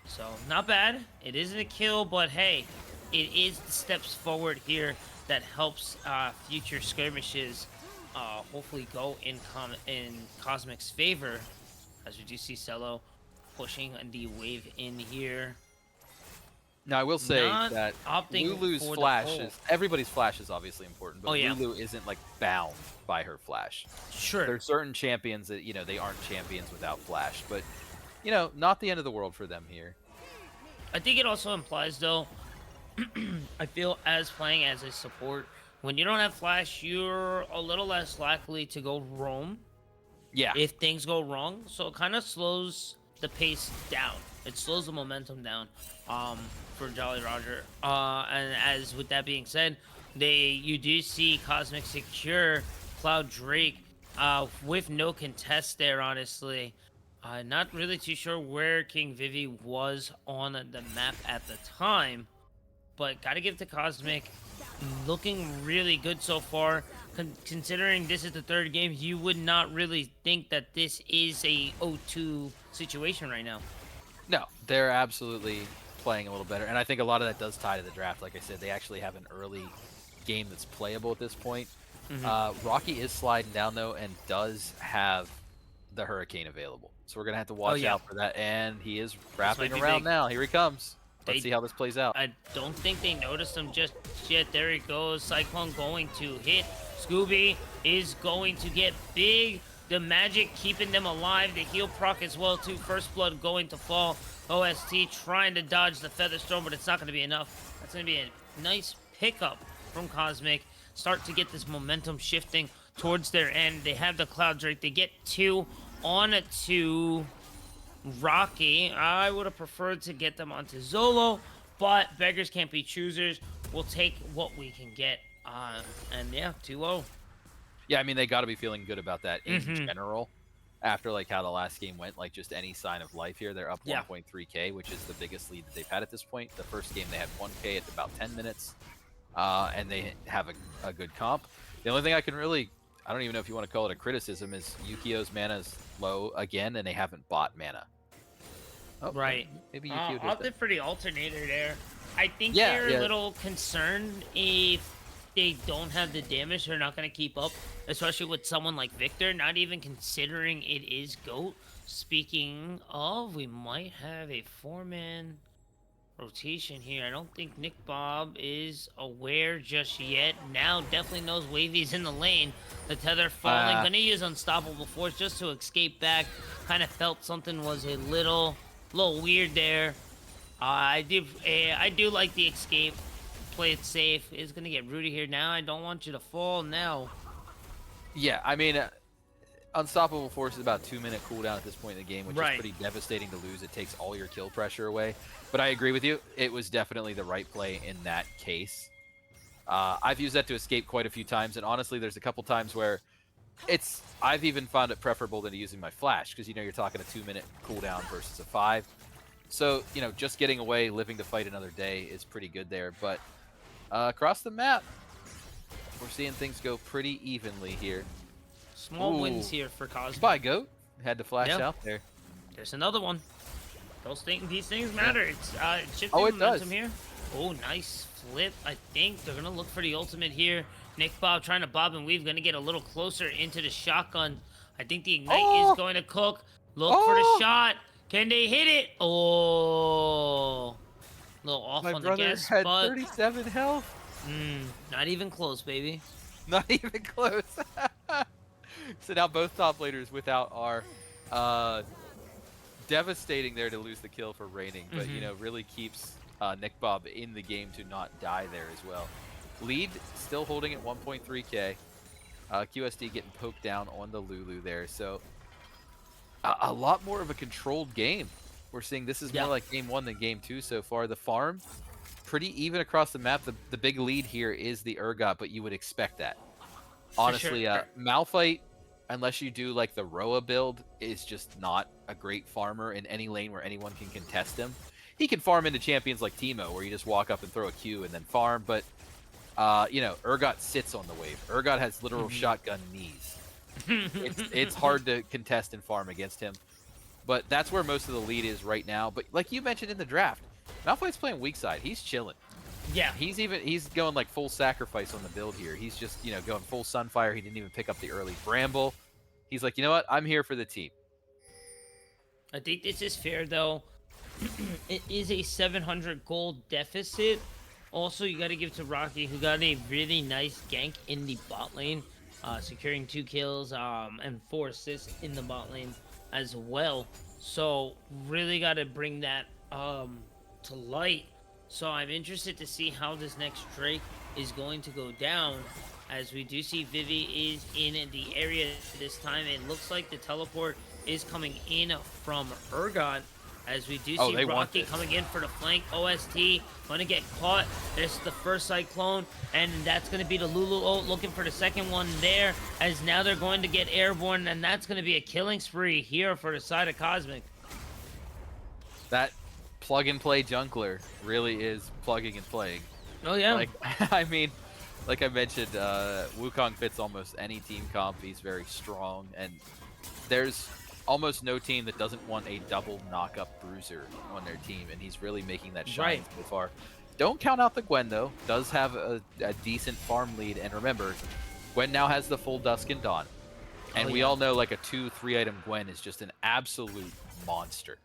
So not bad. It isn't a kill, but hey, it is the steps forward here that helps future skirmishes hopefully go in Cosmic's favor, as we do see Cello pushing the wave in here. Now I will say Not that opting Lulu's for the flash pull. is everybody's flash is obviously important, but Oh, yeah. Lulu isn't like bound by her flash. Sure. There's certain champions that they aren't champions without flash, but not the end of the world for them here. I think it also implies, though, I feel as playing as a support, when you don't have flash, you're a little less likely to go roam Yeah. if things go wrong. So it kind of slows the pace down. It slows the momentum down for Jolly Roger. And as with that being said, you do see Cosmic secure Cloud Drake with no contest there, honestly. Not really too sure where King Vivi was on the map at the time, but gotta give it to Cosmic. Looking really good so far. Considering this is the third game, you would not really think that this is a 0-2 situation right now. No, they're absolutely playing a little better, and I think a lot of that does tie to the draft. Like I said, they actually have an early game that's playable at this point. Rocky is sliding down though, and does have the Hurricane available, so we're gonna have to watch out for that. And he is wrapping around now. Here he comes. Let's see how this plays out. I don't think they noticed him just yet. There he goes. Cyclone going to hit. Scooby is going to get big. The magic keeping them alive. The heal proc as well too. First blood going to fall. OST trying to dodge the Feather Storm, but it's not going to be enough. That's going to be a nice pickup from Cosmic. Start to get this momentum shifting towards their end. They have the Cloud Drake. They get 2 on to Rocky. I would have preferred to get them onto Zolo, but beggars can't be choosers. We'll take what we can get. And yeah, 2-0. Yeah, I mean, they got to be feeling good about that in general. After like how the last game went, like just any sign of life here, they're up 1.3k, which is the biggest lead that they've had at this point. The first game they had 1k at about 10 minutes, and they have a good comp. The only thing I don't even know if you want to call it a criticism, is Yukio's mana is low again, and they haven't bought mana. Oh, Right. Maybe Yukio does Opted that. for the alternator there. I think Yeah, they're yeah. a little concerned if they don't have the damage, they're not going to keep up, especially with someone like Victor, not even considering it is GOAT. Speaking of, we might have a 4-man rotation here. I don't think Nick Bob is aware just yet. Now definitely knows Wavy's in the lane. The tether falling. Gonna use Unstoppable Force just to escape back. Kind of felt something was a little weird there. I do like the escape. Play it safe. It's gonna get Rudy here now. I don't want you to fall now. Yeah, I mean, Unstoppable Force is about 2-minute cooldown at this point in the game, which is pretty devastating to lose. It takes all your kill pressure away. But I agree with you. It was definitely the right play in that case. I've used that to escape quite a few times, and honestly, there's a couple times where I've even found it preferable than using my flash, because you're talking a 2-minute cooldown versus a 5. So, just getting away, living to fight another day is pretty good there. But across the map, we're seeing things go pretty evenly here. Small wins here for Cosmic. Goodbye, Goat. Had to flash out there. There's another one. These things matter. It's shifting Oh, it momentum does. here. Oh, nice flip. I think they're gonna look for the ultimate here. Nick Bob trying to bob and weave, gonna get a little closer into the shotgun. I think the ignite is going to cook. Look for the shot. Can they hit it? Oh, a little off My on the brother guess, had but 37 health. not even close, baby. Not even close. So now both top laners without are devastating there to lose the kill for Raining, but really keeps Nick Bob in the game to not die there as well. Lead still holding at 1.3k. QSD getting poked down on the Lulu there, so a lot more of a controlled game. We're seeing this is more like game 1 than game 2 so far. The farm pretty even across the map. The big lead here is the Urgot, but you would expect that. Honestly, sure. Malphite unless you do like the Roa build, is just not a great farmer in any lane where anyone can contest him. He can farm into champions like Teemo, where you just walk up and throw a Q and then farm, but you know, Urgot sits on the wave. Urgot has literal shotgun knees. It's hard to contest and farm against him. But that's where most of the lead is right now. But like you mentioned in the draft, Malphite's playing weak side. He's chilling. Yeah. He's going like full sacrifice on the build here. He's just, you know, going full Sunfire. He didn't even pick up the early Bramble. He's like, you know what? I'm here for the team. I think this is fair though. It is a 700 gold deficit. Also, you got to give to Rocky, who got a really nice gank in the bot lane, securing 2 kills and 4 assists in the bot lane as well. So really got to bring that to light. So I'm interested to see how this next Drake is going to go down, as we do see Vivi is in the area this time. It looks like the teleport is coming in from Urgot, as we do see Rocky coming in for the flank. OST going to get caught. This is the first Cyclone, and that's going to be the Lulu ult, looking for the second one there, as now they're going to get airborne, and that's going to be a killing spree here for the side of Cosmic. That plug-and-play jungler really is plugging and playing. Oh, yeah. Like, I mean, like I mentioned, Wukong fits almost any team comp. He's very strong, and there's almost no team that doesn't want a double knock-up bruiser on their team, and he's really making that shine so far. Don't count out the Gwen, though. Does have a decent farm lead, and remember, Gwen now has the full Dusk and Dawn. And we all know, like, a 2-3 item Gwen is just an absolute monster.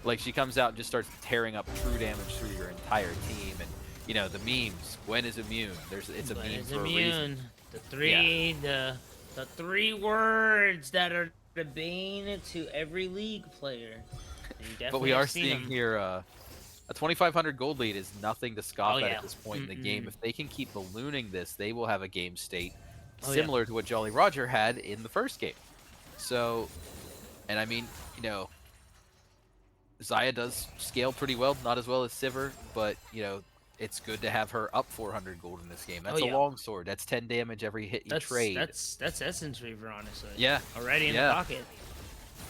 Like, she comes out and just starts tearing up true damage through your entire team, and, you know, the memes, Gwen is immune. It's a meme for a reason. The three words that are the bane to every league player. But we are seeing here a 2,500 gold lead is nothing to scoff at this point in the game. If they can keep ballooning this, they will have a game state similar to what Jolly Roger had in the first game. So, and I mean, you know, Xayah does scale pretty well, not as well as Sivir, but, you know, it's good to have her up 400 gold in this game. That's a long sword. That's 10 damage every hit you trade. That's Essence Reaver, honestly. Yeah. Already in the pocket.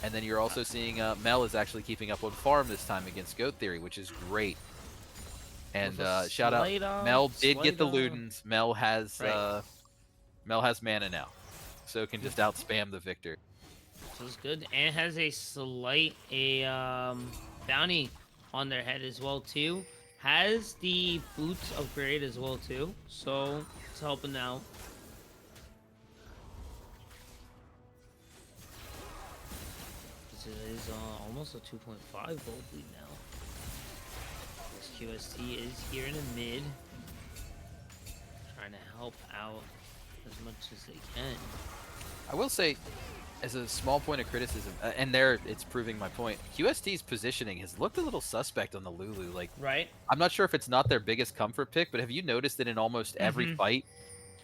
And then you're also seeing Mel is actually keeping up on farm this time against Goat Theory, which is great. And shout out, Mel did get the Ludens. Mel has mana now, so can just out spam the Victor. So it's good, and has a slight bounty on their head as well too. Has the boots upgrade as well too, so it's helping out. This is almost a 2.5 gold lead now. This QST is here in the mid, trying to help out as much as they can. I will say, as a small point of criticism, and there it's proving my point, QST's positioning has looked a little suspect on the Lulu. Like, I'm not sure if it's not their biggest comfort pick, but have you noticed that in almost every fight,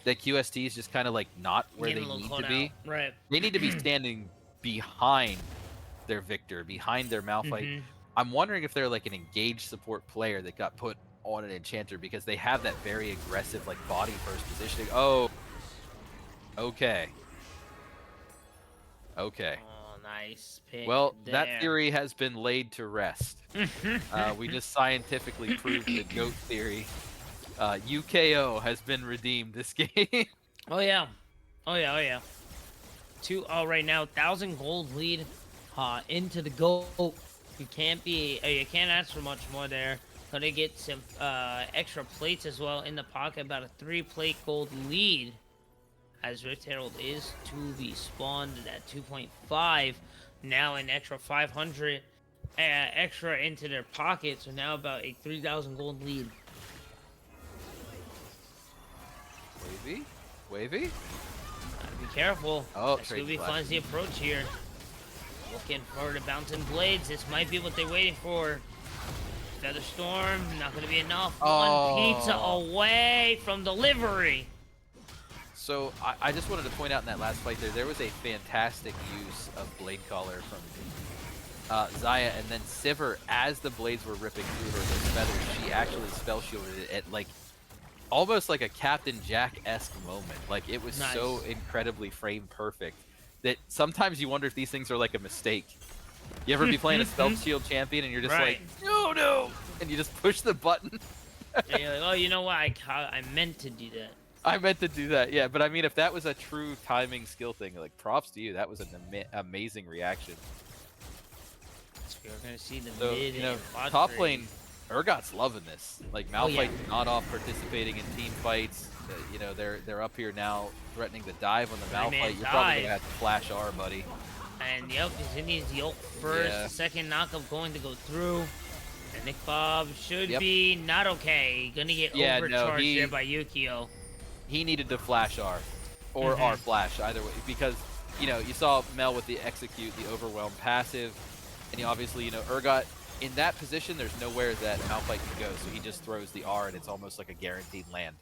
that QST is just kind of like not where they need to be? Right. They need to be standing behind their Victor, behind their Malphite. I'm wondering if they're like an engaged support player that got put on an Enchanter, because they have that very aggressive, like, body first positioning. Oh, okay. Okay. Oh, nice pick. Well, there. that theory has been laid to rest. We just scientifically proved the GOAT theory. UKO has been redeemed this game. Oh yeah. Oh yeah. Right now, 1,000 gold lead into the GOAT. You can't ask for much more there. Gonna get some extra plates as well in the pocket. About a 3-plate gold lead, as Rift Herald is to be spawned at 2.5. Now an extra 500 extra into their pocket, so now about a 3,000 gold lead. Wavy? Gotta be careful. Oh, Scooby finds the approach here. Looking for the bouncing blades. This might be what they're waiting for. Feather Storm, not gonna be enough. One pizza away from delivery. So I just wanted to point out in that last fight there was a fantastic use of Blade Caller from Xayah, and then Sivir, as the blades were ripping through her, those feathers, she actually spell shielded it at, like, almost like a Captain Jack-esque moment. Like, it was so incredibly frame perfect that sometimes you wonder if these things are like a mistake. You ever be playing a stealth shield champion and you're just Right. like, no, and you just push the button? And you're like, oh, you know what? I meant to do that. I meant to do that, yeah. But I mean, if that was a true timing skill thing, like props to you. That was an amazing reaction. So we're gonna see the So, mid you know, and bot top trade. lane, Urgot's loving this. Like Oh, yeah. Malphite's not off participating in team fights. You know, they're up here now threatening the dive on the Three-man Malphite. You're probably dive. gonna have to flash R, buddy. And yep, continues the ult first. Yeah. The second knockup going to go through. And Nick Bob should Yep. be not okay. Gonna get Yeah, no, overcharged he- there by Yukio. He needed to flash R, or Mhm. R flash, either way, because you know you saw Mel with the execute, the overwhelm passive, and you obviously, you know, Urgot in that position. There's nowhere that Malphite can go, so he just throws the R, and it's almost like a guaranteed land.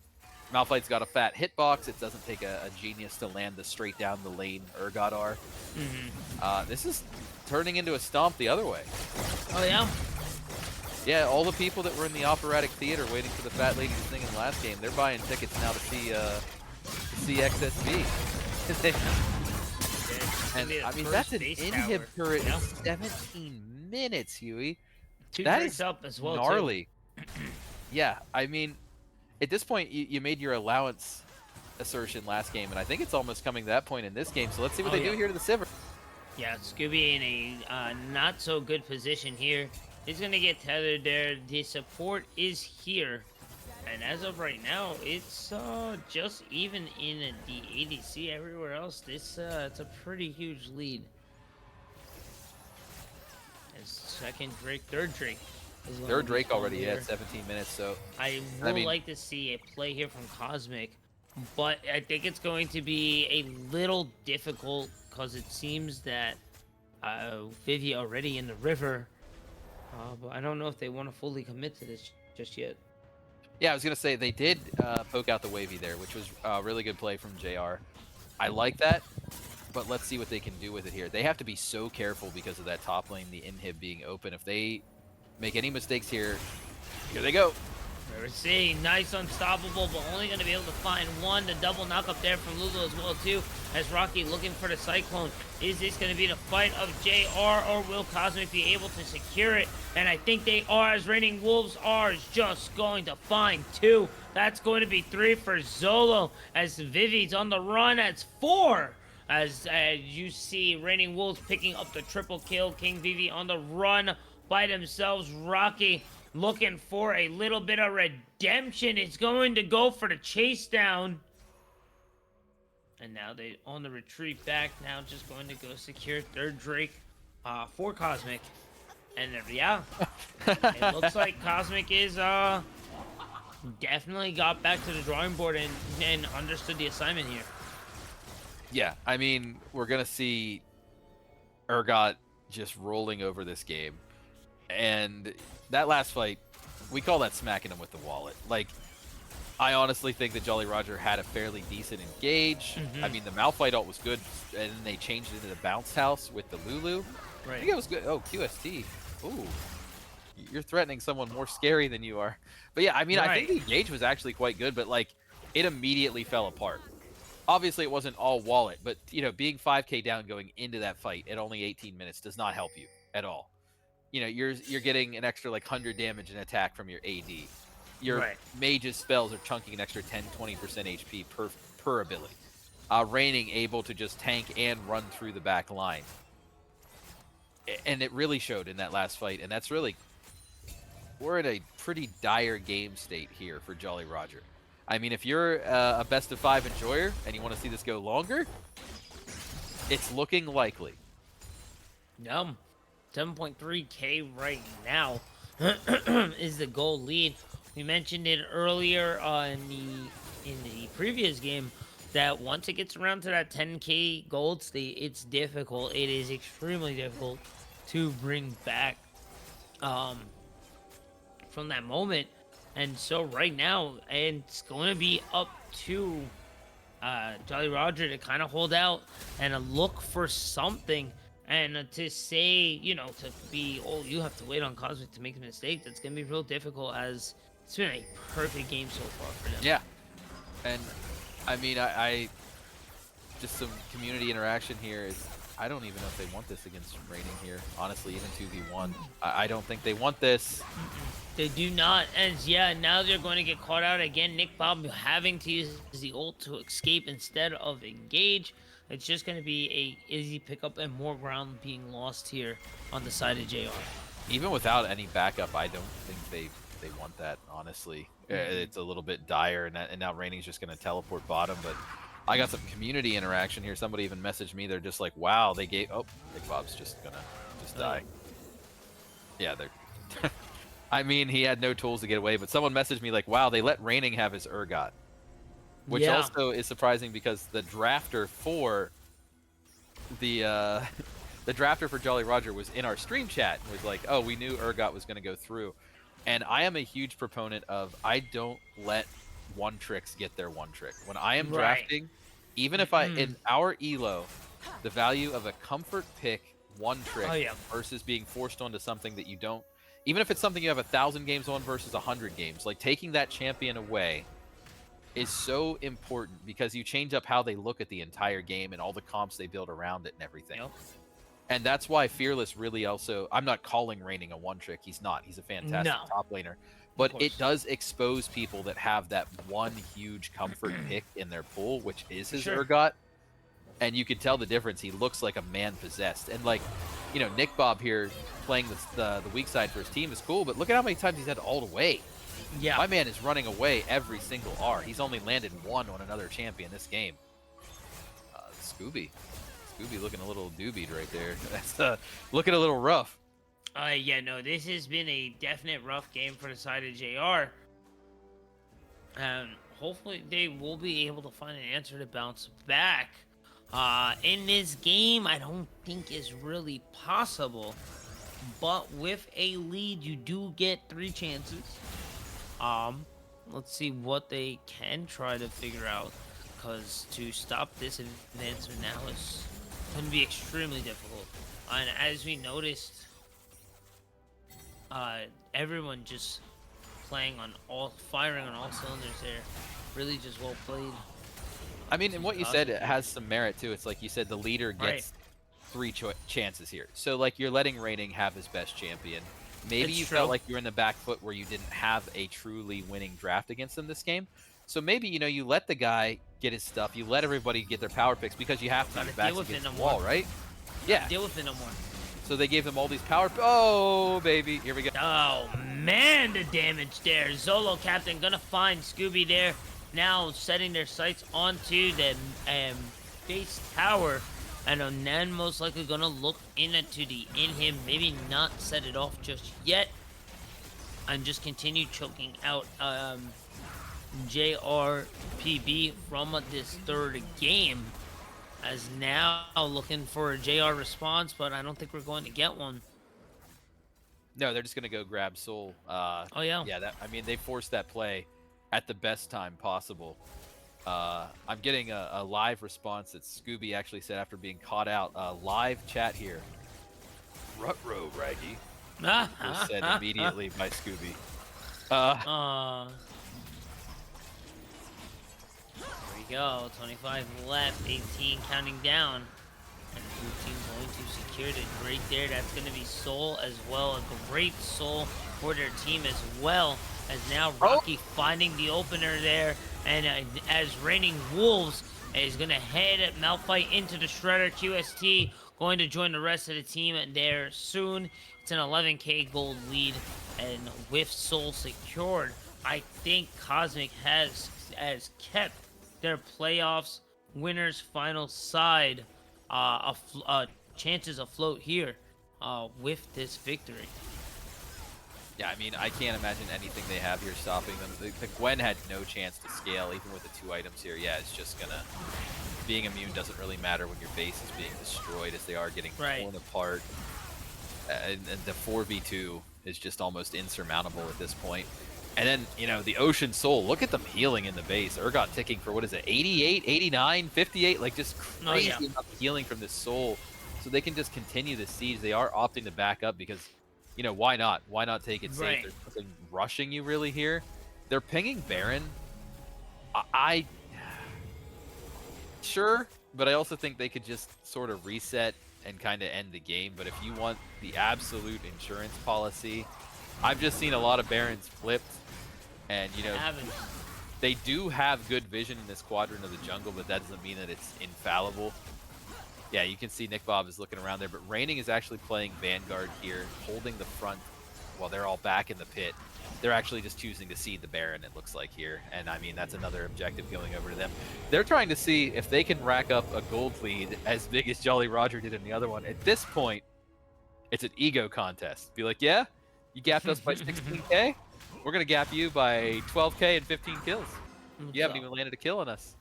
Malphite's got a fat hitbox. It doesn't take a genius to land the straight down the lane Urgot R. This is turning into a stomp the other way. Oh yeah. Yeah, all the people that were in the operatic theater waiting for the fat lady to sing in the last game, they're buying tickets now to see XSV. And I mean, that's an inhib turret in 17 minutes, Huey. Two That breaks is up as well. gnarly. Yeah, I mean, at this point, you made your allowance assertion last game, and I think it's almost coming to that point in this game. So let's see what Oh, they do yeah. here to the Sivir. Yeah, Scooby in a not so good position here. He's gonna get tethered there. The support is here, and as of right now, it's just even in the ADC. Everywhere else, it's a pretty huge lead. As second Drake, third Drake. Is gonna Third be Drake already here. at 17 minutes, so I I would mean- like to see a play here from Cosmic, but I think it's going to be a little difficult because it seems that Vivi already in the river, but I don't know if they want to fully commit to this just yet. yeah, I was gonna say they did poke out the wavy there, which was a really good play from JR. I like that, but let's see what they can do with it here. They have to be so careful because of that top lane, the inhib being open. If they make any mistakes here they go. We're seeing nice unstoppable, but only going to be able to find one. The double knock up there from Lulu as well too, as Rocky looking for the Cyclone. Is this going to be the fight of JR, or will Cosmic be able to secure it? And I think they are, as Raining Wolves are just going to find two. That's going to be 3 for Zolo, as Vivi's on the run. As 4, as you see Raining Wolves picking up the triple kill. King Vivi on the run by themselves. Rocky looking for a little bit of redemption. It's going to go for the chase down. And now they on the retreat back. Now just going to go secure third Drake for Cosmic. And yeah, it looks like Cosmic is definitely got back to the drawing board and understood the assignment here. Yeah, I mean, we're gonna see Urgot just rolling over this game. And that last fight, we call that smacking him with the wallet. Like, I honestly think that Jolly Roger had a fairly decent engage. I mean, the Malphite ult was good, and then they changed it into the bounce house with the Lulu. I think it was good. Oh, QST. Ooh. You're threatening someone more scary than you are. But yeah, I mean, I think the engage was actually quite good, but like, it immediately fell apart. Obviously, it wasn't all wallet, but, you know, being 5k down going into that fight at only 18 minutes does not help you at all. You know, you're getting an extra like 100 damage and attack from your AD. Your mage's spells are chunking an extra 10-20% HP per ability. Raining able to just tank and run through the back line. And it really showed in that last fight, and that's really, we're in a pretty dire game state here for Jolly Roger. I mean, if you're a best of 5 enjoyer and you want to see this go longer, it's looking likely. 7.3k right now is the goal lead. We mentioned it earlier in the previous game that once it gets around to that 10k gold state, it's difficult. It is extremely difficult to bring back from that moment. And so right now, it's going to be up to Jolly Roger to kind of hold out and look for something. And to say, you know, to be, oh, you have to wait on Cosmic to make a mistake, that's going to be real difficult, as it's been a perfect game so far for them. Yeah. And, I mean, I just some community interaction here is I don't even know if they want this against Raining here. Honestly, even 2v1. I don't think they want this. They do not, and yeah, now they're going to get caught out again. Nick Bob having to use the ult to escape instead of engage. It's just going to be a easy pickup and more ground being lost here on the side of JR. Even without any backup, I don't think they want that, honestly. It's a little bit dire, and now Raining's just going to teleport bottom, but I got some community interaction here. Somebody even messaged me. They're just like, wow, they gave... Oh, Nick Bob's just going to die. Yeah, they're... I mean, he had no tools to get away, but someone messaged me like, wow, they let Raining have his Urgot. Which also is surprising because the drafter for the drafter for Jolly Roger was in our stream chat and was like, oh, we knew Urgot was going to go through. And I am a huge proponent of I don't let one tricks get their one trick. When I am drafting, even if in our elo, the value of a comfort pick one trick versus being forced onto something that you don't, even if it's something you have 1,000 games on versus 100 games, like taking that champion away is so important because you change up how they look at the entire game and all the comps they build around it and everything. And that's why Fearless really also, I'm not calling Raining a one trick. He's not. He's a fantastic top laner. But it does expose people that have that one huge comfort pick in their pool, which is his Urgot. And you can tell the difference. He looks like a man possessed. And like, you know, Nick Bob here playing the weak side for his team is cool, but look at how many times he's had to ult away. Yeah. My man is running away every single R. He's only landed one on another champion this game. Scooby looking a little doobied right there. That's looking a little rough. Yeah, no, this has been a definite rough game for the side of JR. Hopefully they will be able to find an answer to bounce back. In this game, I don't think is really possible. But with a lead, you do get 3 chances. Let's see what they can try to figure out. Because to stop this advancement now is going to be extremely difficult. And as we noticed, everyone just firing on all cylinders there. Really just well played. I mean, and what you said, it has some merit too. It's like you said, the leader gets 3 chances here. So like you're letting Raining have his best champion. Maybe you felt like you're in the back foot where you didn't have a truly winning draft against them this game. So maybe, you know, you let the guy get his stuff. You let everybody get their power picks because you have to. Your back's against the wall, right? Yeah. Deal with it no more. So they gave them all these power. Oh, baby. Here we go. Oh, man, the damage there. Zolo Captain gonna find Scooby there. Now setting their sights onto the base tower. And then most likely gonna look into the him. Maybe not set it off just yet. And just continue choking out JRPB from this third game. As now looking for a JR response, but I don't think we're going to get one. No, they're just going to go grab Soul. Oh, yeah. Yeah, I mean, they forced that play at the best time possible. I'm getting a live response that Scooby actually said after being caught out. Live chat here. Rutro, Raggy. Was said immediately by Scooby. Go 25 left, 18 counting down, and blue team going to secure it right there. That's going to be Soul as well, a great Soul for their team as well, as now Rocky finding the opener there, and as Raining Wolves is going to head at Malphite into the Shredder. QST going to join the rest of the team there soon. It's an 11k gold lead, and with Soul secured, I think Cosmic has kept their playoffs winners final side chances afloat here with this victory. Yeah, I mean, I can't imagine anything they have here stopping them. The Gwen had no chance to scale, even with the 2 items here. Yeah, it's just gonna... Being immune doesn't really matter when your base is being destroyed, as they are getting torn apart. And the 4v2 is just almost insurmountable at this point. And then, you know, the Ocean Soul, look at them healing in the base. Urgot ticking for, what is it, 88, 89, 58? Like, just crazy amount of healing from this Soul. So they can just continue the siege. They are opting to back up because, you know, why not? Why not take it safe? There's nothing rushing you really here. They're pinging Baron. Sure, but I also think they could just sort of reset and kind of end the game. But if you want the absolute insurance policy, I've just seen a lot of Barons flipped, and you know Haven't. they do have good vision in this quadrant of the jungle, but that doesn't mean that it's infallible. Yeah, you can see Nick Bob is looking around there, but Raining is actually playing Vanguard here, holding the front while they're all back in the pit. They're actually just choosing to seed the Baron, it looks like here. And I mean, that's another objective going over to them. They're trying to see if they can rack up a gold lead as big as Jolly Roger did in the other one. At this point, it's an ego contest. Be like, yeah, you gapped us by 16K? We're going to gap you by 12K and 15 kills. You haven't even landed a kill on us.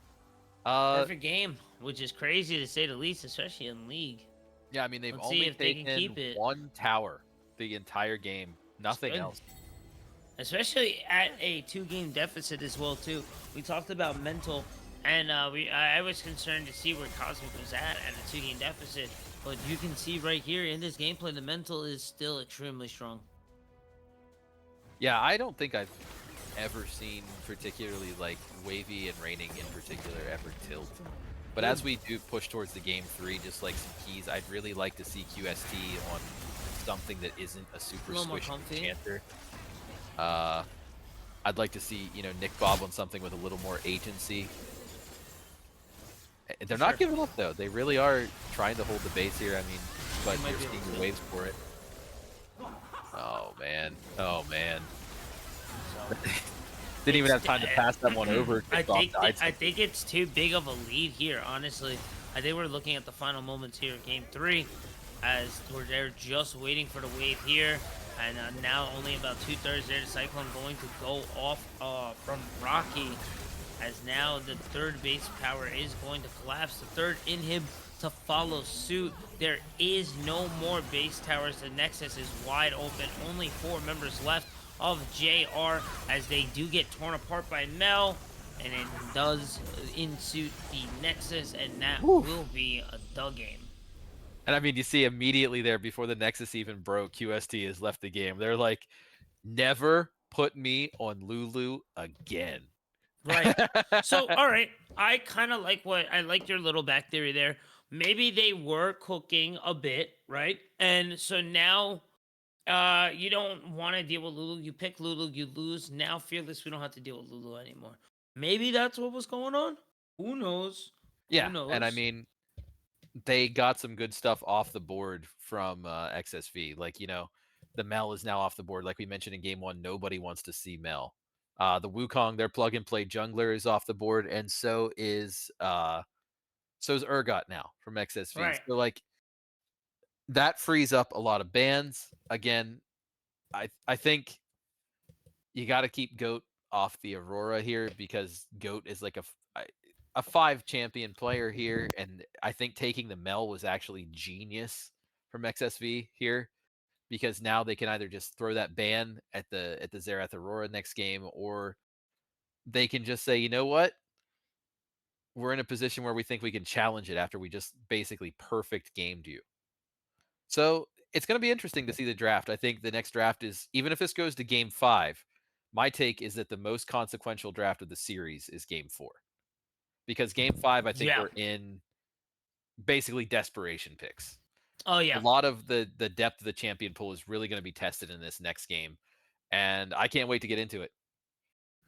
Perfect game, which is crazy to say the least, especially in League. Yeah, I mean, they've Let's see only if they can keep taken it. one tower the entire game. Nothing good. else. Especially at a 2-game deficit as well too. We talked about mental, and I was concerned to see where Cosmic was at a 2-game deficit. But you can see right here in this gameplay, the mental is still extremely strong. Yeah, I don't think I've ever seen particularly like Wavy and Raining in particular ever tilt. But as we do push towards the game 3, just like some keys, I'd really like to see QST on something that isn't a super squishy chanter. I'd like to see, you know, Nick Bob on something with a little more agency. They're not giving up though. They really are trying to hold the base here. I mean, but you're seeing the waves for it. Oh man. Oh man. Didn't even have time to pass that one over. I think it's too big of a lead here, honestly. I think we're looking at the final moments here of Game 3, as they're just waiting for the wave here, and now only about 2/3 there. The Cyclone going to go off from Rocky, as now the third base power is going to collapse. The third inhib to follow suit. There is no more base towers. The Nexus is wide open. Only 4 members left of JR, as they do get torn apart by Mel, and it does in-suit the Nexus, and that will be a dug game. And I mean, you see immediately there, before the Nexus even broke, QST has left the game. They're like, never put me on Lulu again. Right. So, all right, I kind of like your little back theory there. Maybe they were cooking a bit, right? And so now you don't want to deal with Lulu. You pick Lulu, you lose. Now Fearless, we don't have to deal with Lulu anymore. Maybe that's what was going on. Who knows? Yeah, Who knows? and I mean, they got some good stuff off the board from XSV. Like, you know, the Mel is now off the board. Like we mentioned in game 1, nobody wants to see Mel. The Wukong, their plug-and-play jungler, is off the board, and so is Urgot now from XSV. Right. So like, that frees up a lot of bans. Again, I think you got to keep Goat off the Aurora here, because Goat is like a 5 champion player here, and I think taking the Mel was actually genius from XSV here, because now they can either just throw that ban at the Xerath Aurora next game, or they can just say, you know what, we're in a position where we think we can challenge it after we just basically perfect gamed you. So it's going to be interesting to see the draft. I think the next draft is, even if this goes to game 5, my take is that the most consequential draft of the series is game 4. Because game 5, I think we're in basically desperation picks. Oh, yeah. A lot of the depth of the champion pool is really going to be tested in this next game. And I can't wait to get into it.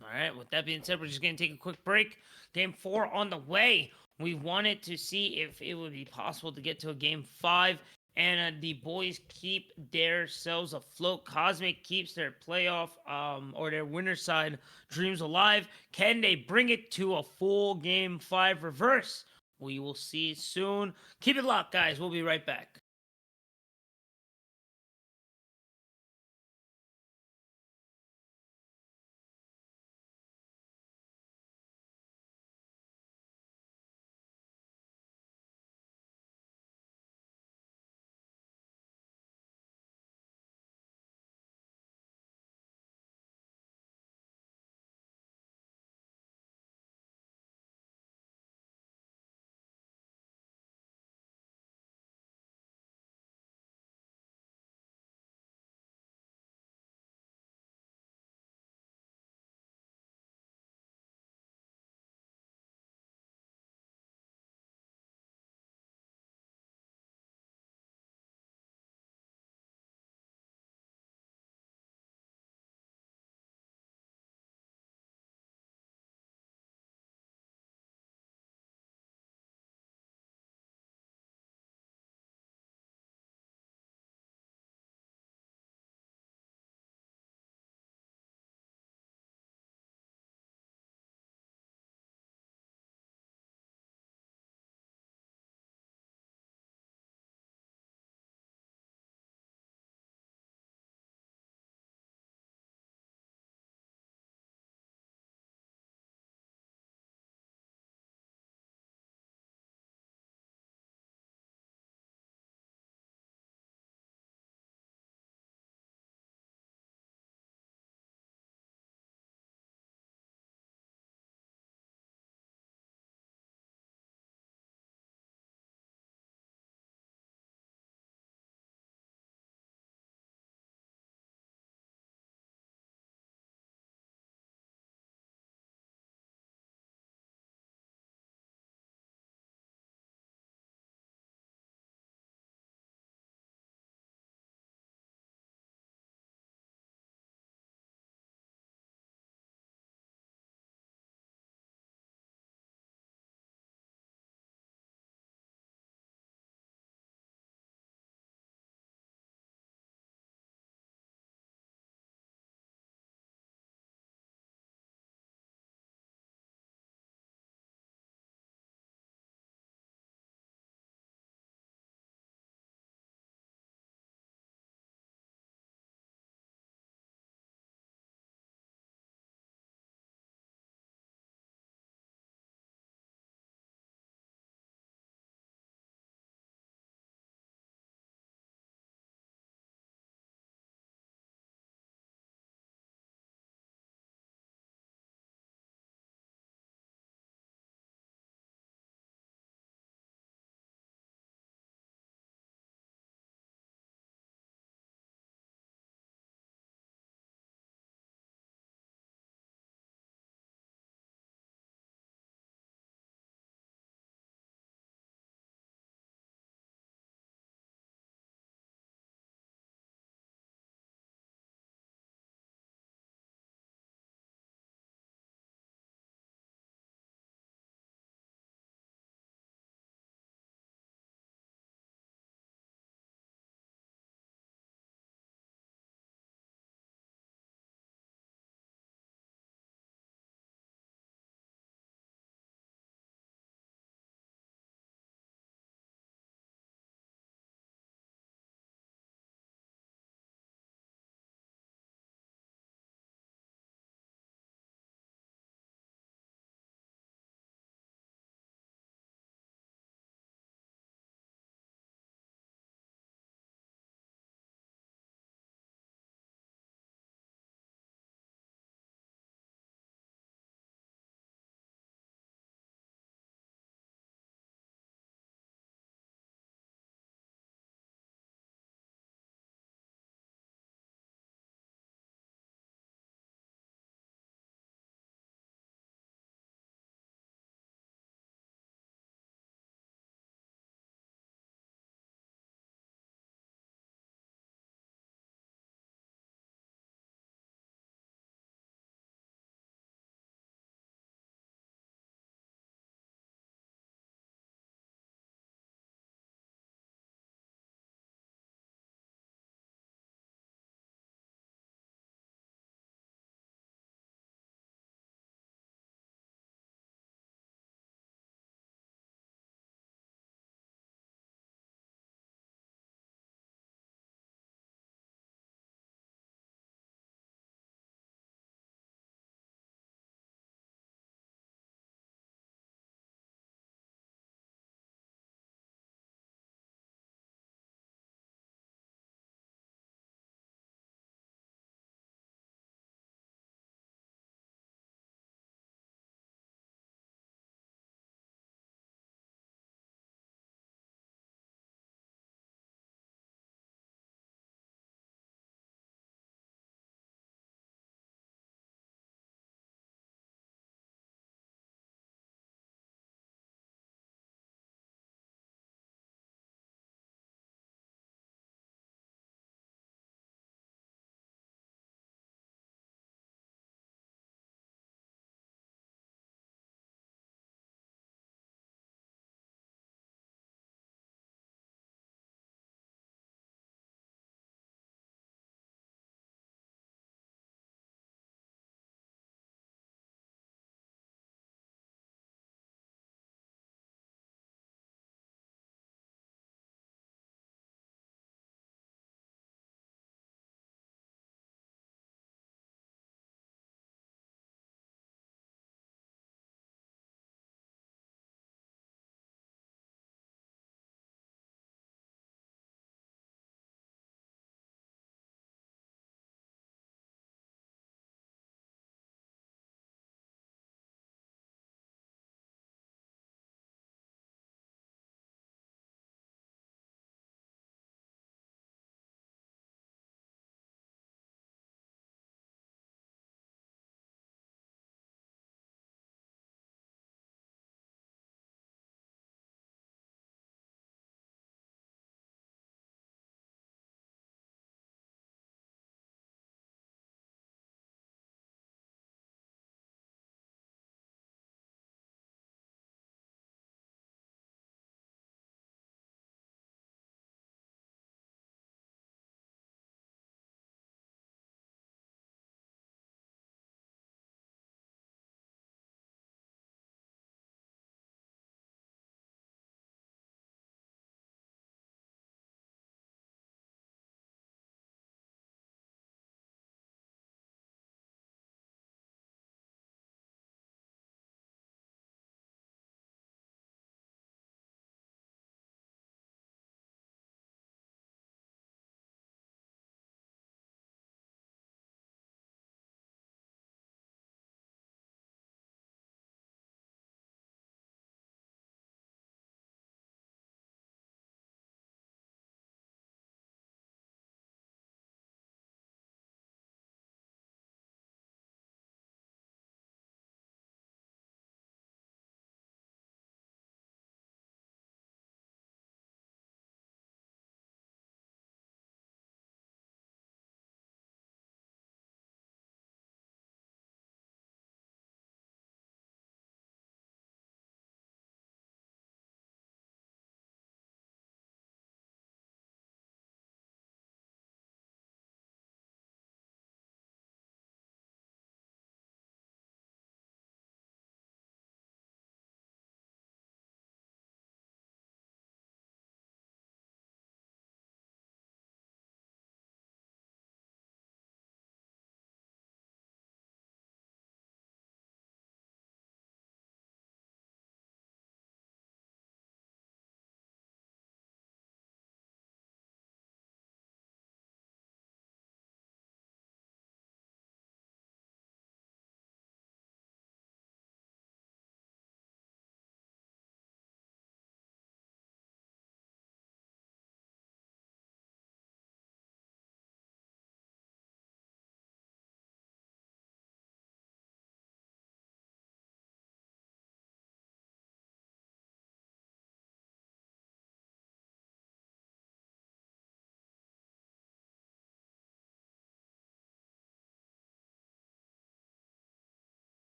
All right, with that being said, we're just going to take a quick break. Game 4 on the way. We wanted to see if it would be possible to get to a game 5. And the boys keep themselves afloat. Cosmic keeps their playoff or their winner side dreams alive. Can they bring it to a full game 5 reverse? We will see soon. Keep it locked, guys. We'll be right back.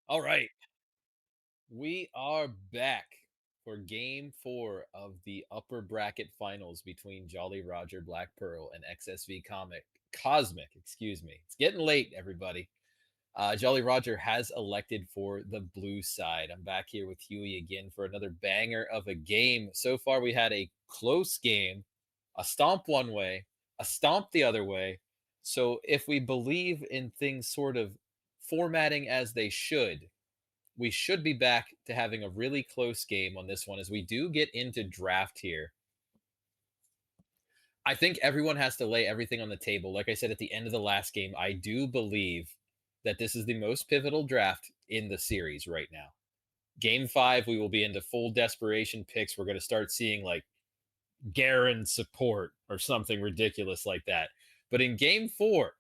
All right. We are back for game 4 of the upper bracket finals between Jolly Roger Black Pearl and XSV Cosmic, excuse me. It's getting late, everybody. Jolly Roger has elected for the blue side. I'm back here with Huey again for another banger of a game. So far, we had a close game, a stomp one way, a stomp the other way. So if we believe in things sort of formatting as they should, we should be back to having a really close game on this one as we do get into draft here. I think everyone has to lay everything on the table. Like I said at the end of the last game, I do believe that this is the most pivotal draft in the series right now. Game 5, we will be into full desperation picks. We're going to start seeing like Garen support or something ridiculous like that. But in game 4,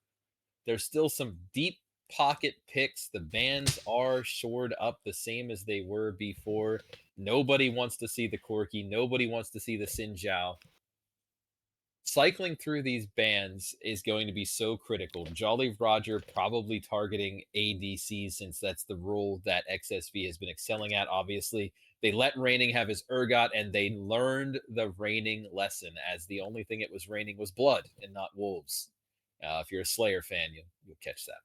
there's still some deep pocket picks. The bands are shored up the same as they were before. Nobody wants to see the Corki. Nobody wants to see the Sinjao. Cycling through these bands is going to be so critical. Jolly Roger probably targeting ADC since that's the role that XSV has been excelling at, obviously. They let Raining have his Urgot, and they learned the Raining lesson, as the only thing it was raining was blood and not wolves. If you're a Slayer fan, you'll catch that.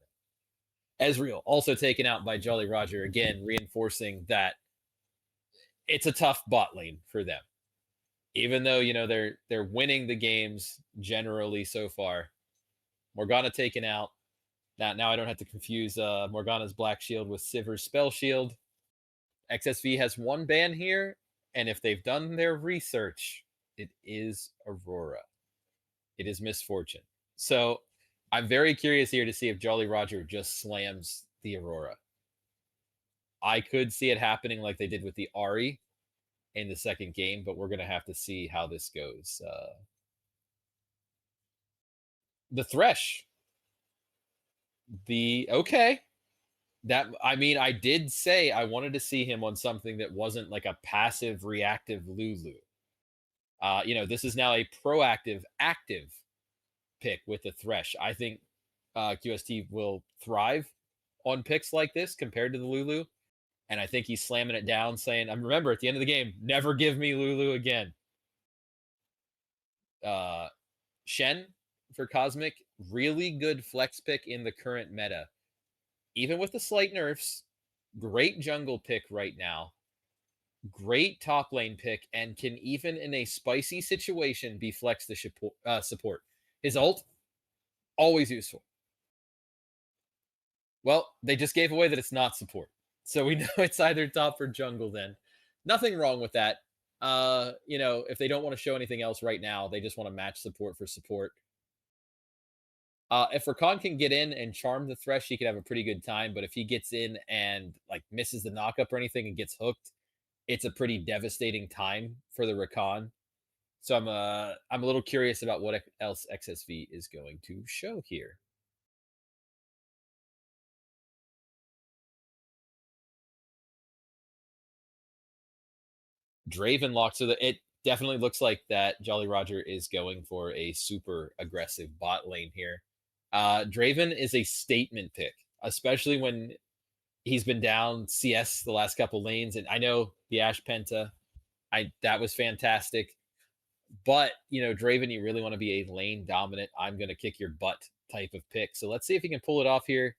Ezreal also taken out by Jolly Roger, again reinforcing that it's a tough bot lane for them. Even though they're winning the games generally so far. Morgana taken out. Now I don't have to confuse Morgana's Black Shield with Sivir's Spell Shield. XSV has one ban here, and if they've done their research, it is Aurora. It is Misfortune. So I'm very curious here to see if Jolly Roger just slams the Aurora. I could see it happening like they did with the Ahri in the second game, but we're going to have to see how this goes. The Thresh. I did say I wanted to see him on something that wasn't like a passive reactive Lulu. This is now a proactive, active pick with the Thresh. I think QST will thrive on picks like this compared to the Lulu. And I think he's slamming it down, saying, remember, at the end of the game, never give me Lulu again. Shen for Cosmic, really good flex pick in the current meta. Even with the slight nerfs, great jungle pick right now. Great top lane pick, and can even in a spicy situation be flex the support. His ult, always useful. Well, they just gave away that it's not support. So we know it's either top or jungle then. Nothing wrong with that. If they don't want to show anything else right now, they just want to match support for support. If Rakan can get in and charm the Thresh, he could have a pretty good time. But if he gets in and like misses the knockup or anything and gets hooked, it's a pretty devastating time for the Rakan. So I'm a little curious about what else XSV is going to show here. Draven locked, so that it definitely looks like that Jolly Roger is going for a super aggressive bot lane here. Draven is a statement pick, especially when he's been down CS the last couple lanes. And I know the Ashe Penta, that was fantastic. But, Draven, you really want to be a lane dominant, I'm going to kick your butt type of pick. So let's see if he can pull it off here.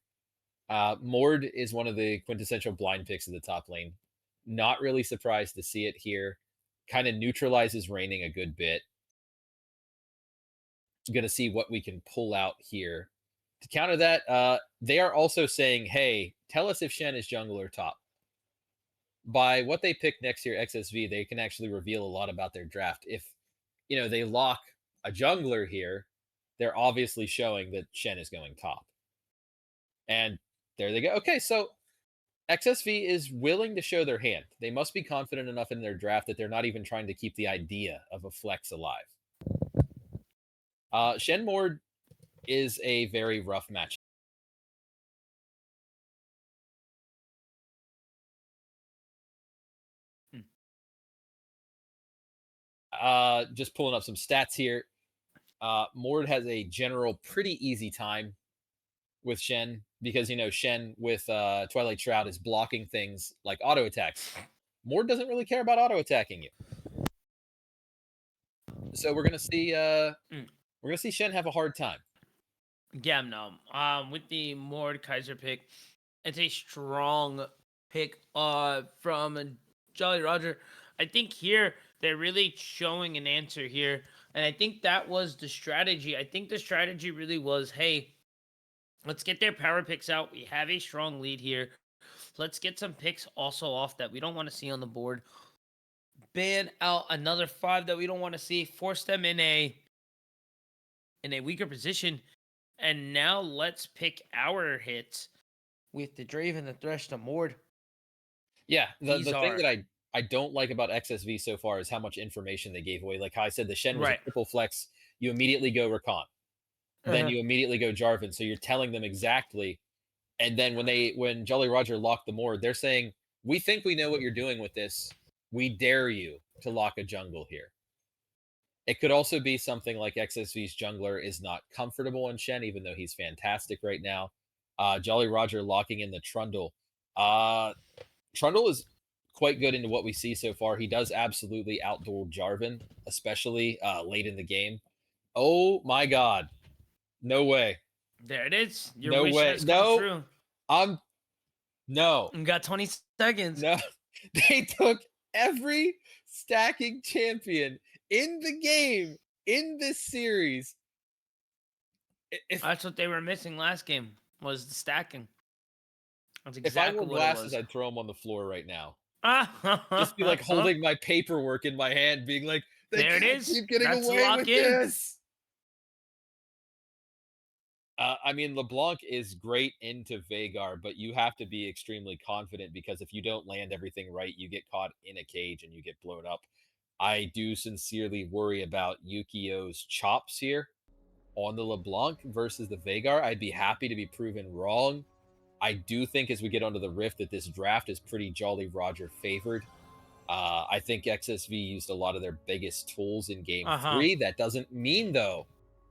Mord is one of the quintessential blind picks of the top lane. Not really surprised to see it here. Kind of neutralizes Raining a good bit. Going to see what we can pull out here. To counter that, they are also saying, hey, tell us if Shen is jungle or top. By what they pick next year, XSV, they can actually reveal a lot about their draft. If, they lock a jungler here, they're obviously showing that Shen is going top. And there they go. Okay, so XSV is willing to show their hand. They must be confident enough in their draft that they're not even trying to keep the idea of a flex alive. Shen Mord is a very rough match. Just pulling up some stats here. Mord has a general pretty easy time with Shen because Shen with Twilight Shroud is blocking things like auto attacks. Mord doesn't really care about auto attacking you. So we're gonna see Shen have a hard time. Yeah, no. With the Mordekaiser pick, it's a strong pick from Jolly Roger. I think here they're really showing an answer here. And I think that was the strategy. I think the strategy really was, hey, let's get their power picks out. We have a strong lead here. Let's get some picks also off that we don't want to see on the board. Ban out another 5 that we don't want to see. Force them in a weaker position. And now let's pick our hits with the Draven, the Thresh, the Mord. Yeah, the These thing are- that I don't like about XSV so far is how much information they gave away. Like how I said, the Shen was Right. a triple flex. You immediately go Rakan. Then Uh-huh. you immediately go Jarvan. So you're telling them exactly. And then when Jolly Roger locked the Mord, they're saying, we think we know what you're doing with this. We dare you to lock a jungle here. It could also be something like XSV's jungler is not comfortable in Shen, even though he's fantastic right now. Jolly Roger locking in the Trundle. Trundle is quite good into what we see so far. He does absolutely outduel Jarvan, especially late in the game. Oh my god. No way. There it is. Your No wish way. has come No. true. No. You got 20 seconds. No. They took every stacking champion in the game in this series. That's what they were missing last game, was the stacking. That's If I exactly wore what glasses, it I'd throw them on the floor right now. was. Just be like holding my paperwork in my hand, being like, they There it can't is. keep getting That's away lock with in. this. I mean, LeBlanc is great into Vhagar, but you have to be extremely confident because if you don't land everything right, you get caught in a cage and you get blown up. I do sincerely worry about Yukio's chops here on the LeBlanc versus the Vhagar. I'd be happy to be proven wrong. I do think as we get onto the Rift that this draft is pretty Jolly Roger favored. I think XSV used a lot of their biggest tools in game 3. That doesn't mean, though,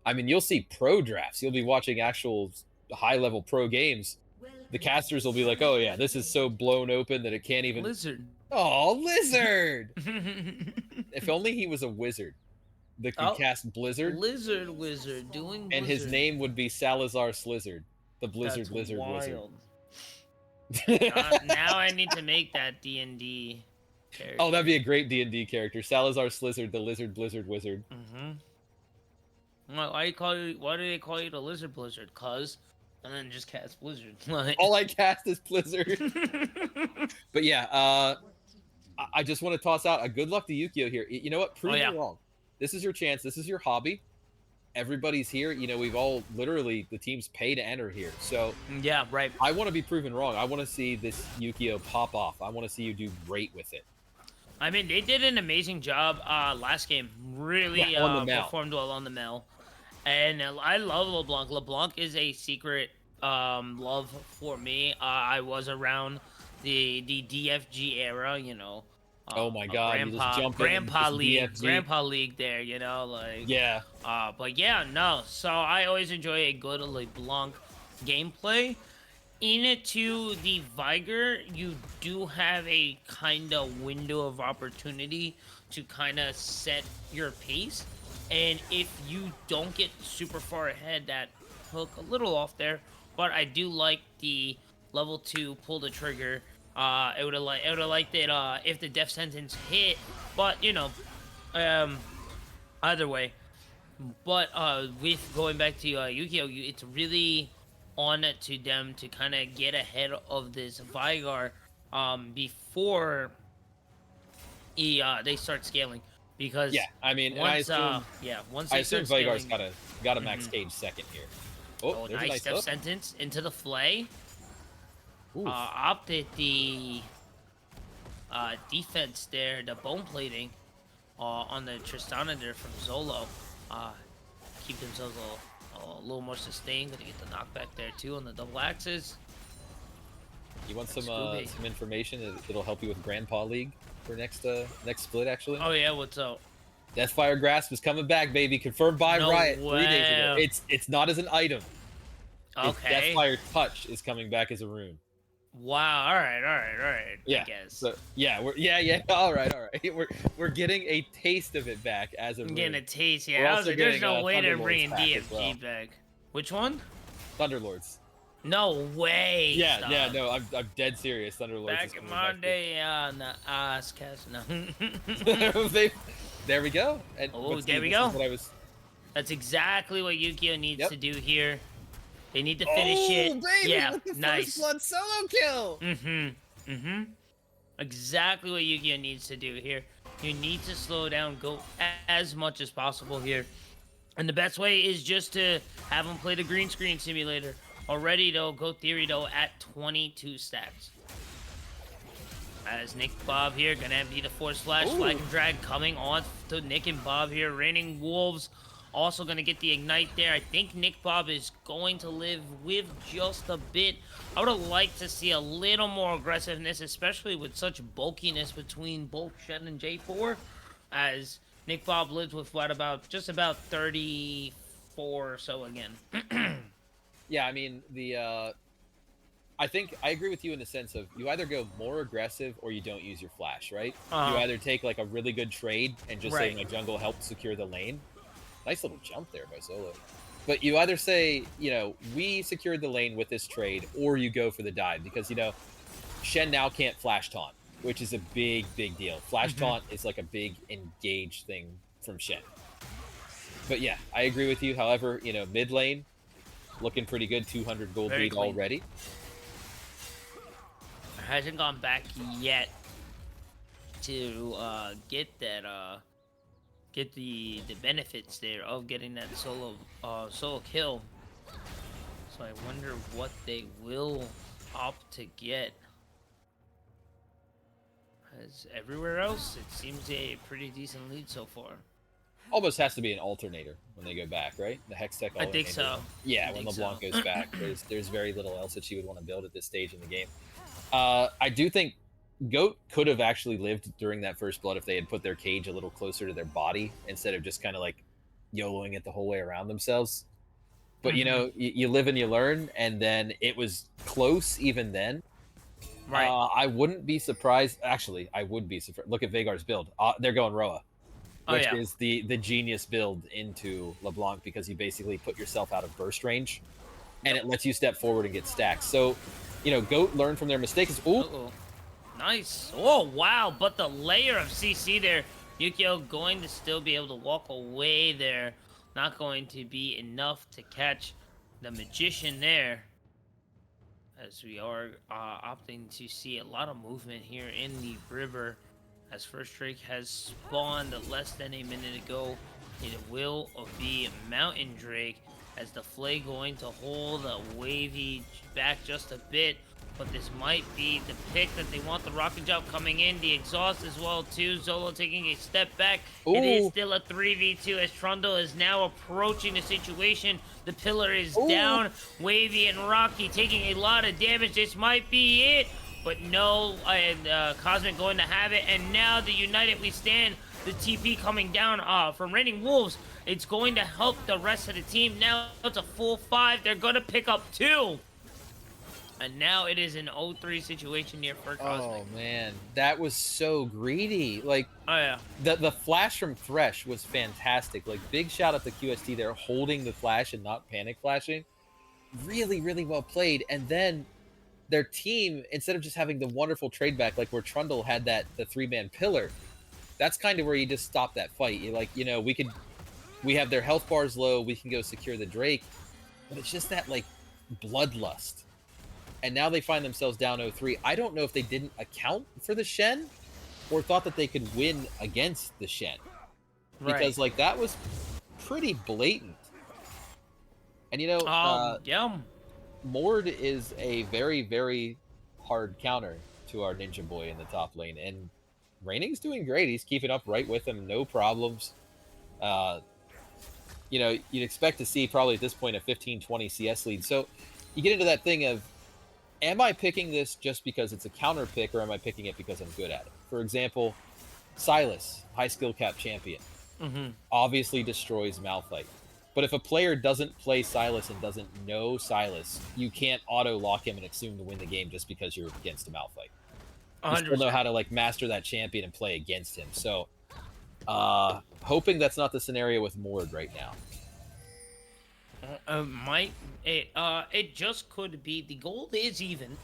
I mean, you'll see pro drafts. You'll be watching actual high-level pro games. The casters will be like, oh, yeah, this is so blown open that it can't even... Lizard. Oh, Lizard! If only he was a wizard that could cast Blizzard. Lizard wizard doing And his name would be Salazar Slizzard. The Blizzard That's Lizard wild. Wizard. Now I need to make that D&D character. Oh, that'd be a great D&D character. Salazar Slizzard, the Lizard Blizzard Wizard. Mm-hmm. Why do they call you the Lizard Blizzard? Cause, and then just cast Blizzard. All I cast is Blizzard. But yeah, I just want to toss out a good luck to Yukio here. You know what? Prove me wrong. This is your chance. This is your hobby. Everybody's here. You know, we've all literally, the teams pay to enter here. So yeah, right. I want to be proven wrong. I want to see this Yukio pop off. I want to see you do great with it. I mean, they did an amazing job last game. Really performed well on the Mel. And I love LeBlanc. LeBlanc is a secret love for me. I was around the DFG era, you know. Oh my God! Grandpa League there, you know, like yeah. But yeah, no. So I always enjoy a good LeBlanc gameplay. Into the Viger, you do have a kind of window of opportunity to kind of set your pace. And if you don't get super far ahead, that hook a little off there. But I do like the level 2 pull the trigger. It would have liked it if the death sentence hit. But you know, either way. But with going back to Yukio, it's really on to them to kind of get ahead of this Vhagar before they start scaling. Because yeah, I mean, once I assume Vhagar's got a max cage second here. Oh, nice death sentence into the flay. Opted the defense there, the bone plating on the Tristana there from Zolo. Keep themselves a little more sustained. Gonna get the knockback there too on the double axes. You want some information that'll help you with Grandpa League for next split actually? Oh yeah, what's up? Deathfire Grasp is coming back, baby. Confirmed by Riot 3 days ago. It's not as an item. Okay. Deathfire Touch is coming back as a rune. Wow. All right. I Yeah. guess. So yeah, All right. We're getting a taste of it back as a I'm rune. getting a taste. We're Yeah, I was also like, there's getting no way they're Thunderlords bringing pack as DFG well. back. Which one? Thunderlords. No way. Yeah, Stop. no, I'm dead serious. Thunderlords. Back is in coming my back day, nah, cast no. There we go. And Oh, but see, there we this go. is what I was. That's exactly what Yu-Gi-Oh needs Yep. to do here. They need to finish it. Baby, Yeah, with the nice. first blood solo kill. Exactly what Yu-Gi-Oh needs to do here. You need to slow down, go as much as possible here. And the best way is just to have them play the green screen simulator. Already, though, Go Theory, though, at 22 stacks. As Nick Bob here, gonna be the Force Flash, Flag and Drag coming on to Nick and Bob here. Raining Wolves also gonna get the Ignite there. I think Nick Bob is going to live with just a bit. I would have liked to see a little more aggressiveness, especially with such bulkiness between both Shen and J4, as Nick Bob lives with just about 34 or so again. Yeah, I mean I think I agree with you in the sense of you either go more aggressive or you don't use your flash, right? You either take like a really good trade and just say my jungle helped secure the lane. Nice little jump there by Solo. But you either say, we secured the lane with this trade, or you go for the dive because, Shen now can't flash taunt, which is a big, big deal. Flash taunt is like a big engage thing from Shen. But yeah, I agree with you. However, mid lane, looking pretty good, 200 gold lead already. Hasn't gone back yet to get that get the benefits there of getting that solo kill. So I wonder what they will opt to get. As everywhere else, it seems a pretty decent lead so far. Almost has to be an alternator when they go back, right? The Hextech alternator. I think so. Yeah, when LeBlanc goes back, there's very little else that she would want to build at this stage in the game. I do think Goat could have actually lived during that first blood if they had put their cage a little closer to their body instead of just kind of like YOLOing it the whole way around themselves. But you live and you learn, and then it was close even then. Right. I wouldn't be surprised. Actually, I would be surprised. Look at Vagar's build. They're going Roa, which is the genius build into LeBlanc because you basically put yourself out of burst range, and it lets you step forward and get stacks. So, Goat learned from their mistakes. Ooh. Nice. Oh, wow. But the layer of CC there, Yu-Gi-Oh going to still be able to walk away there. Not going to be enough to catch the Magician there. As we are opting to see a lot of movement here in the river. As First Drake has spawned less than a minute ago. It will be Mountain Drake. As the Flay going to hold Wavy back just a bit. But this might be the pick that they want. The rocket jump coming in. The exhaust as well, too. Zolo taking a step back. Ooh. It is still a 3v2 as Trundle is now approaching the situation. The pillar is down. Wavy and Rocky taking a lot of damage. This might be it. But no, Cosmic going to have it. And now the United We Stand. The TP coming down from Raining Wolves. It's going to help the rest of the team. Now it's a full 5. They're going to pick up 2. And now it is an 0-3 situation here for Cosmic. Oh, man. That was so greedy. Like, the flash from Thresh was fantastic. Like, big shout out to QST there, holding the flash and not panic flashing. Really, really well played. And then their team, instead of just having the wonderful trade back, like where Trundle had the 3-man pillar, that's kind of where you just stop that fight. You're like, we have their health bars low, we can go secure the Drake. But it's just that, like, bloodlust. And now they find themselves down 0-3. I don't know if they didn't account for the Shen or thought that they could win against the Shen. Because, like, that was pretty blatant. And, Mord is a very, very hard counter to our Ninja Boy in the top lane. And Raining's doing great. He's keeping up right with him. No problems. You'd expect to see probably at this point a 15-20 CS lead. So you get into that thing of, am I picking this just because it's a counter pick, or am I picking it because I'm good at it? For example, Silas, high skill cap champion, obviously destroys Malphite. But if a player doesn't play Silas and doesn't know Silas, you can't auto-lock him and assume to win the game just because you're against him outfight. You still know 100%. how to like master that champion and play against him. So, hoping that's not the scenario with Mord right now. It just could be. The gold is even.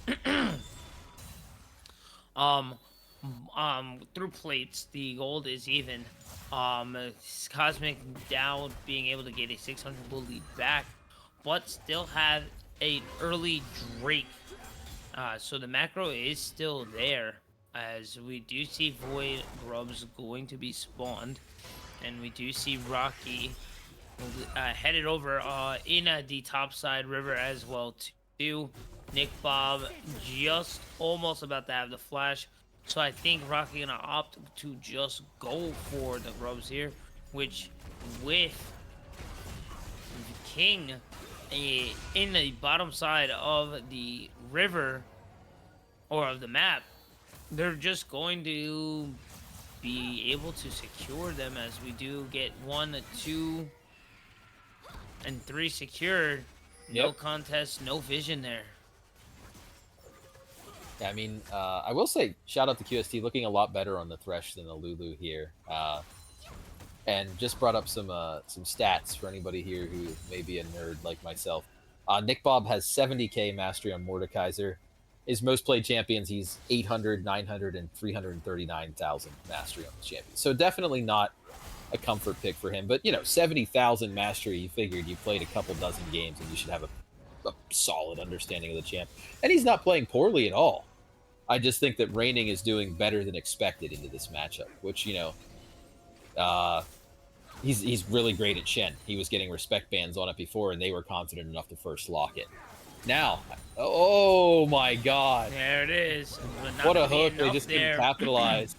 um, through plates, the gold is even. Cosmic Dow being able to get a 600 gold lead back, but still have an early Drake. So the macro is still there, as we do see Void Grubs going to be spawned, and we do see Rocky headed over in the top side river as well too. Nick Bob just almost about to have the flash, so I think Rocky gonna opt to just go for the grubs here, which with King in the bottom side of the river or of the map, they're just going to be able to secure them, as we do get 1, 2, and 3 secured. No Yep. contest, no vision there. Yeah, I mean, I will say, shout out to QST, looking a lot better on the Thresh than the Lulu here. And just brought up some stats for anybody here who may be a nerd like myself. Nick Bob has 70k mastery on Mordekaiser. His most played champions, he's 800, 900, and 339,000 mastery on the champion. So definitely not a comfort pick for him. But, 70,000 mastery, you figured you played a couple dozen games and you should have a solid understanding of the champ. And he's not playing poorly at all. I just think that Reigning is doing better than expected into this matchup, which, he's really great at Shen. He was getting respect bans on it before, and they were confident enough to first lock it. Now, oh my god. There it is. What a hook. They just there. couldn't capitalize.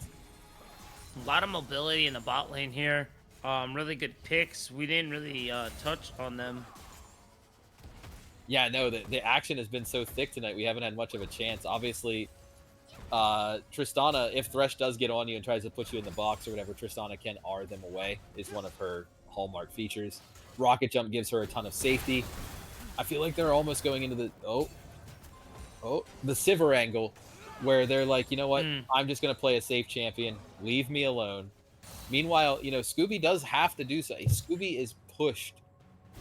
A lot of mobility in the bot lane here. Really good picks. We didn't really touch on them. Yeah, no, the action has been so thick tonight, we haven't had much of a chance. Obviously, Tristana, if Thresh does get on you and tries to put you in the box or whatever, Tristana can R them away, is one of her hallmark features. Rocket Jump gives her a ton of safety. I feel like they're almost going into the the Sivir angle, where they're like, you know what, I'm just going to play a safe champion, leave me alone. Meanwhile, Scooby does have to do so. Scooby is pushed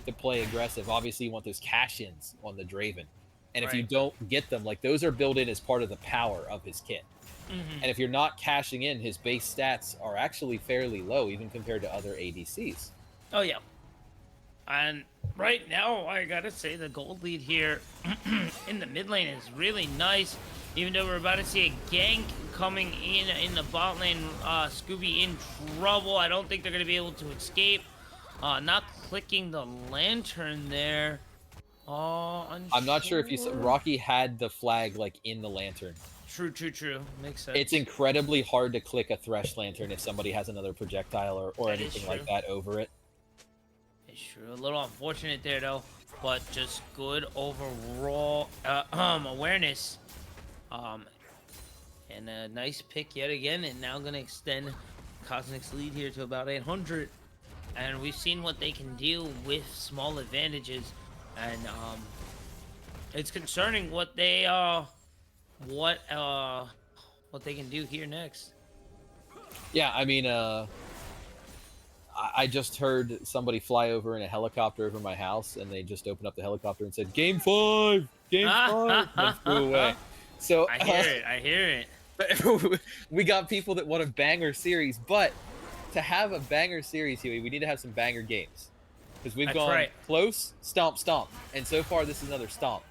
to play aggressive. Obviously, you want those cash-ins on the Draven. And if you don't get them, like, those are built in as part of the power of his kit. And if you're not cashing in, his base stats are actually fairly low, even compared to other ADCs. Oh, yeah. And right now, I gotta say, the gold lead here in the mid lane is really nice. Even though we're about to see a gank coming in the bot lane, Scooby in trouble. I don't think they're gonna be able to escape. Not clicking the lantern there. I'm not sure if you said Rocky had the flag like in the lantern. True. Makes sense. It's incredibly hard to click a Thresh lantern if somebody has another projectile or anything like that over it. It's true. A little unfortunate there though, but just good overall awareness. And a nice pick yet again, and now gonna extend Cosmic's lead here to about 800. And we've seen what they can do with small advantages, and it's concerning what they can do here next. Yeah, I mean, I just heard somebody fly over in a helicopter over my house, and they just opened up the helicopter and said, "Game 5! Game 5!" and flew away. So I hear it. We got people that want a banger series, but to have a banger series, Huey, we need to have some banger games. Because we've gone close, stomp, stomp. And so far, this is another stomp.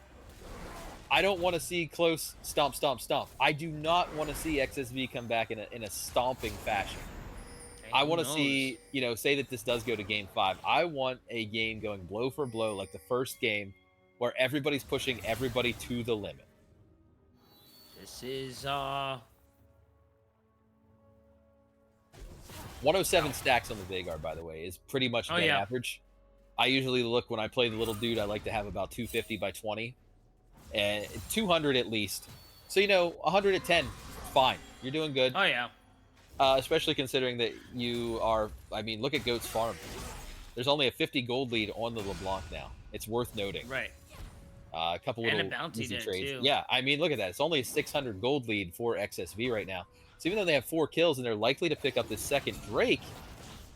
I don't want to see close, stomp, stomp, stomp. I do not want to see XSV come back in a stomping fashion. I want to see, say that this does go to game 5. I want a game going blow for blow like the first game, where everybody's pushing everybody to the limit. This is 107 stacks on the Veigar, by the way, is pretty much game average. I usually look, when I play the little dude, I like to have about 250 by 20. And 200 at least. So, 100 at 10, fine. You're doing good. Oh, yeah. Especially considering that you are, look at Goat's farm. There's only a 50 gold lead on the LeBlanc now. It's worth noting. Right. A couple And a little bounty easy there, trades. too. Yeah, I mean, look at that. It's only a 600 gold lead for XSV right now. So even though they have 4 kills and they're likely to pick up this second Drake,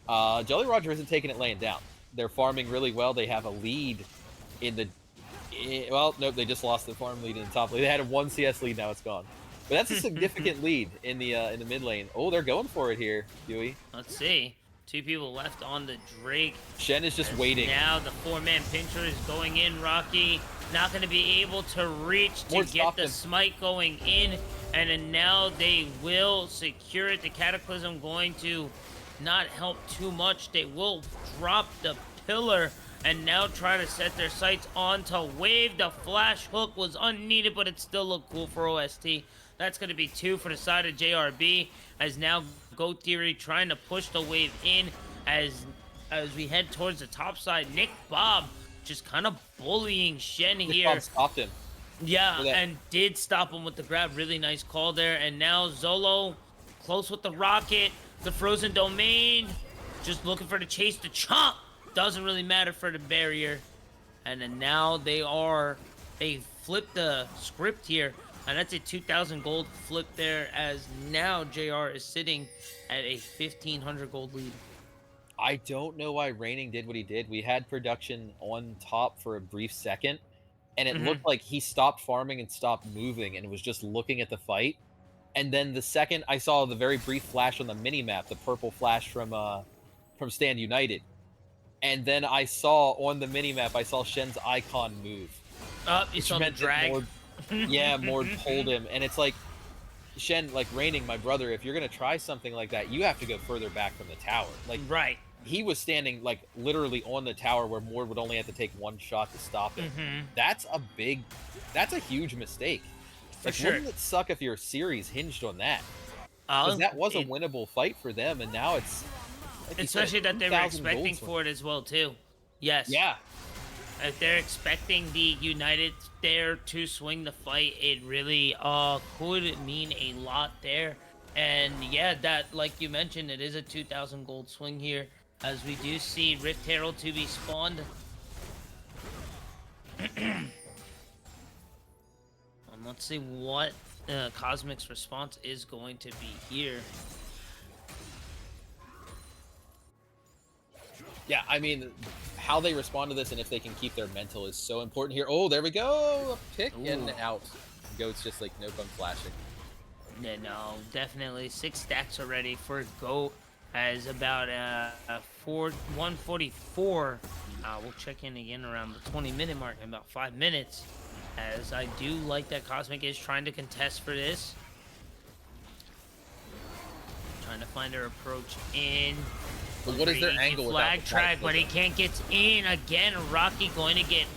Jolly Roger isn't taking it laying down. They're farming really well. They have a lead in the... well, nope, they just lost the farm lead in the top lane. They had a 1 CS lead, now it's gone. But that's a significant lead in the mid lane. Oh, they're going for it here, Huey. Let's see. 2 people left on the Drake. Shen is just waiting. Now the 4-man pincher is going in. Rocky not going to be able to reach to Ward, get the him. smite going in. And then now they will secure it. The Cataclysm going to not help too much. They will drop the pillar and now try to set their sights onto Wave. The flash hook was unneeded, but it still looked cool for OST. That's going to be 2 for the side of JRB, as now Goat Theory trying to push the wave in as we head towards the top side. Nick Bob just kind of bullying Shen Nick here. Bob stopped him. Yeah, and did stop him with the grab. Really nice call there. And now Zolo close with the rocket. The frozen domain. Just looking for the chase to chomp. Doesn't really matter for the barrier. And then now they flipped the script here. And that's a 2,000 gold flip there, as now JR is sitting at a 1,500 gold lead. I don't know why Raining did what he did. We had production on top for a brief second, and it looked like he stopped farming and stopped moving and was just looking at the fight. And then the second I saw the very brief flash on the mini-map, the purple flash from Stand United, and then I saw on the mini-map, I saw Shen's icon move. You saw the drag? Yeah, Mord pulled him, and it's like, Shen, like Raining, my brother, if you're gonna try something like that, you have to go further back from the tower. Like, right. He was standing like literally on the tower where Mord would only have to take 1 shot to stop him. That's a huge mistake. Like, wouldn't it suck if your series hinged on that? Because that was a winnable fight for them, and now it's like especially that they were expecting for it as well too. Yes. Yeah. If they're expecting the United there to swing the fight, it really could mean a lot there. And yeah, that, like you mentioned, it is a 2,000 gold swing here, as we do see Rift Herald to be spawned. And let's see what Cosmic's response is going to be here. Yeah, I mean, how they respond to this and if they can keep their mental is so important here. Oh, there we go. A pick and out. Goat's just like, nope, I'm flashing. Yeah, no, definitely 6 stacks already for Goat, as about 144. We'll check in again around the 20-minute mark in about 5 minutes, as I do like that Cosmic is trying to contest for this. Trying to find her approach in. But what is their angle without flag the track, but he can't get in. Again, Rocky going to get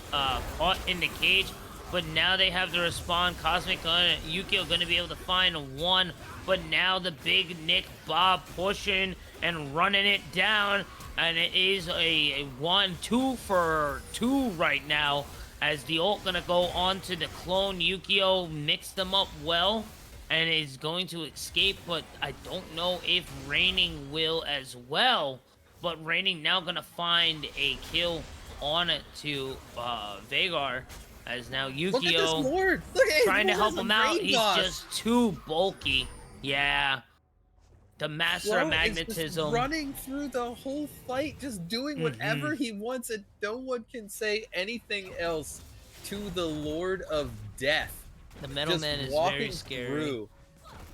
caught in the cage. But now they have to respond. Cosmic Yukio going to be able to find 1. But now the big Nick Bob pushing and running it down. And it is a 1-2 for 2 right now, as the ult going to go on to the clone. Yukio mixed them up well and is going to escape, but I don't know if Raining will as well. But Raining now going to find a kill on it to Veigar, as now Yukio trying to help him out. He's just too bulky. Yeah. The master of magnetism. Is just running through the whole fight, just doing whatever he wants, and no one can say anything else to the Lord of Death. The Metal Man is very scary. Through.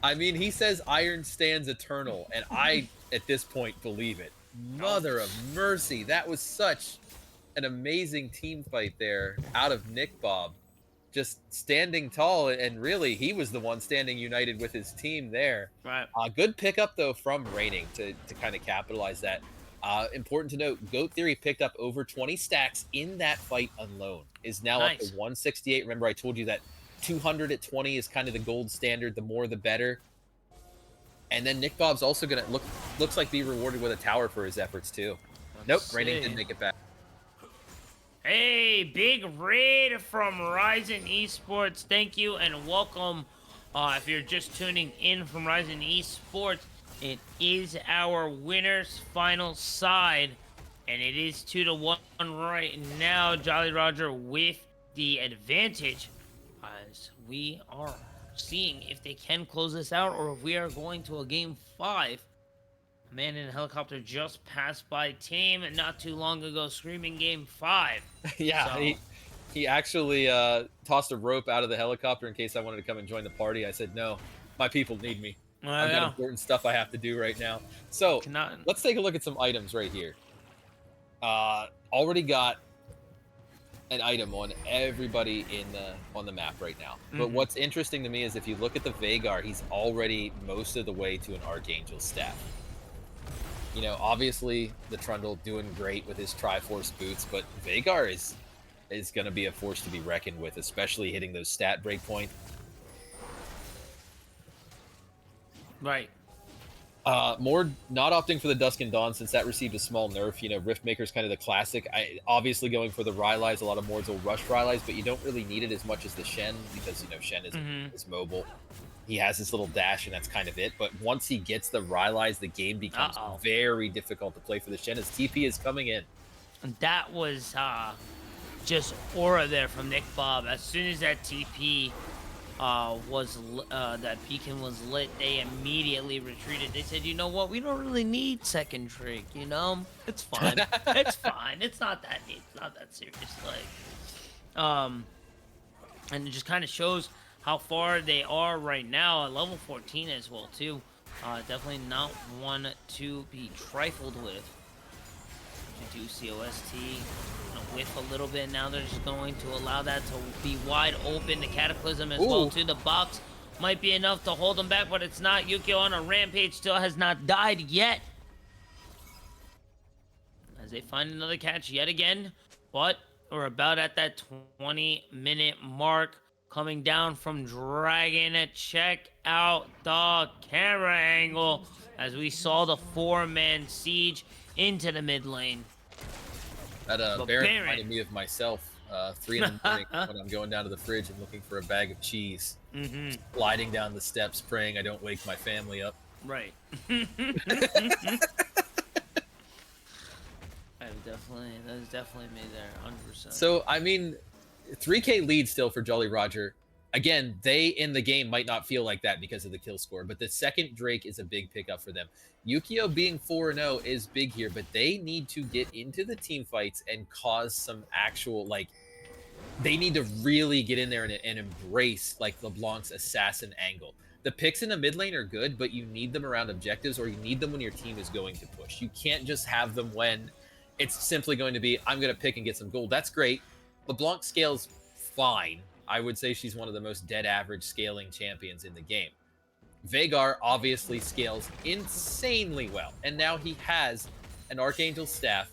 I mean, he says iron stands eternal, and I, at this point, believe it. Mother of mercy, that was such an amazing team fight there out of Nick Bob. Just standing tall, and really, he was the one standing united with his team there. Right. Good pickup, though, from Raining to kind of capitalize that. Important to note, Goat Theory picked up over 20 stacks in that fight alone. Is now up to 168. Remember, I told you that 200 at 20 is kind of the gold standard. The more, the better. And then Nick Bob's also going to looks like be rewarded with a tower for his efforts, too. Nope, Raining didn't make it back. Hey, big raid from Ryzen Esports. Thank you and welcome. If you're just tuning in from Ryzen Esports, it is our winners final side And it is 2-1 right now. Jolly Roger with the advantage, as we are seeing if they can close this out or if we are going to a game 5. A man in a helicopter just passed by Tame not too long ago, screaming game 5. Yeah, So, he actually tossed a rope out of the helicopter in case I wanted to come and join the party. I said, no, my people need me. I've got important stuff I have to do right now. So let's take a look at some items right here. Already got an item on everybody on the map right now. But what's interesting to me is if you look at the Veigar, he's already most of the way to an Archangel staff. You know, obviously the Trundle doing great with his Triforce boots, but Veigar is going to be a force to be reckoned with, especially hitting those stat breakpoint. Right. More not opting for the Dusk and Dawn since that received a small nerf. You know, Riftmaker's kind of the classic. Obviously going for the Rylai's. A lot of Mords will rush Rylai's, but you don't really need it as much as the Shen because, you know, Shen is mobile. He has his little dash, and that's kind of it. But once he gets the Rylai's, the game becomes very difficult to play for the Shen as TP is coming in. And that was just aura there from Nick Bob. As soon as that TP that beacon was lit, they immediately retreated. They said, you know what, we don't really need second trig, you know, it's fine. It's fine, it's not that neat, it's not that serious. Like and it just kind of shows how far they are right now at level 14 as well too. Definitely not one to be trifled with. You do COST whiff a little bit. Now they're just going to allow that to be wide open. The Cataclysm as well too. The box might be enough to hold them back, but it's not. Yukio on a rampage still has not died yet. As they find another catch yet again, but we're about at that 20-minute mark. Coming down from Dragon. Check out the camera angle as we saw the 4-man siege into the mid lane. That Baron reminded me of myself 3 in the morning when I'm going down to the fridge and looking for a bag of cheese. Sliding down the steps praying I don't wake my family up. Right. That is definitely me there, 100%. So, I mean, 3K lead still for Jolly Roger. Again, they in the game might not feel like that because of the kill score, but the second Drake is a big pickup for them. Yukio being 4-0 is big here, but they need to get into the team fights and cause some actual, like, they need to really get in there and embrace, like, LeBlanc's assassin angle. The picks in the mid lane are good, but you need them around objectives, or you need them when your team is going to push. You can't just have them when it's simply going to be, I'm going to pick and get some gold. That's great. LeBlanc scales fine. I would say she's one of the most dead average scaling champions in the game. Veigar obviously scales insanely well, and now he has an Archangel staff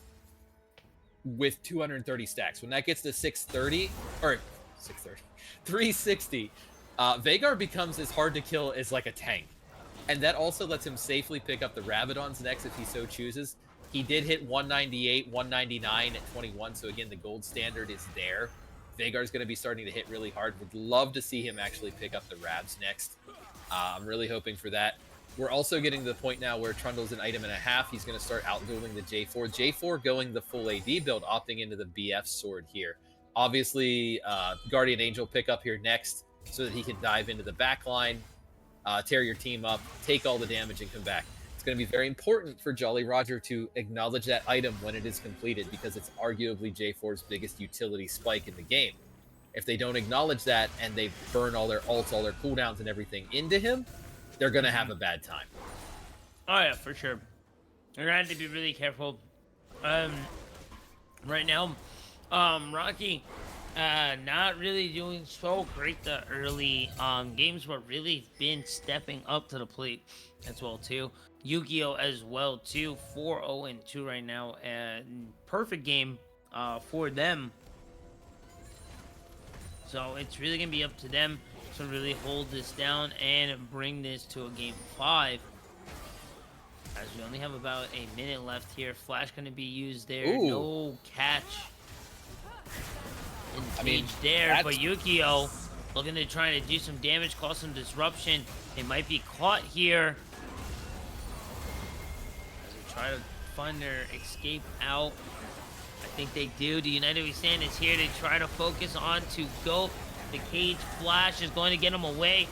with 230 stacks. When that gets to 360, Veigar becomes as hard to kill as like a tank. And that also lets him safely pick up the Rabadons next if he so chooses. He did hit 198, 199 at 21, so again, the gold standard is there. Veigar's going to be starting to hit really hard. Would love to see him actually pick up the Rabs next. I'm really hoping for that. We're also getting to the point now where Trundle's an item and a half. He's going to start outdueling the J4. J4 going the full AD build, opting into the BF sword here. Obviously, Guardian Angel pick up here next so that he can dive into the back line, tear your team up, take all the damage, and come back. It's going to be very important for Jolly Roger to acknowledge that item when it is completed because it's arguably J4's biggest utility spike in the game. If they don't acknowledge that and they burn all their ults, all their cooldowns and everything into him, they're going to have a bad time. Oh yeah, for sure. They're going to have to be really careful. Right now, Rocky not really doing so great the early games, but really been stepping up to the plate as well too. Yu-Gi-Oh as well too, 4-0-2 right now, and perfect game for them. So it's really gonna be up to them to really hold this down and bring this to a game 5. As we only have about a minute left here, Flash gonna be used there. Ooh. No catch engaged there, but Yu-Gi-Oh looking to try to do some damage, cause some disruption. They might be caught here. As we try to find their escape out? I think they do. The United We Stand is here to try to focus on to Goat. The cage flash is going to get him away.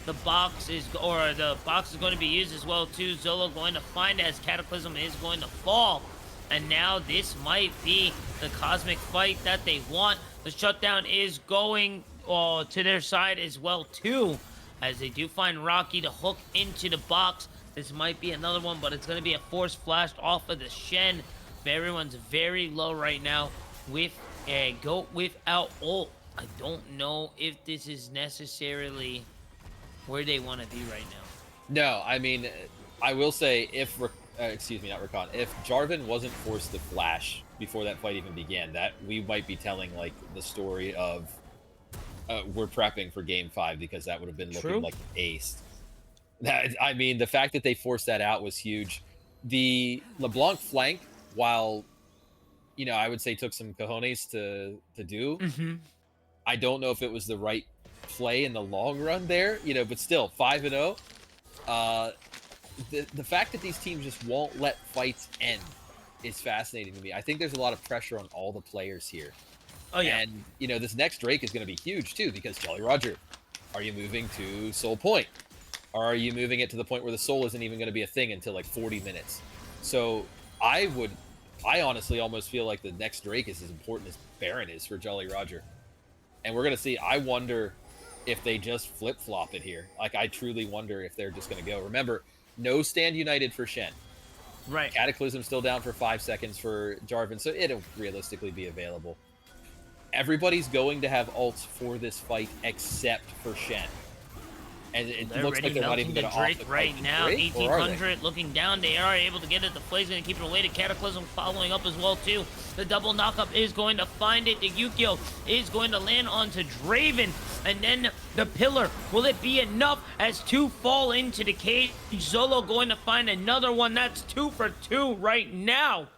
The box is going to be used as well too. Zolo going to find it as Cataclysm is going to fall. And now this might be the cosmic fight that they want. The shutdown is going to their side as well too, as they do find Rocky to hook into the box. This might be another one, but it's going to be a force flash off of the Shen. Everyone's very low right now with a Goat without ult. I don't know if this is necessarily where they want to be right now. No, I mean, I will say if excuse me, not Rakan, if Jarvan wasn't forced to flash before that fight even began, that we might be telling like the story of we're prepping for game 5, because that would have been looking like aced. That, I mean, the fact that they forced that out was huge. The LeBlanc flank, while I would say took some cojones to do, I don't know if it was the right play in the long run there, but still 5-0. The fact that these teams just won't let fights end is fascinating to me. I think there's a lot of pressure on all the players here. Oh yeah. And this next Drake is going to be huge too, because Jolly Roger, are you moving to Soul Point? Or are you moving it to the point where the Soul isn't even going to be a thing until like 40 minutes? So I honestly almost feel like the next Drake is as important as Baron is for Jolly Roger. And we're going to see. I wonder if they just flip-flop it here. Like, I truly wonder if they're just going to go. Remember, no stand united for Shen. Right. Cataclysm still down for 5 seconds for Jarvan, so it'll realistically be available. Everybody's going to have ults for this fight except for Shen. And it looks like they're not even going to Drake off the right now. 1800 looking down. They are able to get it. The Flay's going to keep it away. The Cataclysm following up as well too. The double knockup is going to find it. The Yukio is going to land onto Draven. And then the pillar. Will it be enough as 2 fall into the cage? Zolo going to find another one. That's 2 for 2 right now.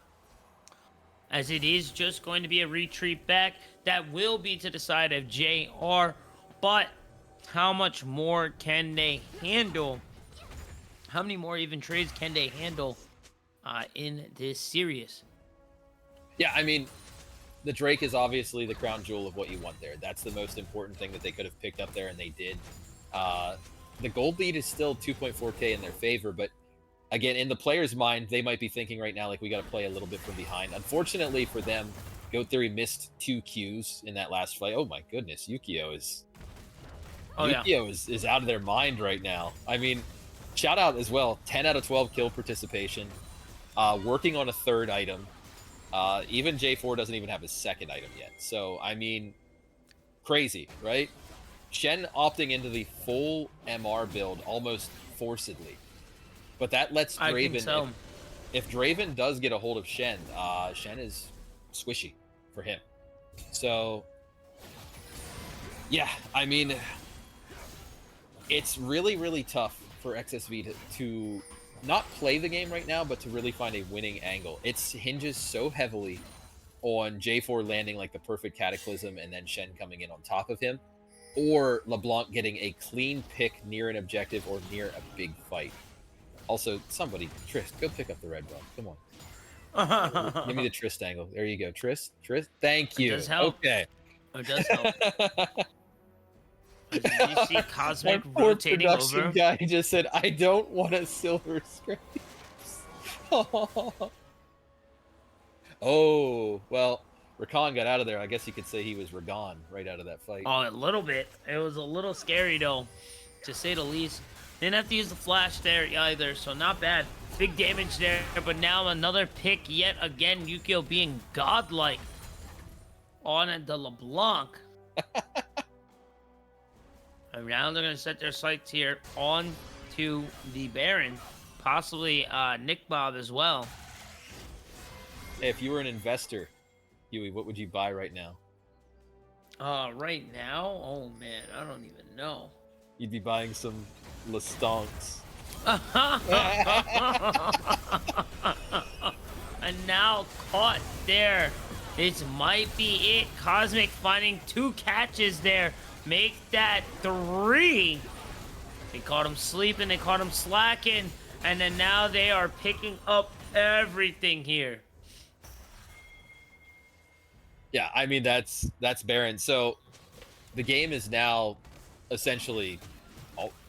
As it is just going to be a retreat back. That will be to the side of JR. But how much more can they handle? How many more even trades can they handle in this series? Yeah, I mean, the Drake is obviously the crown jewel of what you want there. That's the most important thing that they could have picked up there, and they did. The gold lead is still 2.4k in their favor, but again, in the player's mind, they might be thinking right now, like, we got to play a little bit from behind. Unfortunately for them, Goat Theory missed 2 Qs in that last fight. Oh my goodness, Yukio is out of their mind right now. I mean, shout out as well, 10 out of 12 kill participation, working on a 3rd item. Even J4 doesn't even have his 2nd item yet. So, I mean, crazy, right? Shen opting into the full MR build almost forcedly. But that lets Draven, if Draven does get a hold of Shen, Shen is squishy for him. So, yeah, I mean, it's really, really tough for XSV to not play the game right now, but to really find a winning angle. It hinges so heavily on J4 landing like the perfect Cataclysm and then Shen coming in on top of him, or LeBlanc getting a clean pick near an objective or near a big fight. Also, somebody, Trist, go pick up the red one. Come on. Give me the Trist angle. There you go. Trist. Thank you. It does help. Okay. It does help. Did you see Cosmic Our rotating production over? guy just said, I don't want a silver scrapes. Oh, well, Rakan got out of there. I guess you could say he was Ragon right out of that fight. Oh, a little bit. It was a little scary, though, to say the least. Didn't have to use the flash there either, so not bad. Big damage there, but now another pick yet again. Yukio being godlike on the LeBlanc. And now they're going to set their sights here on to the Baron. Possibly Nick Bob as well. Hey, if you were an investor, Huey, what would you buy right now? Right now? Oh, man, I don't even know. You'd be buying some Lestonks. And now caught there. This might be it. Cosmic finding 2 catches there. Make that 3. They caught him sleeping. They caught him slacking. And then now they are picking up everything here. Yeah, I mean that's Baron. So the game is now essentially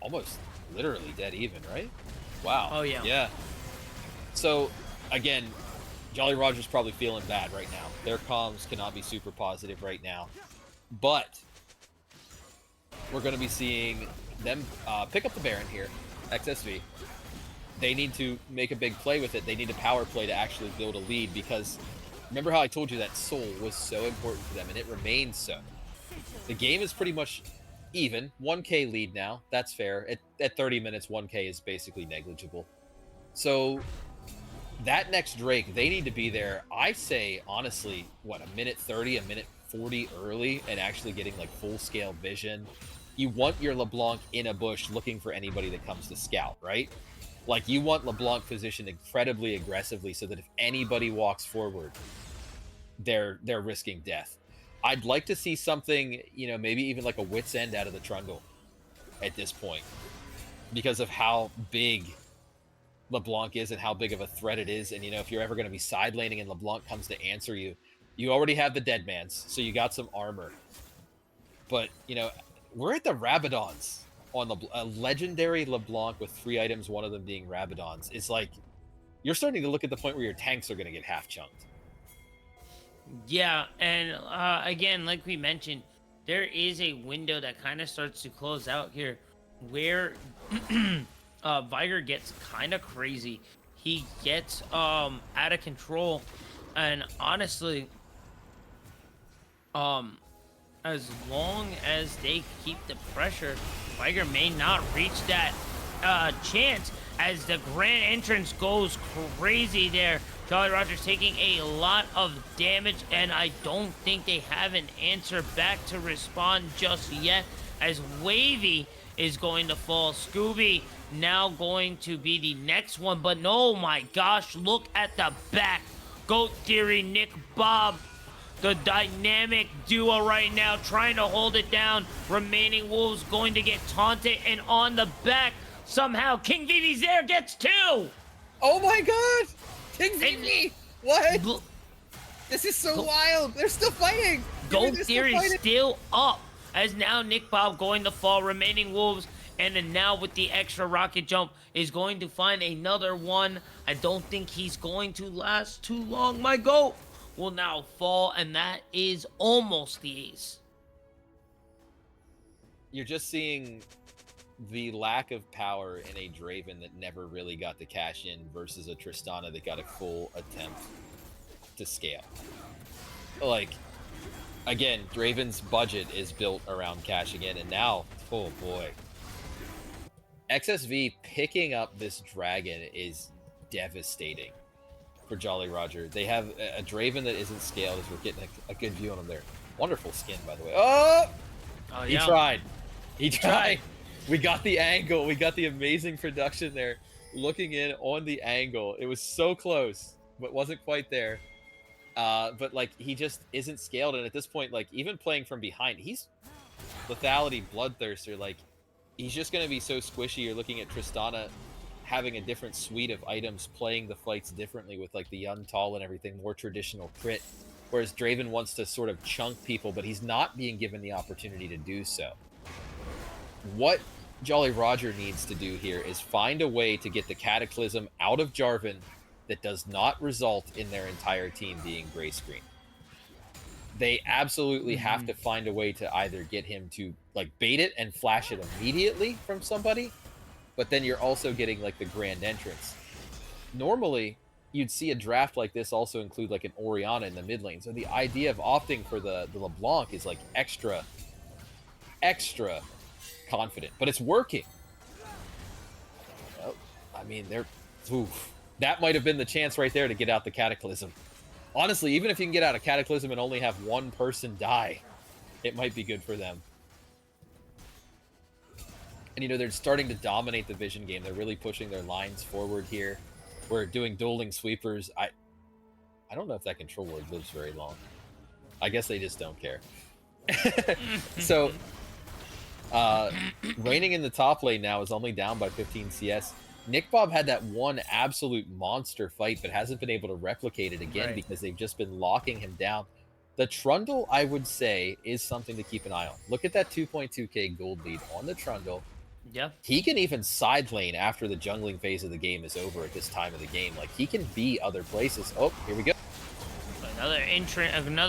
almost literally dead even, right? Wow. Oh, yeah. Yeah. So again, Jolly Roger's probably feeling bad right now. Their comms cannot be super positive right now. But we're going to be seeing them pick up the Baron here, XSV. They need to make a big play with it. They need a power play to actually build a lead because remember how I told you that Soul was so important for them, and it remains so. The game is pretty much even. 1K lead now. That's fair. At 30 minutes, 1K is basically negligible. So that next Drake, they need to be there, I say, honestly, what, a minute 30, a minute 40 early, and actually getting like full-scale vision. You want your LeBlanc in a bush looking for anybody that comes to scout, right? Like, you want LeBlanc positioned incredibly aggressively so that if anybody walks forward, they're risking death. I'd like to see something, you know, maybe even like a wit's end out of the Trundle at this point because of how big LeBlanc is and how big of a threat it is. And, you know, if you're ever going to be side laning and LeBlanc comes to answer you, you already have the Deadmans, so you got some armor. But, you know, we're at the Rabadons on a legendary LeBlanc with 3 items, one of them being Rabadons. It's like, you're starting to look at the point where your tanks are going to get half chunked. Yeah, and again, like we mentioned, there is a window that kind of starts to close out here where Viger gets kind of crazy. He gets out of control, and honestly, as long as they keep the pressure, Viger may not reach that chance as the grand entrance goes crazy there. Jolly Roger's taking a lot of damage, and I don't think they have an answer back to respond just yet, as Wavy is going to fall. Scooby now going to be the next one, but no, my gosh, look at the back. Goat Theory, Nick Bob, the dynamic duo right now trying to hold it down. Remaining Wolves going to get taunted, and on the back, somehow King Vivi's there, gets 2! Oh my god! King Vivi! What? This is so wild! They're still fighting! Goat Theory still up, as now Nick Bob going to fall. Remaining Wolves, and then now with the extra rocket jump, is going to find another one. I don't think he's going to last too long. My goat will now fall, and that is almost the ace. You're just seeing the lack of power in a Draven that never really got to cash in versus a Tristana that got a full attempt to scale. Like, again, Draven's budget is built around cashing in, and now, oh boy. XSV picking up this dragon is devastating for Jolly Roger. They have a Draven that isn't scaled, as we're getting a good view on him there. Wonderful skin, by the way. Oh! He tried. He tried. We got the angle. We got the amazing production there. Looking in on the angle. It was so close, but wasn't quite there. But, like, he just isn't scaled. And at this point, like, even playing from behind, he's lethality, bloodthirster. Like, he's just going to be so squishy. You're looking at Tristana having a different suite of items, playing the fights differently with, like, the Untall and everything, more traditional crit. Whereas Draven wants to sort of chunk people, but he's not being given the opportunity to do so. What Jolly Roger needs to do here is find a way to get the Cataclysm out of Jarvan that does not result in their entire team being gray screen. They absolutely have to find a way to either get him to, like, bait it and flash it immediately from somebody, but then you're also getting, like, the grand entrance. Normally, you'd see a draft like this also include, like, an Orianna in the mid lane. So the idea of opting for the LeBlanc is, like, extra confident, but it's working. Oh, I mean, that might have been the chance right there to get out the Cataclysm. Honestly, even if you can get out a Cataclysm and only have one person die, it might be good for them. And, you know, they're starting to dominate the vision game. They're really pushing their lines forward here. We're doing dueling sweepers. I don't know if that control ward lives very long. I guess they just don't care. So, Reigning in the top lane now is only down by 15 CS. Nick Bob had that one absolute monster fight, but hasn't been able to replicate it again because they've just been locking him down. The Trundle, I would say, is something to keep an eye on. Look at that 2.2k gold lead on the Trundle. Yeah. He can even side lane after the jungling phase of the game is over at this time of the game. Like, he can be other places. Oh, here we go. Another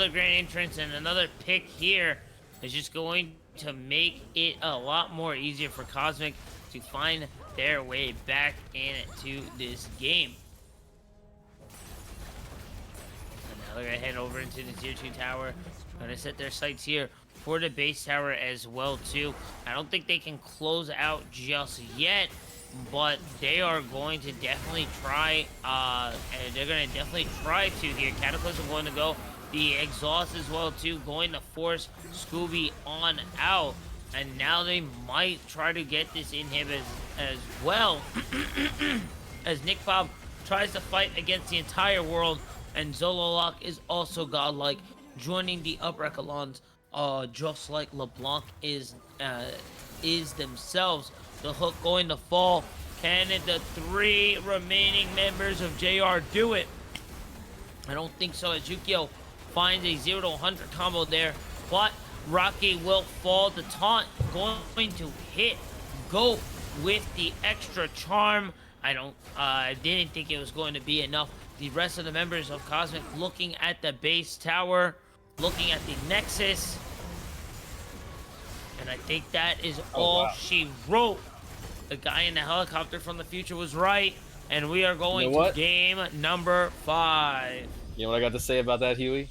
great entrance, and another pick here is just going to make it a lot more easier for Cosmic to find their way back into this game. And now they're gonna head over into the tier 2 tower. Gonna set their sights here for the base tower as well too. I don't think they can close out just yet, but they are going to definitely try, and they're going to definitely try to here. Cataclysm going to go. The exhaust as well too, going to force Scooby on out. And now they might try to get this inhib as well. As Nick Bob tries to fight against the entire world. And Zololok is also godlike, joining the up echelons, just like LeBlanc is themselves. The hook going to fall. Can the 3 remaining members of JR do it? I don't think so, as Yukio finds a 0 to 100 combo there. But Rocky will fall. The taunt going to hit Goat with the extra charm. I didn't think it was going to be enough. The rest of the members of Cosmic looking at the base tower, looking at the Nexus. And I think that is all she wrote. The guy in the helicopter from the future was right. And we are going to game number 5. You know what I got to say about that, Huey?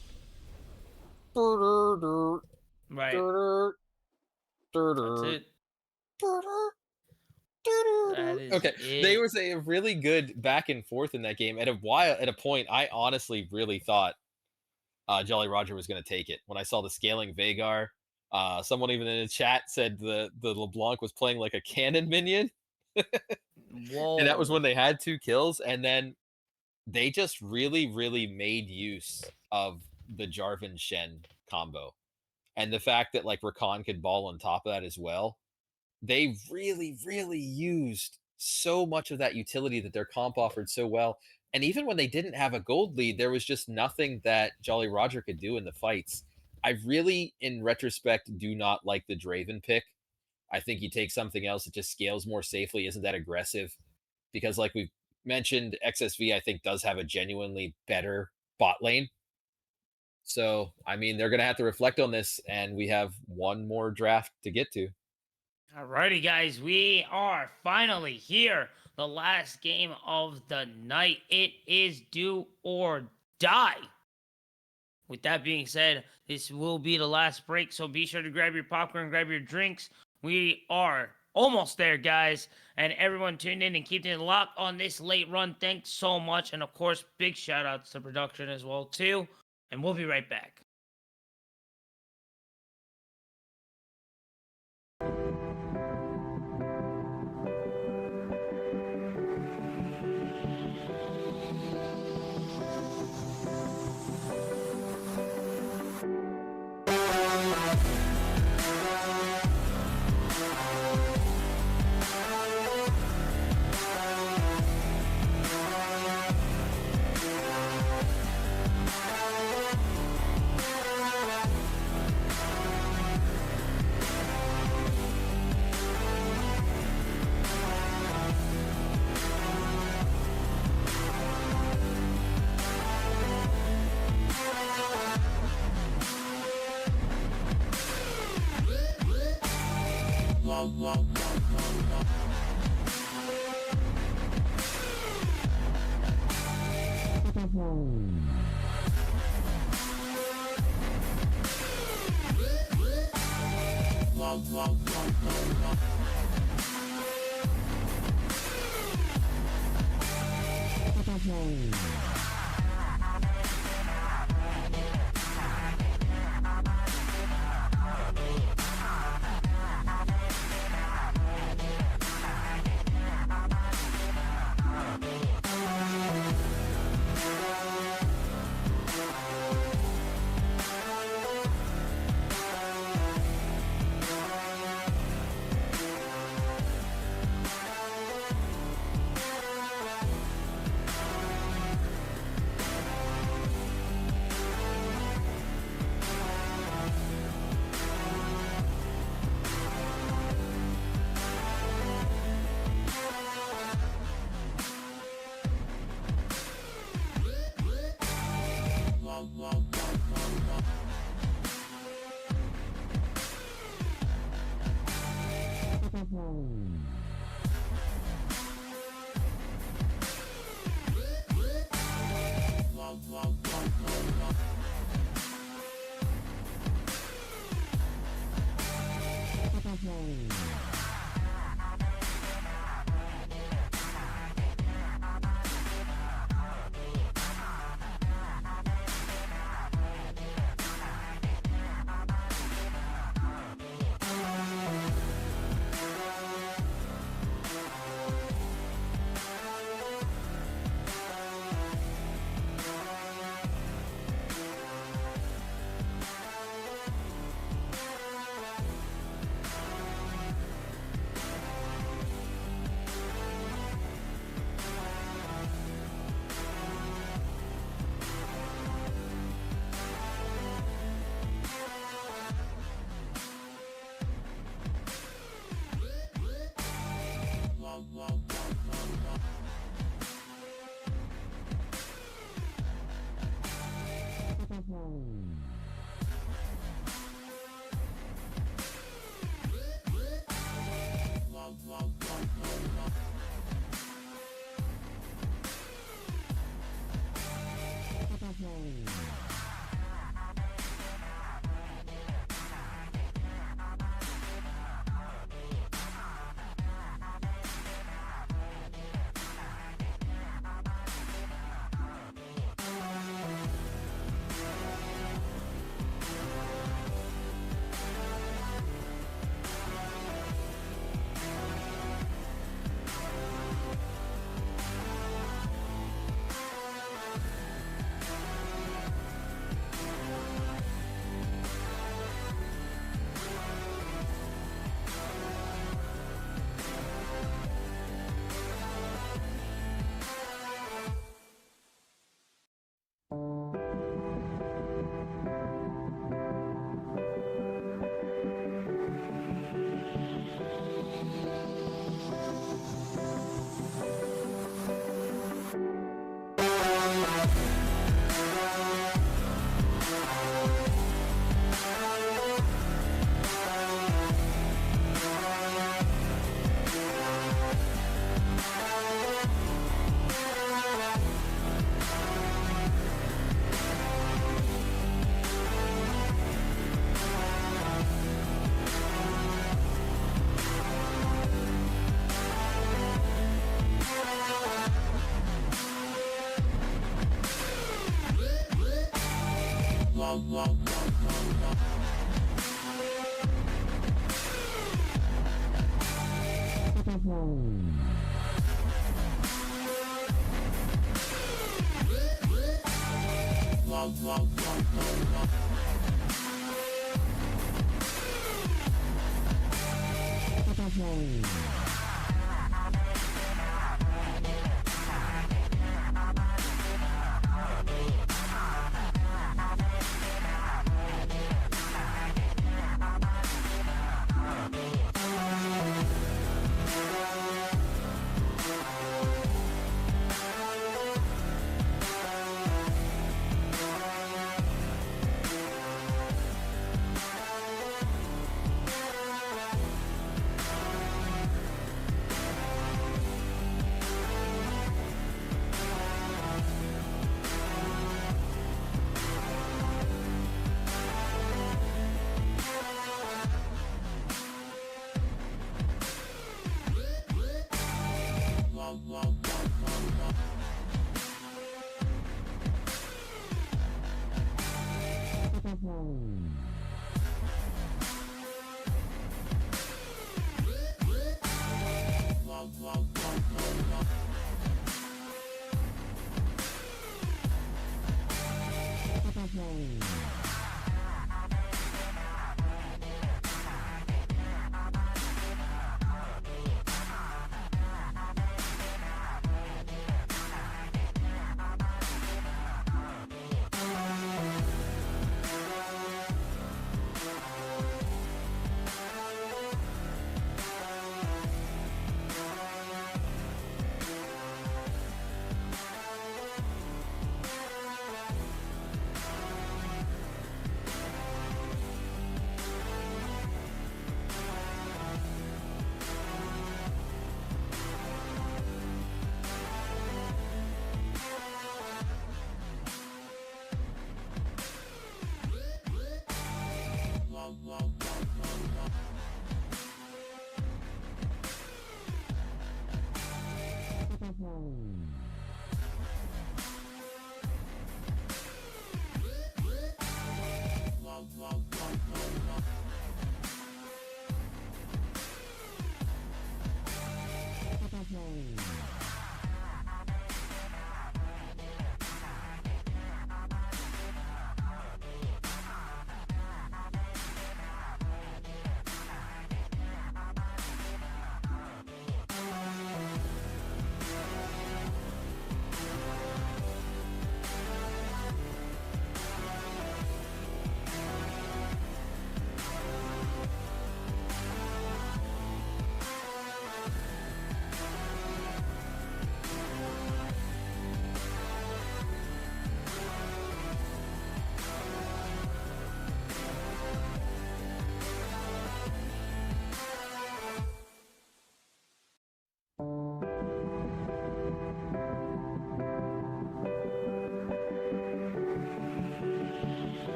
Right. That's it. That is okay, it. they were a really good back and forth in that game. At a point, I honestly really thought Jolly Roger was going to take it. When I saw the scaling Veigar, someone even in the chat said the LeBlanc was playing like a cannon minion. Whoa. And that was when they had 2 kills, and then they just really, really made use of the Jarvan Shen combo. And the fact that like Rakan could ball on top of that as well. They really, really used so much of that utility that their comp offered so well. And even when they didn't have a gold lead, there was just nothing that Jolly Roger could do in the fights. I really, in retrospect, do not like the Draven pick. I think you take something else that just scales more safely, isn't that aggressive. Because like we've mentioned, XSV, I think, does have a genuinely better bot lane. So, I mean, they're going to have to reflect on this, and we have one more draft to get to. Alrighty, guys, we are finally here. The last game of the night. It is do or die. With that being said, this will be the last break, so be sure to grab your popcorn, grab your drinks. We are almost there, guys. And everyone tuned in and keeping it locked on this late run. Thanks so much. And of course, big shout outs to production as well, too. And we'll be right back.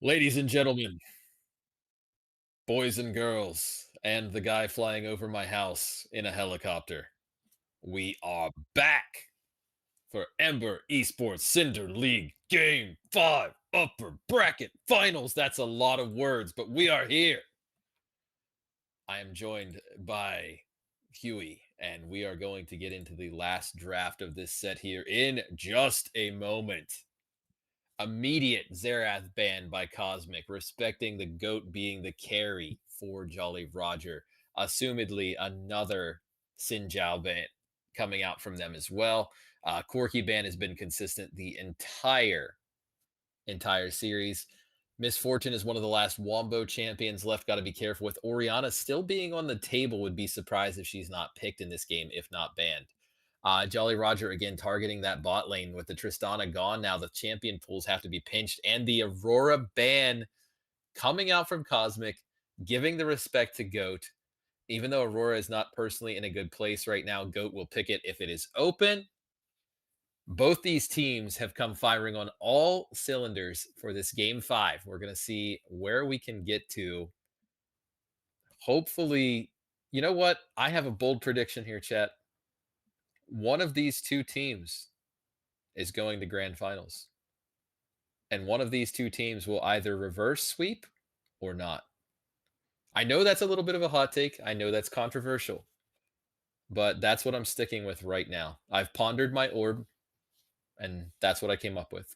Ladies and gentlemen, boys and girls, and the guy flying over my house in a helicopter, we are back for Ember Esports Cinder League Game 5 Upper Bracket Finals. That's a lot of words, but we are here. I am joined by Huey, and we are going to get into the last draft of this set here in just a moment. Immediate Zerath ban by Cosmic, respecting the GOAT being the carry for Jolly Roger. Assumedly, another Xin Zhao ban coming out from them as well. Corky ban has been consistent the entire series. Miss Fortune is one of the last Wombo champions left. Got to be careful with Orianna still being on the table. Would be surprised if she's not picked in this game, if not banned. Jolly Roger again targeting that bot lane with the Tristana gone. Now the champion pools have to be pinched, and the Aurora ban coming out from Cosmic, giving the respect to GOAT. Even though Aurora is not personally in a good place right now, GOAT will pick it if it is open. Both these teams have come firing on all cylinders for this game 5. We're going to see where we can get to. Hopefully, you know what? I have a bold prediction here, chat. One of these two teams is going to grand finals. And one of these two teams will either reverse sweep or not. I know that's a little bit of a hot take. I know that's controversial. But that's what I'm sticking with right now. I've pondered my orb, and that's what I came up with.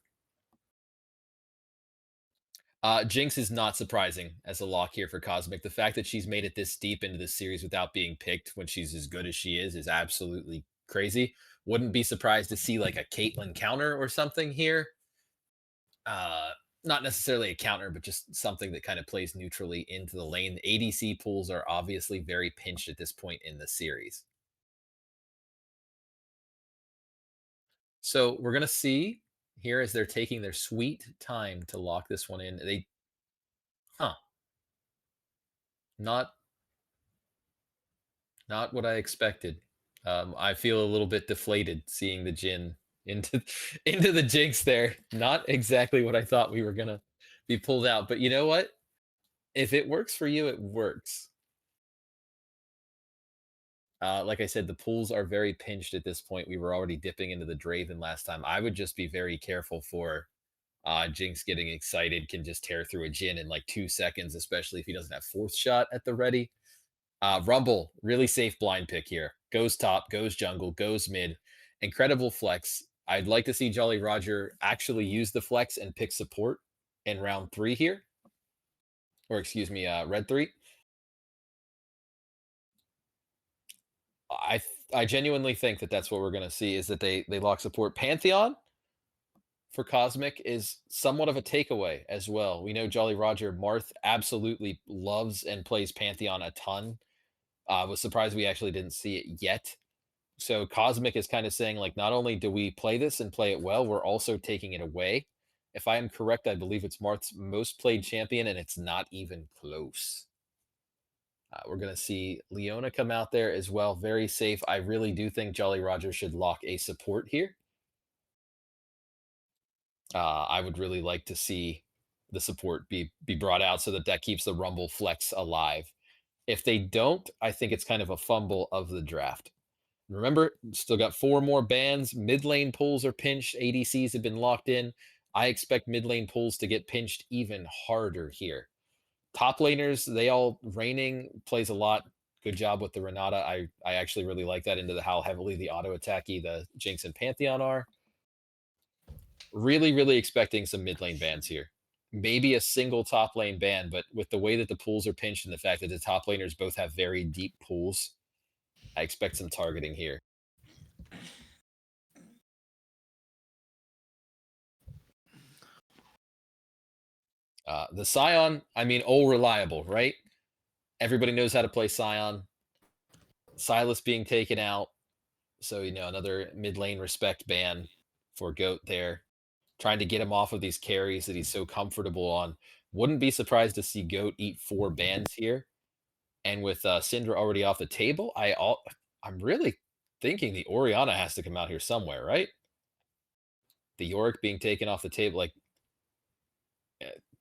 Jinx is not surprising as a lock here for Cosmic. The fact that she's made it this deep into this series without being picked when she's as good as she is absolutely crazy. Wouldn't be surprised to see like a Caitlyn counter or something here. Not necessarily a counter, but just something that kind of plays neutrally into the lane. The ADC pools are obviously very pinched at this point in the series. So we're going to see here as they're taking their sweet time to lock this one in. Not what I expected. I feel a little bit deflated seeing the Jhin into the Jinx there. Not exactly what I thought we were going to be pulled out. But you know what? If it works for you, it works. Like I said, the pools are very pinched at this point. We were already dipping into the Draven last time. I would just be very careful for Jinx getting excited, can just tear through a Jhin in like 2 seconds, especially if he doesn't have fourth shot at the ready. Rumble, really safe blind pick here. Goes top, goes jungle, goes mid. Incredible flex. I'd like to see Jolly Roger actually use the flex and pick support in round 3 here. Or excuse me, red 3. I genuinely think that that's what we're going to see, is that they lock support. Pantheon for Cosmic is somewhat of a takeaway as well. We know Jolly Roger Marth absolutely loves and plays Pantheon a ton. Was surprised we actually didn't see it yet. So Cosmic is kind of saying, like, not only do we play this and play it well, we're also taking it away. If I am correct, I believe it's Marth's most played champion, and it's not even close. We're going to see Leona come out there as well. Very safe. I really do think Jolly Roger should lock a support here. I would really like to see the support be brought out so that keeps the Rumble flex alive. If they don't, I think it's kind of a fumble of the draft. Remember, still got 4 more bans. Mid lane pools are pinched. ADCs have been locked in. I expect mid lane pools to get pinched even harder here. Top laners, they all reigning plays a lot. Good job with the Renata. I actually really like that into how heavily the auto attacky the Jinx and Pantheon are. Really, really expecting some mid lane bans here. Maybe a single top lane ban, but with the way that the pools are pinched and the fact that the top laners both have very deep pools, I expect some targeting here. The Scion, I mean, all reliable, right? Everybody knows how to play Scion. Silas being taken out. So, another mid lane respect ban for GOAT there. Trying to get him off of these carries that he's so comfortable on. Wouldn't be surprised to see GOAT eat 4 bans here. And with Cinder already off the table, I'm really thinking the Orianna has to come out here somewhere, right? The Yorick being taken off the table, like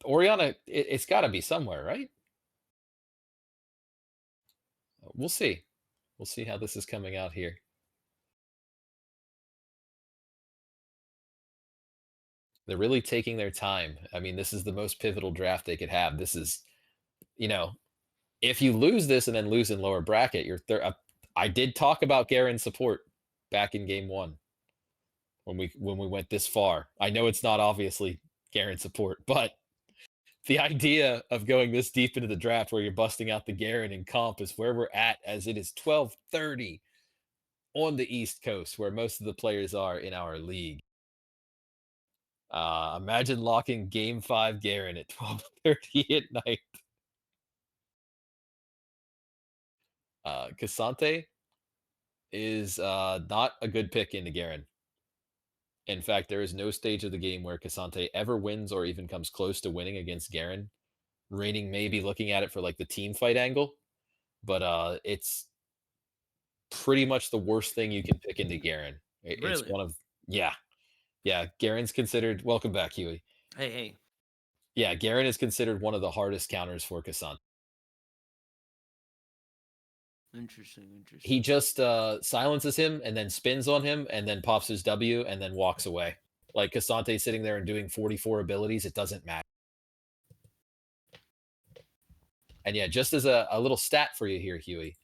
Orianna, it's got to be somewhere, right? We'll see. We'll see how this is coming out here. They're really taking their time. I mean, this is the most pivotal draft they could have. This is, If you lose this and then lose in lower bracket, I did talk about Garen support back in game 1 when we went this far. I know it's not obviously Garen support, but the idea of going this deep into the draft where you're busting out the Garen and comp is where we're at, as it is 12:30 on the East Coast, where most of the players are in our league. Imagine locking Game 5 Garen at 12:30 at night. Cassante is not a good pick into Garen. In fact, there is no stage of the game where Cassante ever wins or even comes close to winning against Garen. Raining may be looking at it for like the team fight angle, but it's pretty much the worst thing you can pick into Garen. It's Really? one of yeah. Garen's considered. Welcome back, Huey. Hey, hey. Yeah, Garen is considered one of the hardest counters for Cassante. Interesting. He just silences him and then spins on him and then pops his W and then walks away. Like Cassante sitting there and doing 44 abilities, it doesn't matter. And yeah, just as a little stat for you here, Huey,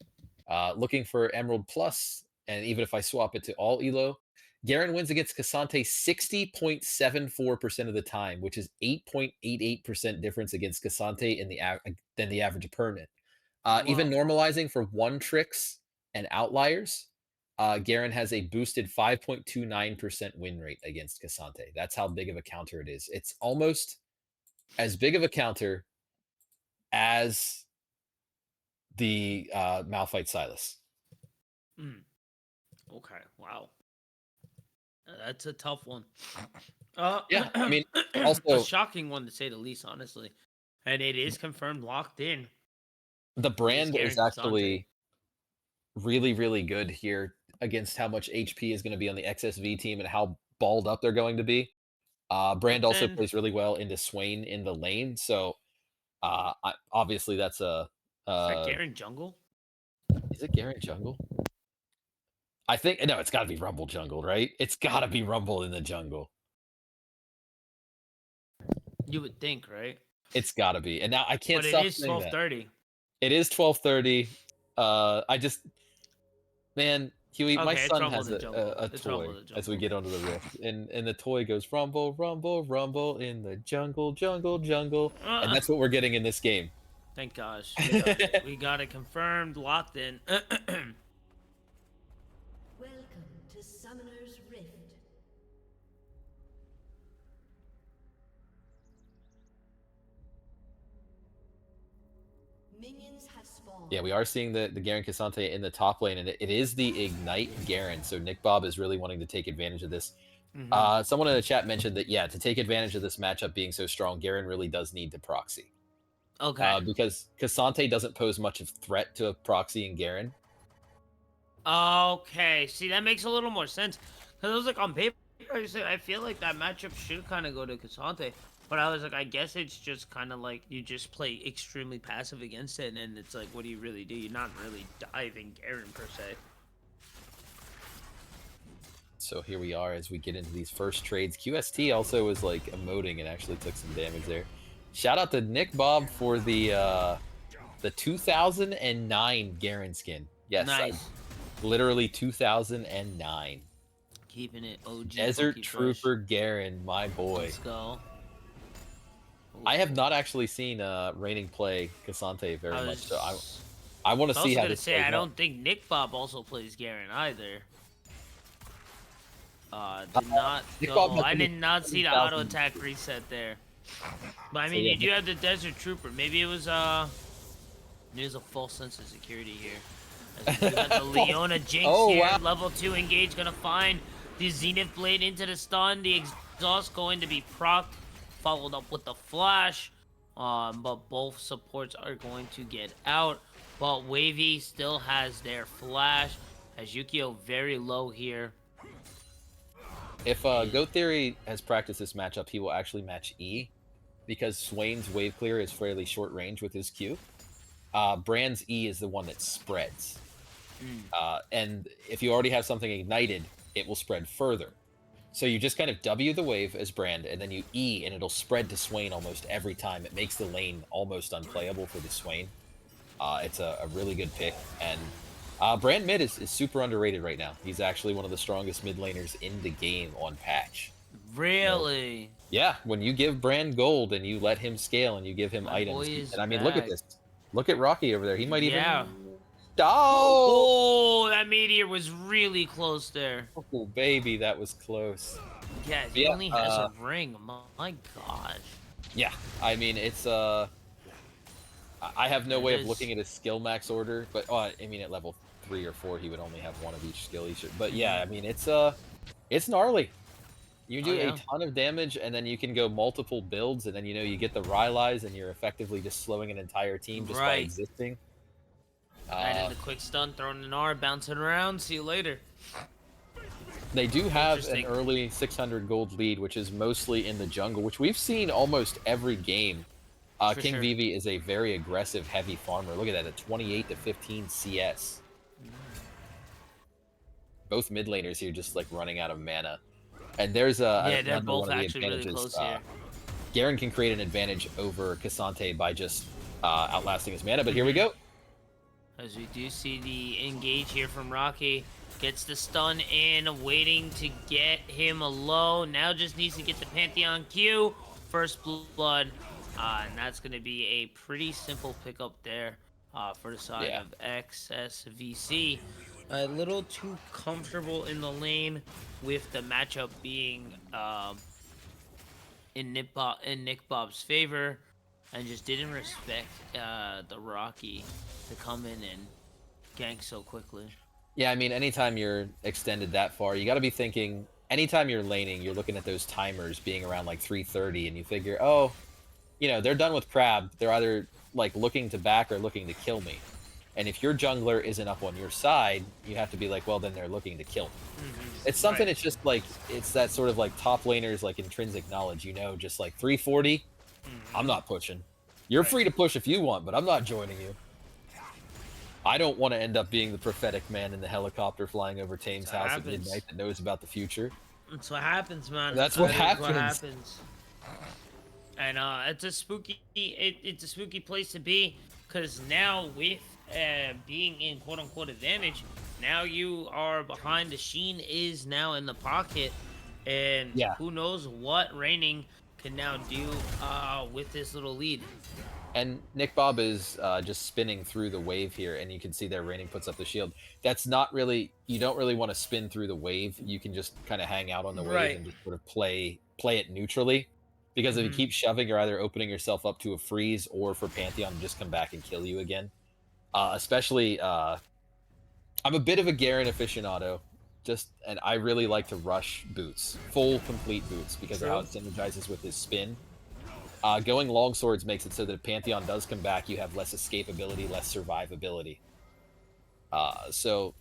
looking for Emerald Plus, and even if I swap it to all Elo, Garen wins against Cassante 60.74% of the time, which is 8.88% difference against Cassante than the average opponent. Even normalizing for one tricks and outliers, Garen has a boosted 5.29% win rate against Cassante. That's how big of a counter it is. It's almost as big of a counter as the Malphite Silas. Okay, wow. That's a tough one. Yeah, I mean, also a shocking one to say the least, honestly. And it is confirmed, locked in. The brand is actually really, really good here against how much HP is going to be on the XSV team and how balled up they're going to be. Brand also plays really well into Swain in the lane, so obviously that's a. Is that Garen jungle? Is it Garen jungle? I think no, it's got to be Rumble jungle, right? It's got to be Rumble in the jungle. You would think, right? It's got to be, and now I can't. But stop it is 12:30. It is 12:30. I just, man, Huey, Okay, my son has a toy as we get onto the rift, and the toy goes rumble, rumble, rumble in the jungle, jungle, jungle, and that's what we're getting in this game. Thank gosh. We got it confirmed, locked in. Welcome to Summoner's Rift. Minions have spawned. Yeah, we are seeing the Garen Cassante in the top lane, and it is the Ignite Garen. So Nick Bob is really wanting to take advantage of this. Someone in the chat mentioned that, yeah, to take advantage of this matchup being so strong, Garen really does need to proxy. Okay. Because Cassante doesn't pose much of threat to a proxy in Garen. Okay, see, that makes a little more sense. Because I was like, on paper, I feel like that matchup should kind of go to Cassante. But I was like, I guess it's just kind of like you just play extremely passive against it, and it's like, what do you really do? You're not really diving Garen per se. So here we are as we get into these first trades. QST also was like emoting and actually took some damage there. Shout out to Nick Bob for the 2009 Garen skin. Yes, nice. Literally 2009. Keeping it OG. Desert Trooper Garen, my boy. Let's go. I have not actually seen Reigning play Cassante very much, so I want to see how this plays out. I don't think Nick Bob also plays Garen either. I did not see the auto attack reset there. But I mean, you do have the Desert Trooper. Maybe it was a false sense of security here. As we got the Leona Jinx here. Wow. Level 2 engage, gonna find the Zenith Blade into the stun. The exhaust going to be procced, followed up with the flash. But both supports are going to get out. But Wavy still has their flash. As Yukio very low here. If Goat Theory has practiced this matchup, he will actually match E, because Swain's wave clear is fairly short range with his Q. Brand's E is the one that spreads. And if you already have something ignited, it will spread further. So you just kind of W the wave as Brand, and then you E, and it'll spread to Swain almost every time. It makes the lane almost unplayable for the Swain. It's a really good pick, and Brand mid is super underrated right now. He's actually one of the strongest mid laners in the game on patch. Really? Yeah, when you give Brand gold and you let him scale and you give him My items, boy is and I mean, look at back. this. Look at Rocky over there. He might Yeah. even. Oh! Oh, that meteor was really close there. Oh, baby, that was close. Yeah, But he yeah, only has a ring. My gosh. yeah, I mean, it's I have no It way of is. looking at his skill max order, but I mean, at level 3 or 4, he would only have one of each skill each. But yeah, I mean, it's gnarly. You do a yeah. ton of damage, and then you can go multiple builds, and then you get the Rylai's, and you're effectively just slowing an entire team just by Right. existing. And then the quick stun, throwing an R, bouncing around. See you later. They do have an Interesting. early 600 gold lead, which is mostly in the jungle, which we've seen almost every game. For King sure. Vivi is a very aggressive, heavy farmer. Look at that, a 28 to 15 CS. Both mid laners here just like running out of mana. And there's Yeah, they're another both one of the actually really advantages. close here. Garen can create an advantage over Cassante by just outlasting his mana, but here we go. As we do see the engage here from Rocky. Gets the stun in, waiting to get him alone. Now just needs to get the Pantheon Q. First blood. And that's going to be a pretty simple pickup there for the side of XSVC. A little too comfortable in the lane with the matchup being in Nick Bob's favor. And just didn't respect the Rocky to come in and gank so quickly. Yeah, I mean, anytime you're extended that far, you got to be thinking, anytime you're laning, you're looking at those timers being around like 3:30, and you figure, oh, they're done with Crab. They're either like looking to back or looking to kill me. And if your jungler isn't up on your side, you have to be like, well, then they're looking to kill me. It's something, it's just like, it's that sort of like top laners, like intrinsic knowledge, just like 340, I'm not pushing. You're free to push if you want, but I'm not joining you. I don't want to end up being the prophetic man in the helicopter flying over Tame's house at midnight that knows about the future. That's what happens, man. That's what happens. And it's a spooky, it's a spooky place to be, because now with being in quote unquote advantage, now you are behind. The Sheen is now in the pocket, and who knows what Raining can now do with this little lead. And Nick Bob is just spinning through the wave here, and you can see there Raining puts up the shield. That's not really, you don't really want to spin through the wave. You can just kind of hang out on the wave and just sort of play it neutrally. Because if you keep shoving, you're either opening yourself up to a freeze or for Pantheon to just come back and kill you again. Especially, I'm a bit of a Garen aficionado, and I really like to rush boots, full complete boots, because of how it synergizes with his spin. Going long swords makes it so that if Pantheon does come back, you have less escapability, less survivability. So,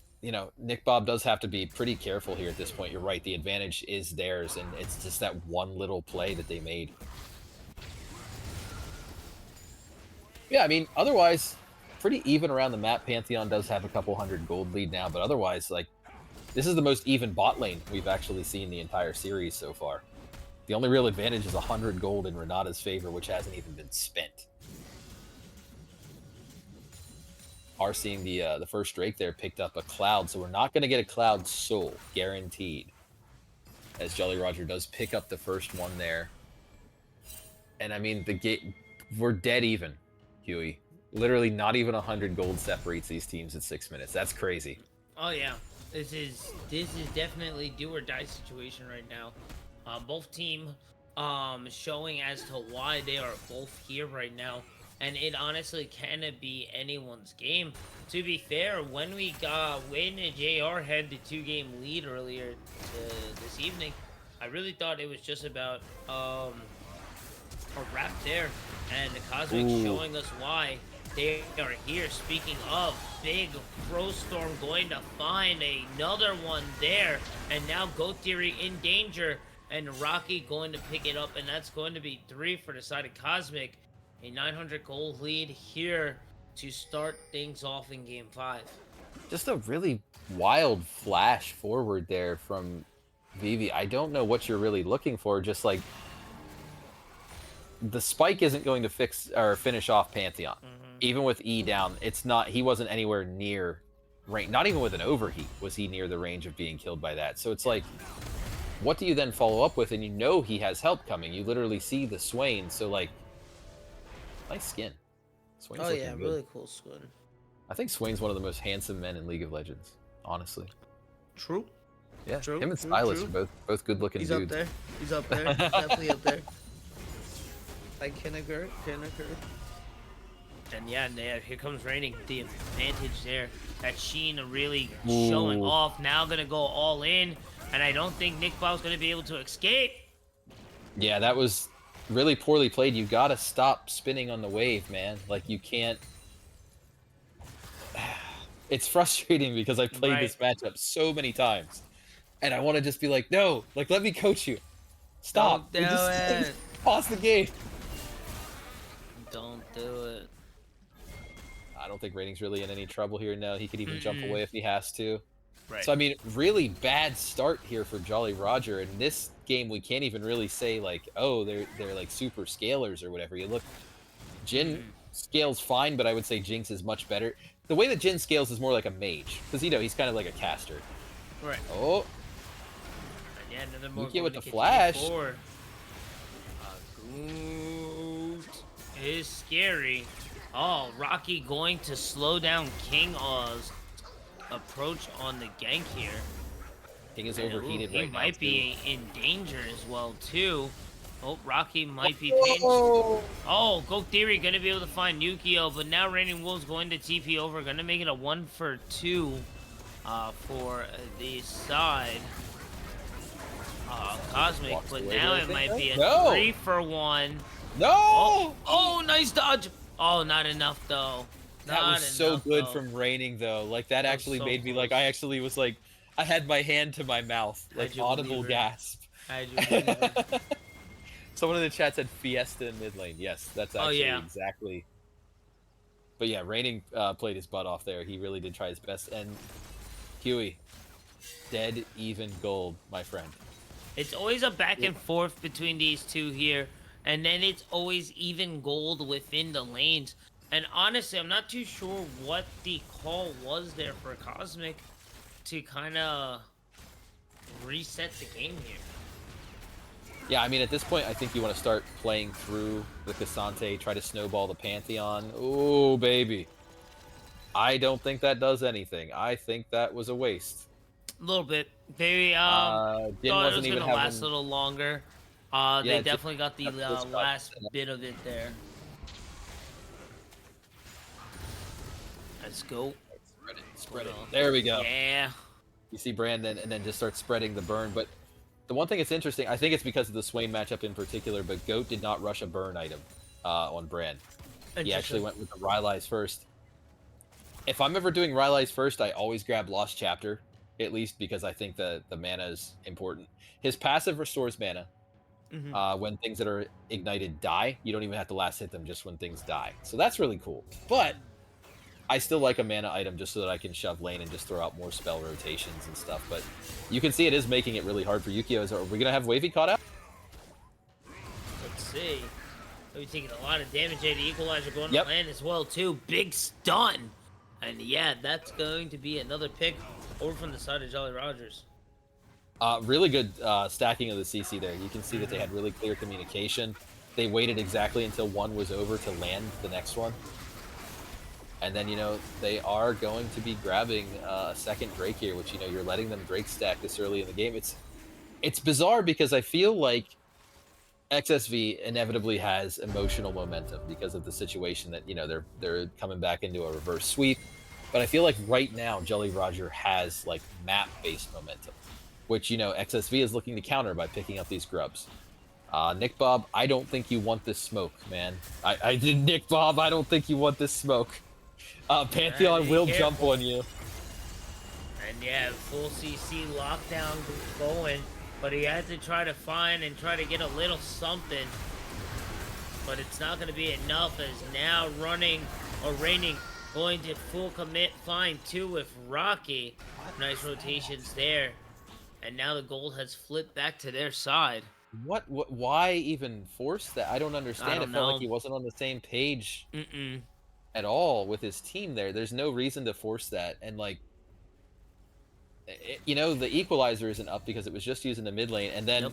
Nick Bob does have to be pretty careful here at this point. You're right, the advantage is theirs, and it's just that one little play that they made. Yeah, I mean, otherwise, pretty even around the map. Pantheon does have a couple hundred gold lead now, but otherwise, like, this is the most even bot lane we've actually seen the entire series so far. The only real advantage is 100 gold in Renata's favor, which hasn't even been spent. Are seeing the first Drake there picked up a Cloud, so we're not going to get a Cloud Soul, guaranteed. As Jolly Roger does pick up the first one there. And I mean, we're dead even, Huey. Literally not even 100 gold separates these teams at 6 minutes. That's crazy. Oh yeah, this is definitely do or die situation right now. Both team showing as to why they are both here right now, and it honestly cannot be anyone's game. To be fair, when JR had the 2-game lead earlier this evening, I really thought it was just about a wrap there, and the Cosmic showing us why they are here. Speaking of, big Frostorm going to find another one there, and now Goat Theory in danger. And Rocky going to pick it up, and that's going to be 3 for the side of Cosmic. A 900 gold lead here to start things off in Game 5. Just a really wild flash forward there from Vivi. I don't know what you're really looking for, just like... the spike isn't going to fix or finish off Pantheon. Mm-hmm. Even with E down, it's not. He wasn't anywhere near range. Not even with an overheat was he near the range of being killed by that. So it's like, what do you then follow up with? And you know he has help coming. You literally see the Swain. So like, nice skin. Swain's Oh looking yeah, good. really cool skin. I think Swain's one of the most handsome men in League of Legends. Honestly. True. Yeah. True, Him and true, Stylus true. are both good looking He's dudes. up there. He's up there. Definitely up there. Like Kinniger. And yeah, here comes Raining. The advantage there. That Sheen really showing Ooh. off. Now gonna go all in. And I don't think Nick Bob's gonna be able to escape. Yeah, that was really poorly played. You gotta stop spinning on the wave, man. Like, you can't... It's frustrating because I've played this matchup so many times. And I want to just be like, no, like, let me coach you. Stop. Don't do it. Pause the game. Don't do it. I don't think Rating's really in any trouble here. No, he could even jump away if he has to. Right. So, I mean, really bad start here for Jolly Roger. In this game, we can't even really say, like, oh, they're like super scalers or whatever. You look, Jin scales fine, but I would say Jinx is much better. The way that Jin scales is more like a mage, because, you know, he's kind of like a caster. Right. Oh, And yeah, another more Lukia with going the to flash. Goot is scary. Oh, Rocky going to slow down King Oz approach on the gank here. King is And, overheated he right now. might be in danger as well too. Oh, Rocky might be Oh. pinched. Oh, Go Theory gonna be able to find Yukio, but now Raining Wolves going to TP over, gonna make it a 1-for-2 for the side. Cosmic, Walks but away now there, it I might think. be a No. 3-for-1. No! Oh, nice dodge. Oh, not enough though. That Not was so enough, good though. from Raining, though. Like, that That was actually so made me, like, close. I actually was like, I had my hand to my mouth. Like, How'd you audible believe her? gasp. How'd you believe it? Someone in the chat said Fiesta in mid lane. Yes, that's Oh, actually yeah. exactly. But yeah, Raining played his butt off there. He really did try his best. And Huey, dead even gold, my friend. It's always a back and forth between these two here, and then it's always even gold within the lanes. And honestly, I'm not too sure what the call was there for Cosmic to kind of reset the game here. Yeah, I mean, at this point, I think you want to start playing through the Cassante, try to snowball the Pantheon. Oh, baby. I don't think that does anything. I think that was a waste. A little bit. They Jin thought it was wasn't even gonna last having... a little longer. Yeah, They Jin definitely got the got those shots last set up. bit of it there. Let's go. Spread it, spread it. Well, There we go. Yeah. You see Brandon, and then just start spreading the burn. But the one thing that's interesting, I think it's because of the Swain matchup in particular, but Goat did not rush a burn item on Brand. He actually went with the Rylai's first. If I'm ever doing Rylai's first, I always grab Lost Chapter, at least because I think the mana is important. His passive restores mana. When things that are ignited die. You don't even have to last hit them, just when things die. So that's really cool. But I still like a mana item just so that I can shove lane and just throw out more spell rotations and stuff. But you can see it is making it really hard for Yukio. Are we going to have Wavy caught out? Let's see. We're taking a lot of damage there. The Equalizer going Yep. to land as well, too. Big stun. And yeah, that's going to be another pick over from the side of Jolly Rogers. Really good stacking of the CC there. You can see that they had really clear communication. They waited exactly until one was over to land the next one. And then, you know, they are going to be grabbing a second Drake here, which, you know, you're letting them Drake stack this early in the game. It's bizarre because I feel like XSV inevitably has emotional momentum because of the situation that, you know, they're coming back into a reverse sweep. But I feel like right now, Jolly Roger has, like, map-based momentum, which, you know, XSV is looking to counter by picking up these grubs. Nick Bob, I don't think you want this smoke, man. Nick Bob, I don't think you want this smoke. Pantheon will jump on you. And yeah, full CC lockdown going. But he had to try to find and try to get a little something. But it's not going to be enough as now running or Raining going to full commit find two with Rocky. Nice rotations there. And now the gold has flipped back to their side. why even force that? I don't I understand. It don't felt like know. he wasn't on the same page Mm-mm. at all with his team there. There's no reason to force that. And like, you know, the equalizer isn't up because it was just used in the mid lane. And then Yep.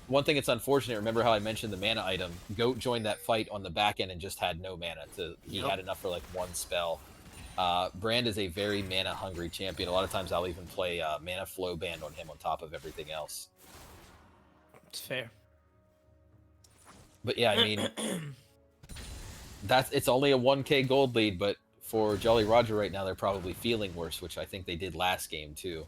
one thing that's unfortunate, remember how I mentioned the mana item? Goat joined that fight on the back end and just had no mana. He Yep. had enough for like one spell. Brand is a very mana hungry champion. A lot of times I'll even play mana flow band on him on top of everything else. It's fair. But yeah, I mean, it's only a 1K gold lead, but for Jolly Roger right now, they're probably feeling worse, which I think they did last game too.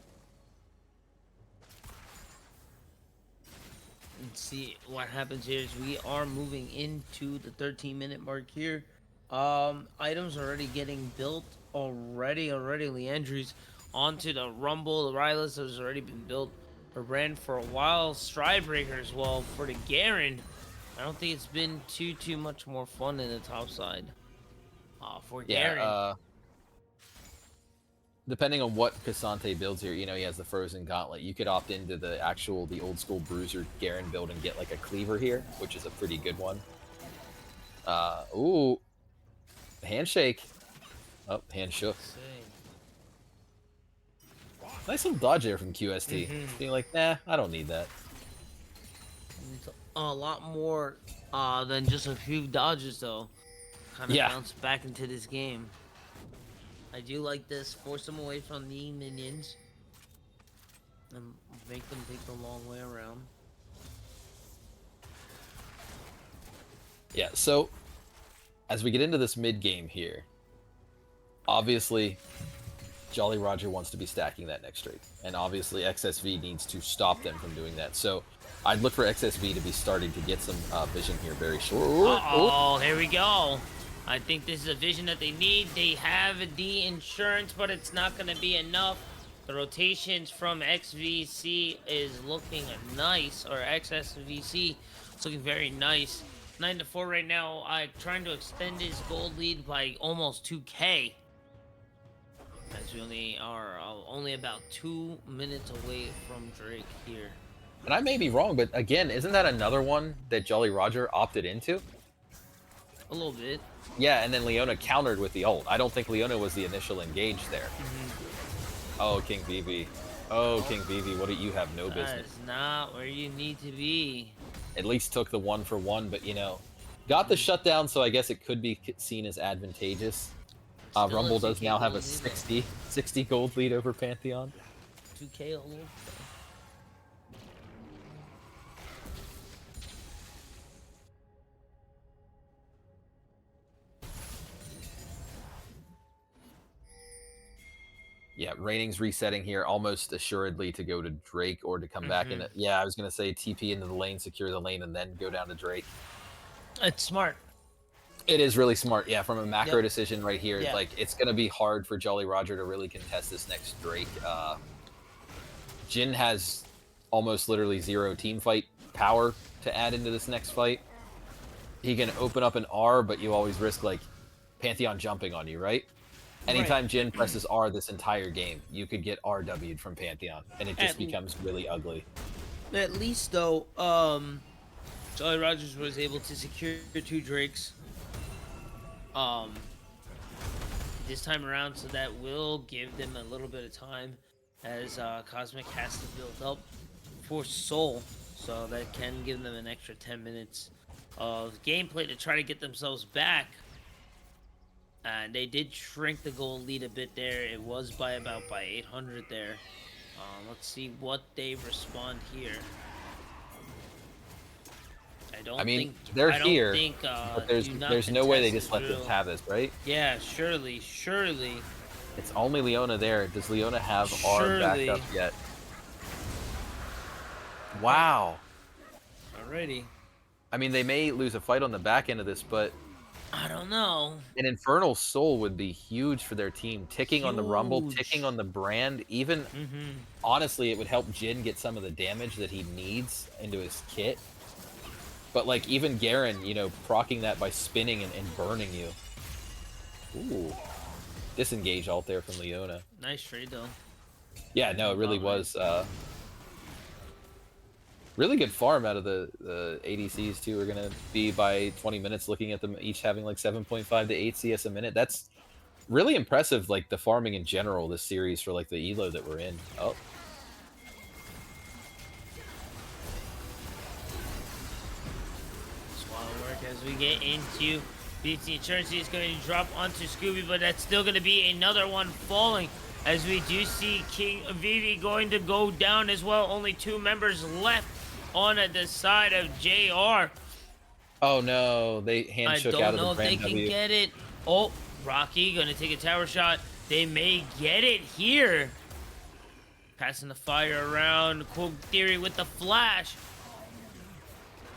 Let's see what happens here is we are moving into the 13-minute mark here. Items already getting built already. Leandry's onto the Rumble. The Rylus has already been built or ran for a while. Stridebreaker as well for the Garen. I don't think it's been too much more fun in the top side. For Garen. Yeah, depending on what Cassante builds here, you know, he has the Frozen Gauntlet. You could opt into the old school Bruiser Garen build and get like a Cleaver here, which is a pretty good one. Ooh. Handshake. Oh, hand shook. Nice little dodge there from QST. Being like, nah, I don't need that. It's a lot more than just a few dodges, though. Kind of bounce back into this game. I do like this. Force them away from the minions. And make them take the long way around. Yeah, so as we get into this mid game here, obviously Jolly Roger wants to be stacking that next Drake, and obviously XSV needs to stop them from doing that. So I'd look for XSV to be starting to get some vision here very short. Oh, here we go. I think this is a vision that they need. They have the insurance, but it's not going to be enough. The rotations from XVC is looking nice, or XSVC. It's looking very nice. 9-4 right now. I'm trying to extend his gold lead by almost 2K. As we only are only about 2 minutes away from Drake here. And I may be wrong, but again, isn't that another one that Jolly Roger opted into? A little bit. Yeah, and then Leona countered with the ult. I don't think Leona was the initial engage there. Oh, King BB. Oh, King BB, what do you have no business? That's not where you need to be. At least took the 1-for-1, but you know, got the shutdown, so I guess it could be seen as advantageous. Rumble does now have a 60 gold lead over Pantheon. 2K all over. Yeah, Reigning's resetting here almost assuredly to go to Drake or to come back in. Yeah, I was going to say TP into the lane, secure the lane, and then go down to Drake. It's smart. It is really smart. Yeah, from a macro decision right here, Yeah. like it's going to be hard for Jolly Roger to really contest this next Drake. Jhin has almost literally 0 team fight power to add into this next fight. He can open up an R, but you always risk like Pantheon jumping on you, right? Anytime Jhin presses R this entire game, you could get RW'd from Pantheon, and it just becomes really ugly. At least, though, Jolly Rogers was able to secure 2 Drakes this time around, so that will give them a little bit of time as Cosmic has to build up for Soul, so that can give them an extra 10 minutes of gameplay to try to get themselves back. And they did shrink the goal lead a bit there. It was by 800 there. Let's see what they respond here. I mean, they're here, but there's no way they just let them have this, right? Yeah, surely. It's only Leona there. Does Leona have R backed up yet? Wow. Alrighty. I mean, they may lose a fight on the back end of this, but I don't know. An Infernal Soul would be huge for their team. Ticking on the Rumble, ticking on the Brand. Even, honestly, it would help Jhin get some of the damage that he needs into his kit. But, like, even Garen, you know, proccing that by spinning and burning you. Ooh. Disengage ult there from Leona. Nice trade, though. Yeah, no, it really was. Really good farm out of the ADCs too. We're gonna be by 20 minutes looking at them each having like 7.5 to 8 CS a minute. That's really impressive, like the farming in general this series for like the elo that we're in. Oh. Swallow work as we get into BT Insurance is going to drop onto Scooby, but that's still going to be another one falling. As we do see King Vivi going to go down as well. Only 2 members left on the side of JR. Oh no, they hand shook out of the brand. I don't know if they can get it. Oh, Rocky going to take a tower shot. They may get it here. Passing the fire around. Cool Theory with the flash.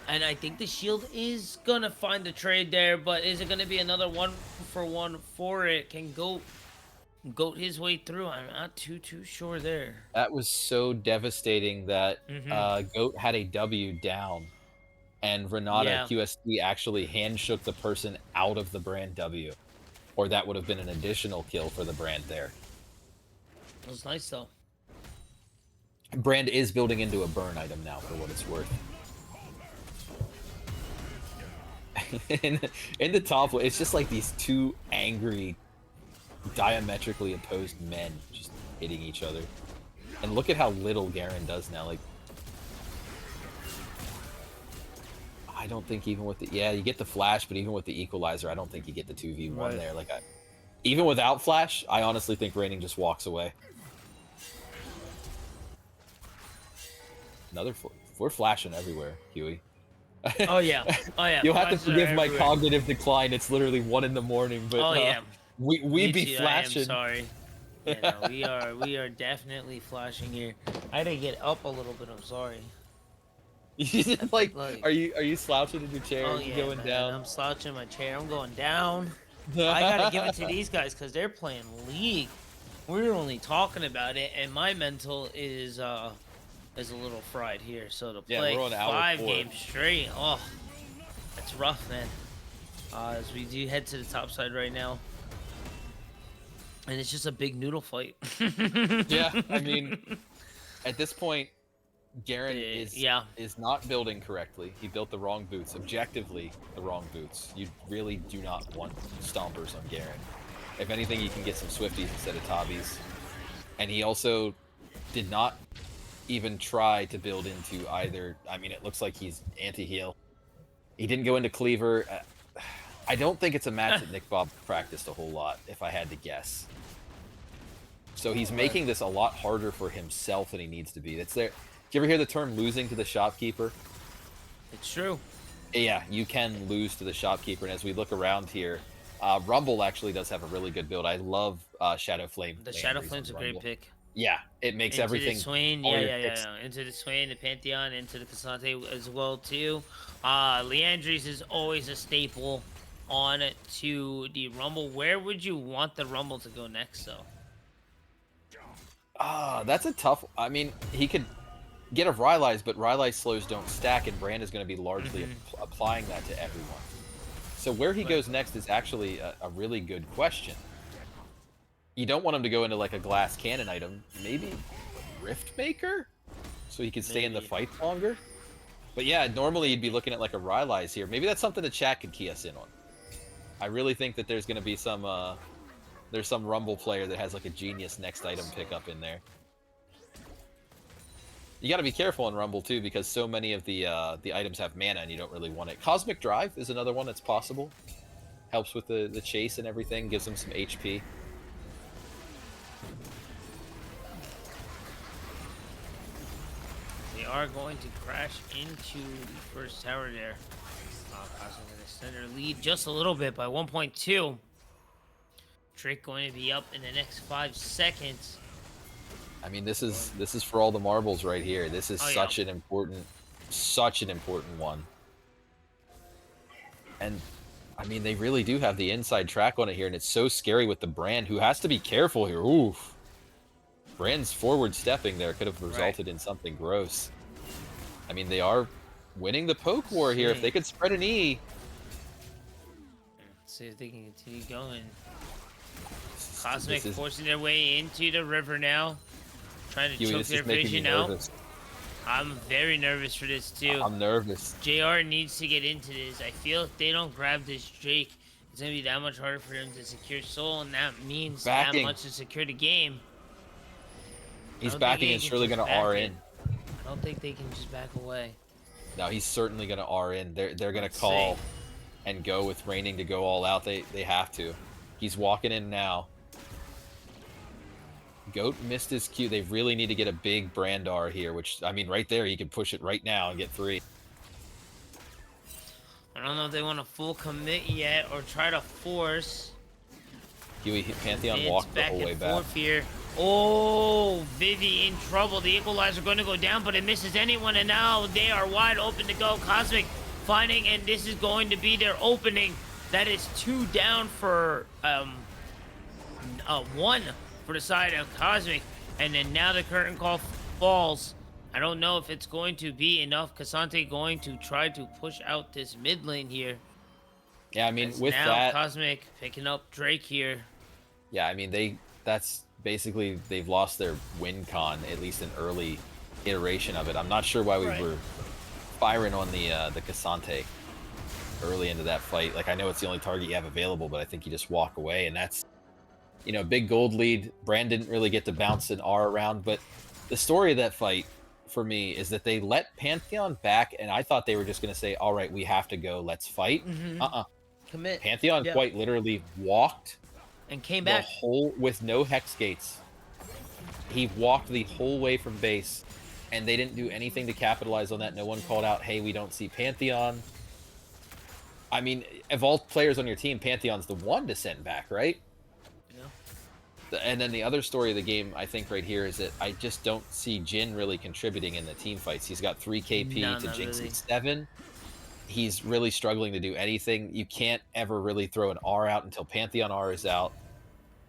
And I think the shield is going to find the trade there, but is it going to be another 1-for-1 for it? Can Goat his way through? I'm not too sure there. That was so devastating that Goat had a W down, and Renata QSD actually hand shook the person out of the brand W, or that would have been an additional kill for the brand there. It was nice though. Brand is building into a burn item now for what it's worth. in the top, it's just like these 2 angry, diametrically opposed men just hitting each other. And look at how little Garen does now. Like, I don't think even with the you get the flash, but even with the equalizer, I don't think you get the 2v1 there. Like, even without flash, I honestly think Raining just walks away. We're flashing everywhere, Huey. Oh yeah. You'll have to forgive my cognitive decline. It's literally 1 in the morning, but we be flashing. I'm sorry. Yeah, no, we are definitely flashing here. I had to get up a little bit. I'm sorry. like, are you slouching in your chair? Oh, Are you yeah, going man, down? I'm slouching in my chair. I'm going down. I gotta give it to these guys because they're playing League. We're only talking about it, and my mental is a little fried here. So to play we're on hour 5 4. games straight, oh, that's rough, man. As we do head to the top side right now. And it's just a big noodle fight. Yeah, I mean, at this point, Garen is not building correctly. He built the wrong boots, objectively the wrong boots. You really do not want stompers on Garen. If anything, you can get some Swifties instead of Tabis. And he also did not even try to build into either. I mean, it looks like he's anti-heal. He didn't go into Cleaver. I don't think it's a match that Nick Bob practiced a whole lot, if I had to guess. So he's making this a lot harder for himself than he needs to be. That's there. Do you ever hear the term losing to the shopkeeper? It's true. Yeah, you can lose to the shopkeeper. And as we look around here, Rumble actually does have a really good build. I love Shadow Flame. The Shadow Flame's a great pick. Yeah, it makes into everything. The Swain, into the Swain, the Pantheon, into the Cassante as well too. Leandries is always a staple on to the Rumble. Where would you want the Rumble to go next, though? That's a tough. I mean, he could get a Rylai's, but Rylai's slows don't stack, and Brand is going to be largely applying that to everyone. So where he goes next is actually a really good question. You don't want him to go into like a glass cannon item. Maybe Riftmaker? So he can stay in the fight longer? But yeah, normally you'd be looking at like a Rylai's here. Maybe that's something the chat could key us in on. I really think that there's going to be some there's some Rumble player that has like a genius next item pickup in there. You got to be careful in Rumble too, because so many of the items have mana and you don't really want it. Cosmic Drive is another one that's possible. Helps with the chase and everything, gives them some HP. They are going to crash into the first tower there. Causing the Cinder lead just a little bit by 1.2. Drake going to be up in the next 5 seconds. I mean, this is for all the marbles right here. This is such an important one. And I mean, they really do have the inside track on it here, and it's so scary with the Brand, who has to be careful here. Oof. Brand's forward stepping there could have resulted in something gross. I mean, they are winning the poke war here. If they could spread an E. Let's see if they can continue going. Cosmic forcing their way into the river now. Trying to choke their vision out. I'm very nervous for this too. I'm nervous. JR needs to get into this. I feel if they don't grab this Drake, it's gonna be that much harder for him to secure Soul, and that means that much to secure the game. He's backing and surely gonna R in. I don't think they can just back away. No, he's certainly gonna R in. They're gonna call and go with Raining to go all out. They have to. He's walking in now. Goat missed his cue. They really need to get a big Brandar here, which, I mean, right there, he could push it right now and get 3. I don't know if they want to full commit yet or try to force. Huey Pantheon walked the whole way back. Here. Oh, Vivi in trouble. The equalizer going to go down, but it misses anyone, and now they are wide open to go. Cosmic finding, and this is going to be their opening. That is 2 down for 1 for the side of Cosmic, and then now the curtain call falls. I don't know if it's going to be enough. Cassante going to try to push out this mid lane here. Yeah, I mean, with now that, Cosmic picking up Drake here. Yeah, I mean, that's basically, they've lost their win con, at least an early iteration of it. I'm not sure why we were firing on the Cassante early into that fight. Like, I know it's the only target you have available, but I think you just walk away, and that's, you know, big gold lead. Brand didn't really get to bounce an R around, but the story of that fight for me is that they let Pantheon back, and I thought they were just going to say, all right, we have to go, let's fight. Commit. Pantheon quite literally walked and came back with no hex gates. He walked the whole way from base, and they didn't do anything to capitalize on that. No one called out, hey, we don't see Pantheon. I mean, of all players on your team, Pantheon's the one to send back, right? And then the other story of the game, I think, right here is that I just don't see Jin really contributing in the team fights. He's got 3 KP to Jinx at 7. He's really struggling to do anything. You can't ever really throw an R out until Pantheon R is out.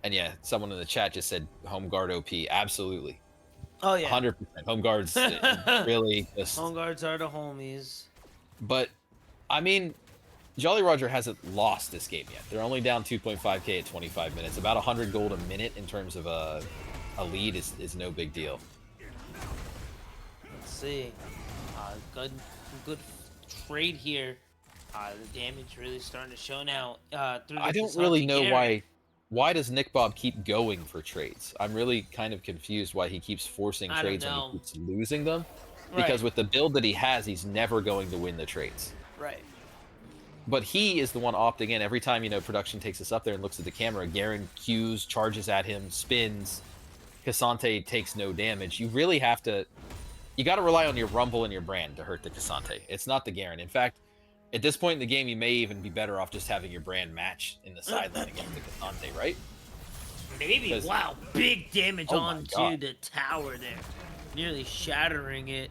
And yeah, someone in the chat just said Home Guard OP. Absolutely. Oh, yeah. 100%. Home Guard's really just... Home Guards are the homies. But, I mean... Jolly Roger hasn't lost this game yet. They're only down 2.5k at 25 minutes. About 100 gold a minute in terms of a lead is no big deal. Let's see. Good trade here. The damage really starting to show now. I don't really know why does Nick Bob keep going for trades? I'm really kind of confused why he keeps forcing trades and he keeps losing them. Because with the build that he has, he's never going to win the trades. Right. But he is the one opting in. Every time, you know, production takes us up there and looks at the camera, Garen cues, charges at him, spins. Cassante takes no damage. You really have to... You got to rely on your Rumble and your Brand to hurt the Cassante. It's not the Garen. In fact, at this point in the game, you may even be better off just having your Brand match in the sideline against the Cassante, right? Maybe. Wow, big damage onto the tower there. Nearly shattering it.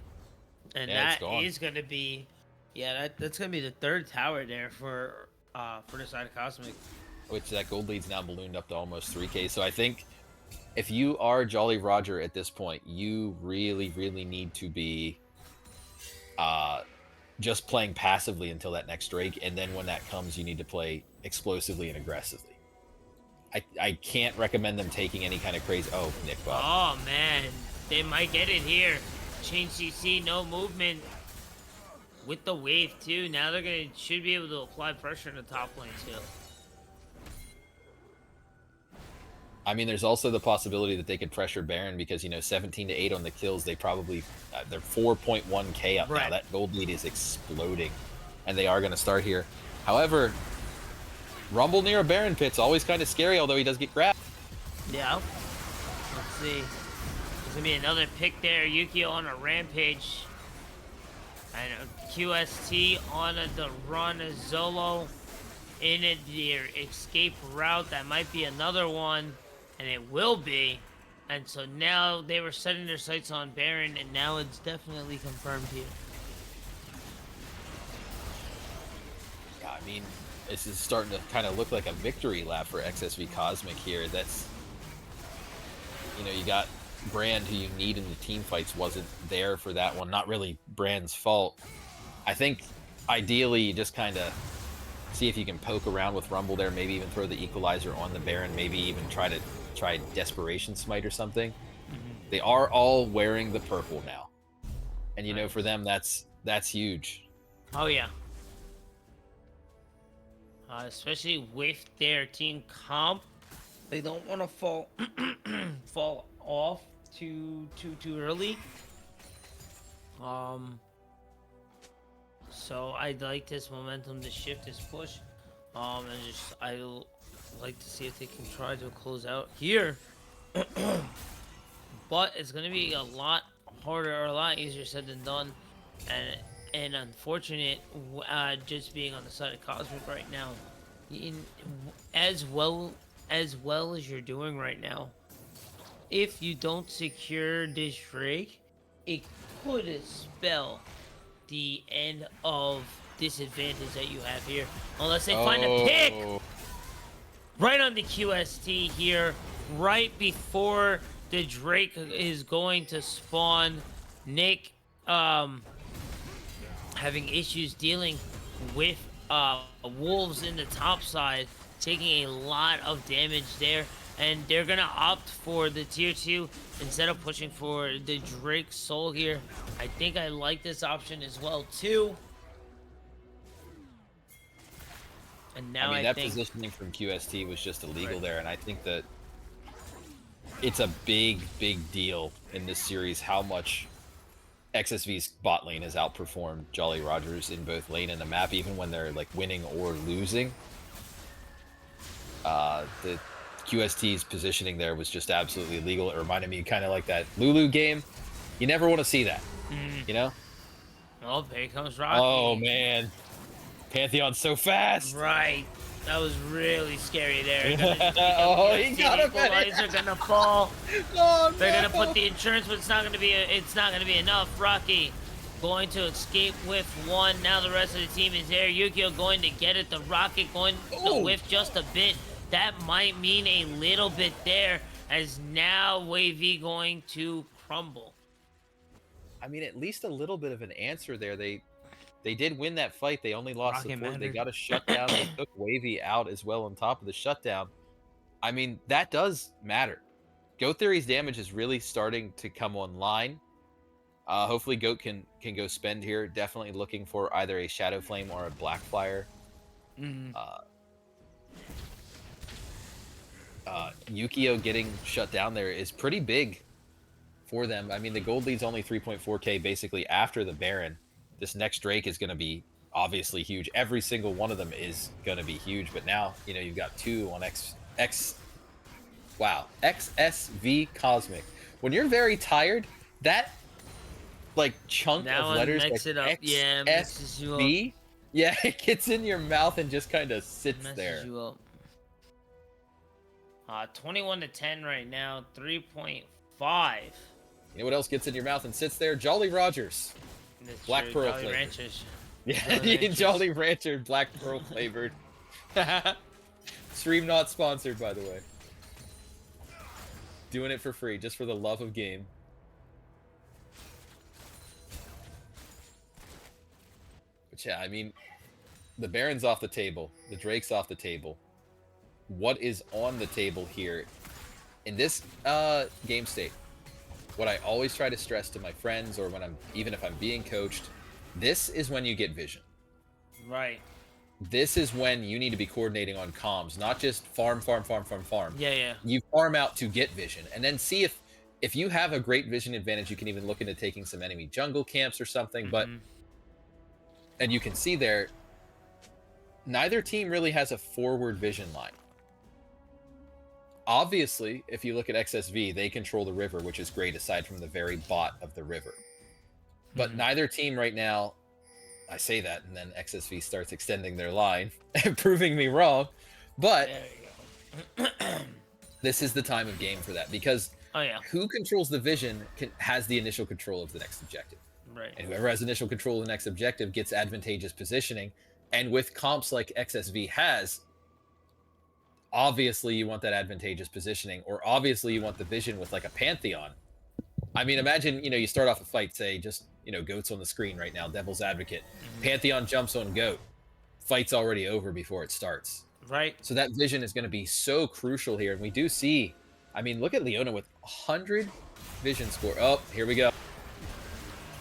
And that is going to be... Yeah, that's gonna be the 3rd tower there for the side of Cosmic. Which that gold lead's now ballooned up to almost 3k. So I think if you are Jolly Roger at this point, you really, really need to be just playing passively until that next Drake, and then when that comes, you need to play explosively and aggressively. I can't recommend them taking any kind of crazy... Oh, Nick Bob. Oh, man. They might get it here. Change CC, no movement. With the wave too, now they're should be able to apply pressure in the top lane too. I mean, there's also the possibility that they could pressure Baron because, you know, 17 to 8 on the kills, they probably they're 4.1k up now. That gold lead is exploding, and they are going to start here. However, Rumble near a Baron pit's always kind of scary, although he does get grabbed. Yeah. Let's see. There's gonna be another pick there. Yukio on a rampage. And QST on the run. Zolo in their escape route. That might be another one. And it will be. And so now they were setting their sights on Baron. And now it's definitely confirmed here. Yeah, I mean, this is starting to kind of look like a victory lap for XSV Cosmic here. That's, you know, you got Brand, who you need in the team fights, wasn't there for that one. Not really Brand's fault. I think ideally you just kind of see if you can poke around with Rumble there, maybe even throw the equalizer on the Baron, maybe even try Desperation Smite or something. They are all wearing the purple now. And you know, for them, that's huge. Oh yeah. Especially with their team comp, they don't want to fall off too early. So I'd like this momentum to shift, this push. And just I like to see if they can try to close out here. But it's gonna be a lot harder or a lot easier said than done, and unfortunate. Just being on the side of Cosmic right now, as well as you're doing right now. If you don't secure this Drake, it could spell the end of this advantage that you have here, unless they find a pick right on the QST here, right before the Drake is going to spawn. Nick having issues dealing with wolves in the top side, taking a lot of damage there, and they're gonna opt for the tier 2 instead of pushing for the Drake soul here. I think I like this option as well too. And now I mean, positioning from QST was just illegal there, and I think that it's a big deal in this series how much XSV's bot lane has outperformed Jolly Rogers in both lane and the map, even when they're like winning or losing. The QST's positioning there was just absolutely illegal. It reminded me kind of like that Lulu game. You never want to see that, you know? Oh, here comes Rocky. Oh, man. Pantheon's so fast. Right. That was really scary there. Oh, he got him. Equalizer gonna fall. Oh, They're gonna put the insurance, but it's not gonna be enough. Rocky going to escape with one. Now the rest of the team is there. Yukio going to get it. The Rocket going to whiff just a bit. That might mean a little bit there, as now Wavy going to crumble. I mean, at least a little bit of an answer there. They did win that fight. They only lost support. They got a shutdown. They took Wavy out as well on top of the shutdown. I mean, that does matter. Goat Theory's damage is really starting to come online. Hopefully Goat can go spend here. Definitely looking for either a Shadow Flame or a Blackfire. Yukio getting shut down there is pretty big for them. I mean, the gold lead's only 3.4k basically after the Baron. This next Drake is going to be obviously huge. Every single one of them is going to be huge. But now, you know, you've got 2 on XSV Cosmic. When you're very tired, that like chunk of letters like XSV, yeah, it gets in your mouth and just kind of sits there. 21-10 right now, 3.5. You know what else gets in your mouth and sits there? Jolly Rogers. Black Pearl Jolly flavored. Ranchers. Yeah, Jolly Rancher, Black Pearl flavored. Stream not sponsored, by the way. Doing it for free, just for the love of game. But yeah, I mean, the Baron's off the table. The Drake's off the table. What is on the table here in this game state? What I always try to stress to my friends, or when even if I'm being coached, this is when you get vision. Right. This is when you need to be coordinating on comms, not just farm. Yeah. You farm out to get vision, and then see if you have a great vision advantage, you can even look into taking some enemy jungle camps or something. But and you can see there, neither team really has a forward vision line. Obviously, if you look at XSV, they control the river, which is great aside from the very bot of the river. But neither team right now, I say that, and then XSV starts extending their line, proving me wrong. But this is the time of game for that, because who controls the vision has the initial control of the next objective. Right. And whoever has initial control of the next objective gets advantageous positioning. And with comps like XSV has, obviously you want that advantageous positioning, or obviously you want the vision with like a Pantheon. I mean, imagine, you start off a fight, say just, Goat's on the screen right now, Devil's Advocate. Pantheon jumps on Goat. Fight's already over before it starts. Right. So that vision is going to be so crucial here. And we do see, I mean, look at Leona with 100 vision score. Oh, here we go.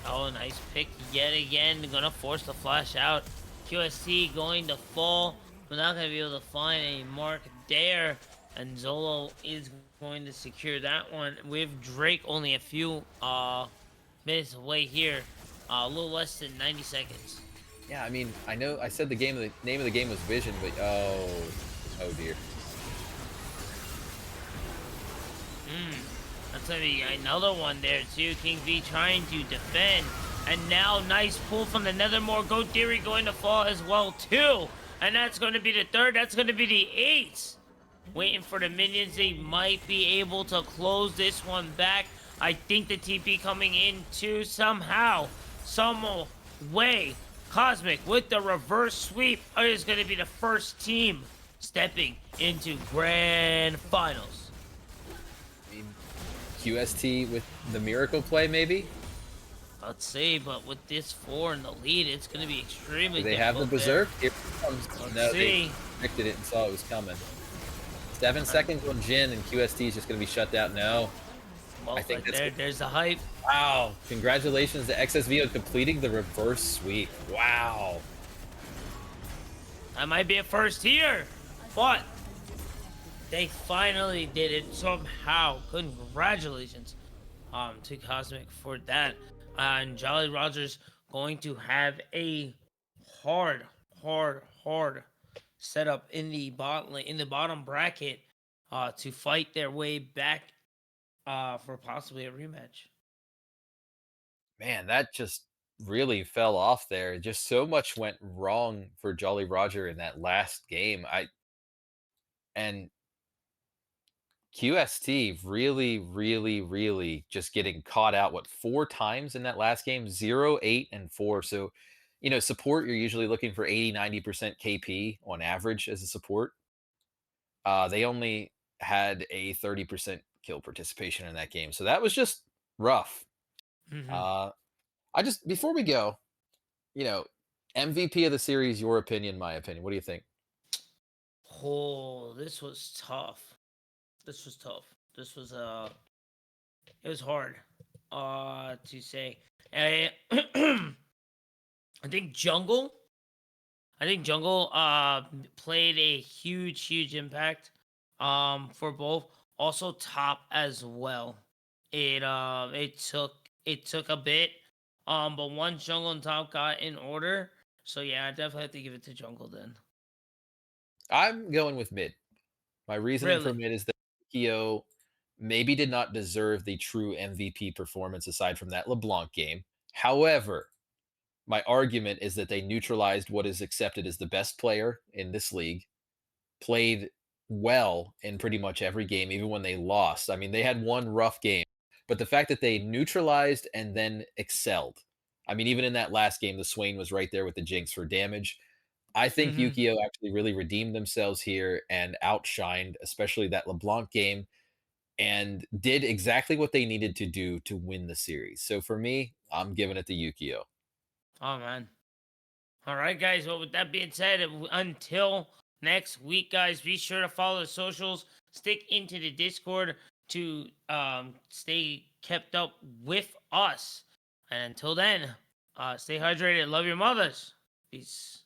Oh, nice pick yet again. Gonna force the flash out. QST going to fall. We're not gonna be able to find a mark there. And Zolo is going to secure that one. With Drake only a few minutes away here. A little less than 90 seconds. Yeah, I mean, I know I said the name of the game was Vision, but oh dear. That's gonna be another one there too. King V trying to defend. And now nice pull from the Nethermore. Go Theory going to fall as well too. And that's going to be the third. That's going to be the eighth. Waiting for the minions. They might be able to close this one back. I think the TP coming in too somehow. Some way. Cosmic with the reverse sweep is going to be the first team stepping into grand finals. I mean, QST with the miracle play, maybe? Let's see, but with this 4 in the lead, it's going to be extremely Do they have the difficult Berserk? Here it comes. Let's No, see. they predicted it and saw it was coming. 7 seconds on Jin, and QST is just going to be shut down. No. Well, I think there's the hype. Wow. Congratulations to XSV on completing the reverse sweep. Wow. That might be a first here, but they finally did it somehow. Congratulations to Cosmic for that. And Jolly Rogers going to have a hard setup in the bottom bracket to fight their way back for possibly a rematch. Man, that just really fell off there. Just so much went wrong for Jolly Roger in that last game. And QST really just getting caught out, 4 times in that last game? 0, 8, and 4. So, support, you're usually looking for 80, 90% KP on average as a support. They only had a 30% kill participation in that game. So that was just rough. Before we go, MVP of the series, your opinion, my opinion. What do you think? Oh, this was tough. This was it was hard to say. I think Jungle played a huge impact for both. Also Top as well. It took a bit. But once Jungle and Top got in order, so yeah, I definitely have to give it to Jungle then. I'm going with mid. My reasoning for Really? mid is that Kyo maybe did not deserve the true MVP performance aside from that LeBlanc game. However, my argument is that they neutralized what is accepted as the best player in this league, played well in pretty much every game, even when they lost. I mean, they had one rough game, but the fact that they neutralized and then excelled. I mean, even in that last game, the Swain was right there with the Jinx for damage. I think Yukio actually really redeemed themselves here and outshined, especially that LeBlanc game, and did exactly what they needed to do to win the series. So for me, I'm giving it to Yukio. Oh man. All right, guys. Well, with that being said, until next week, guys, be sure to follow the socials. Stick into the Discord to stay kept up with us. And until then, stay hydrated. Love your mothers. Peace.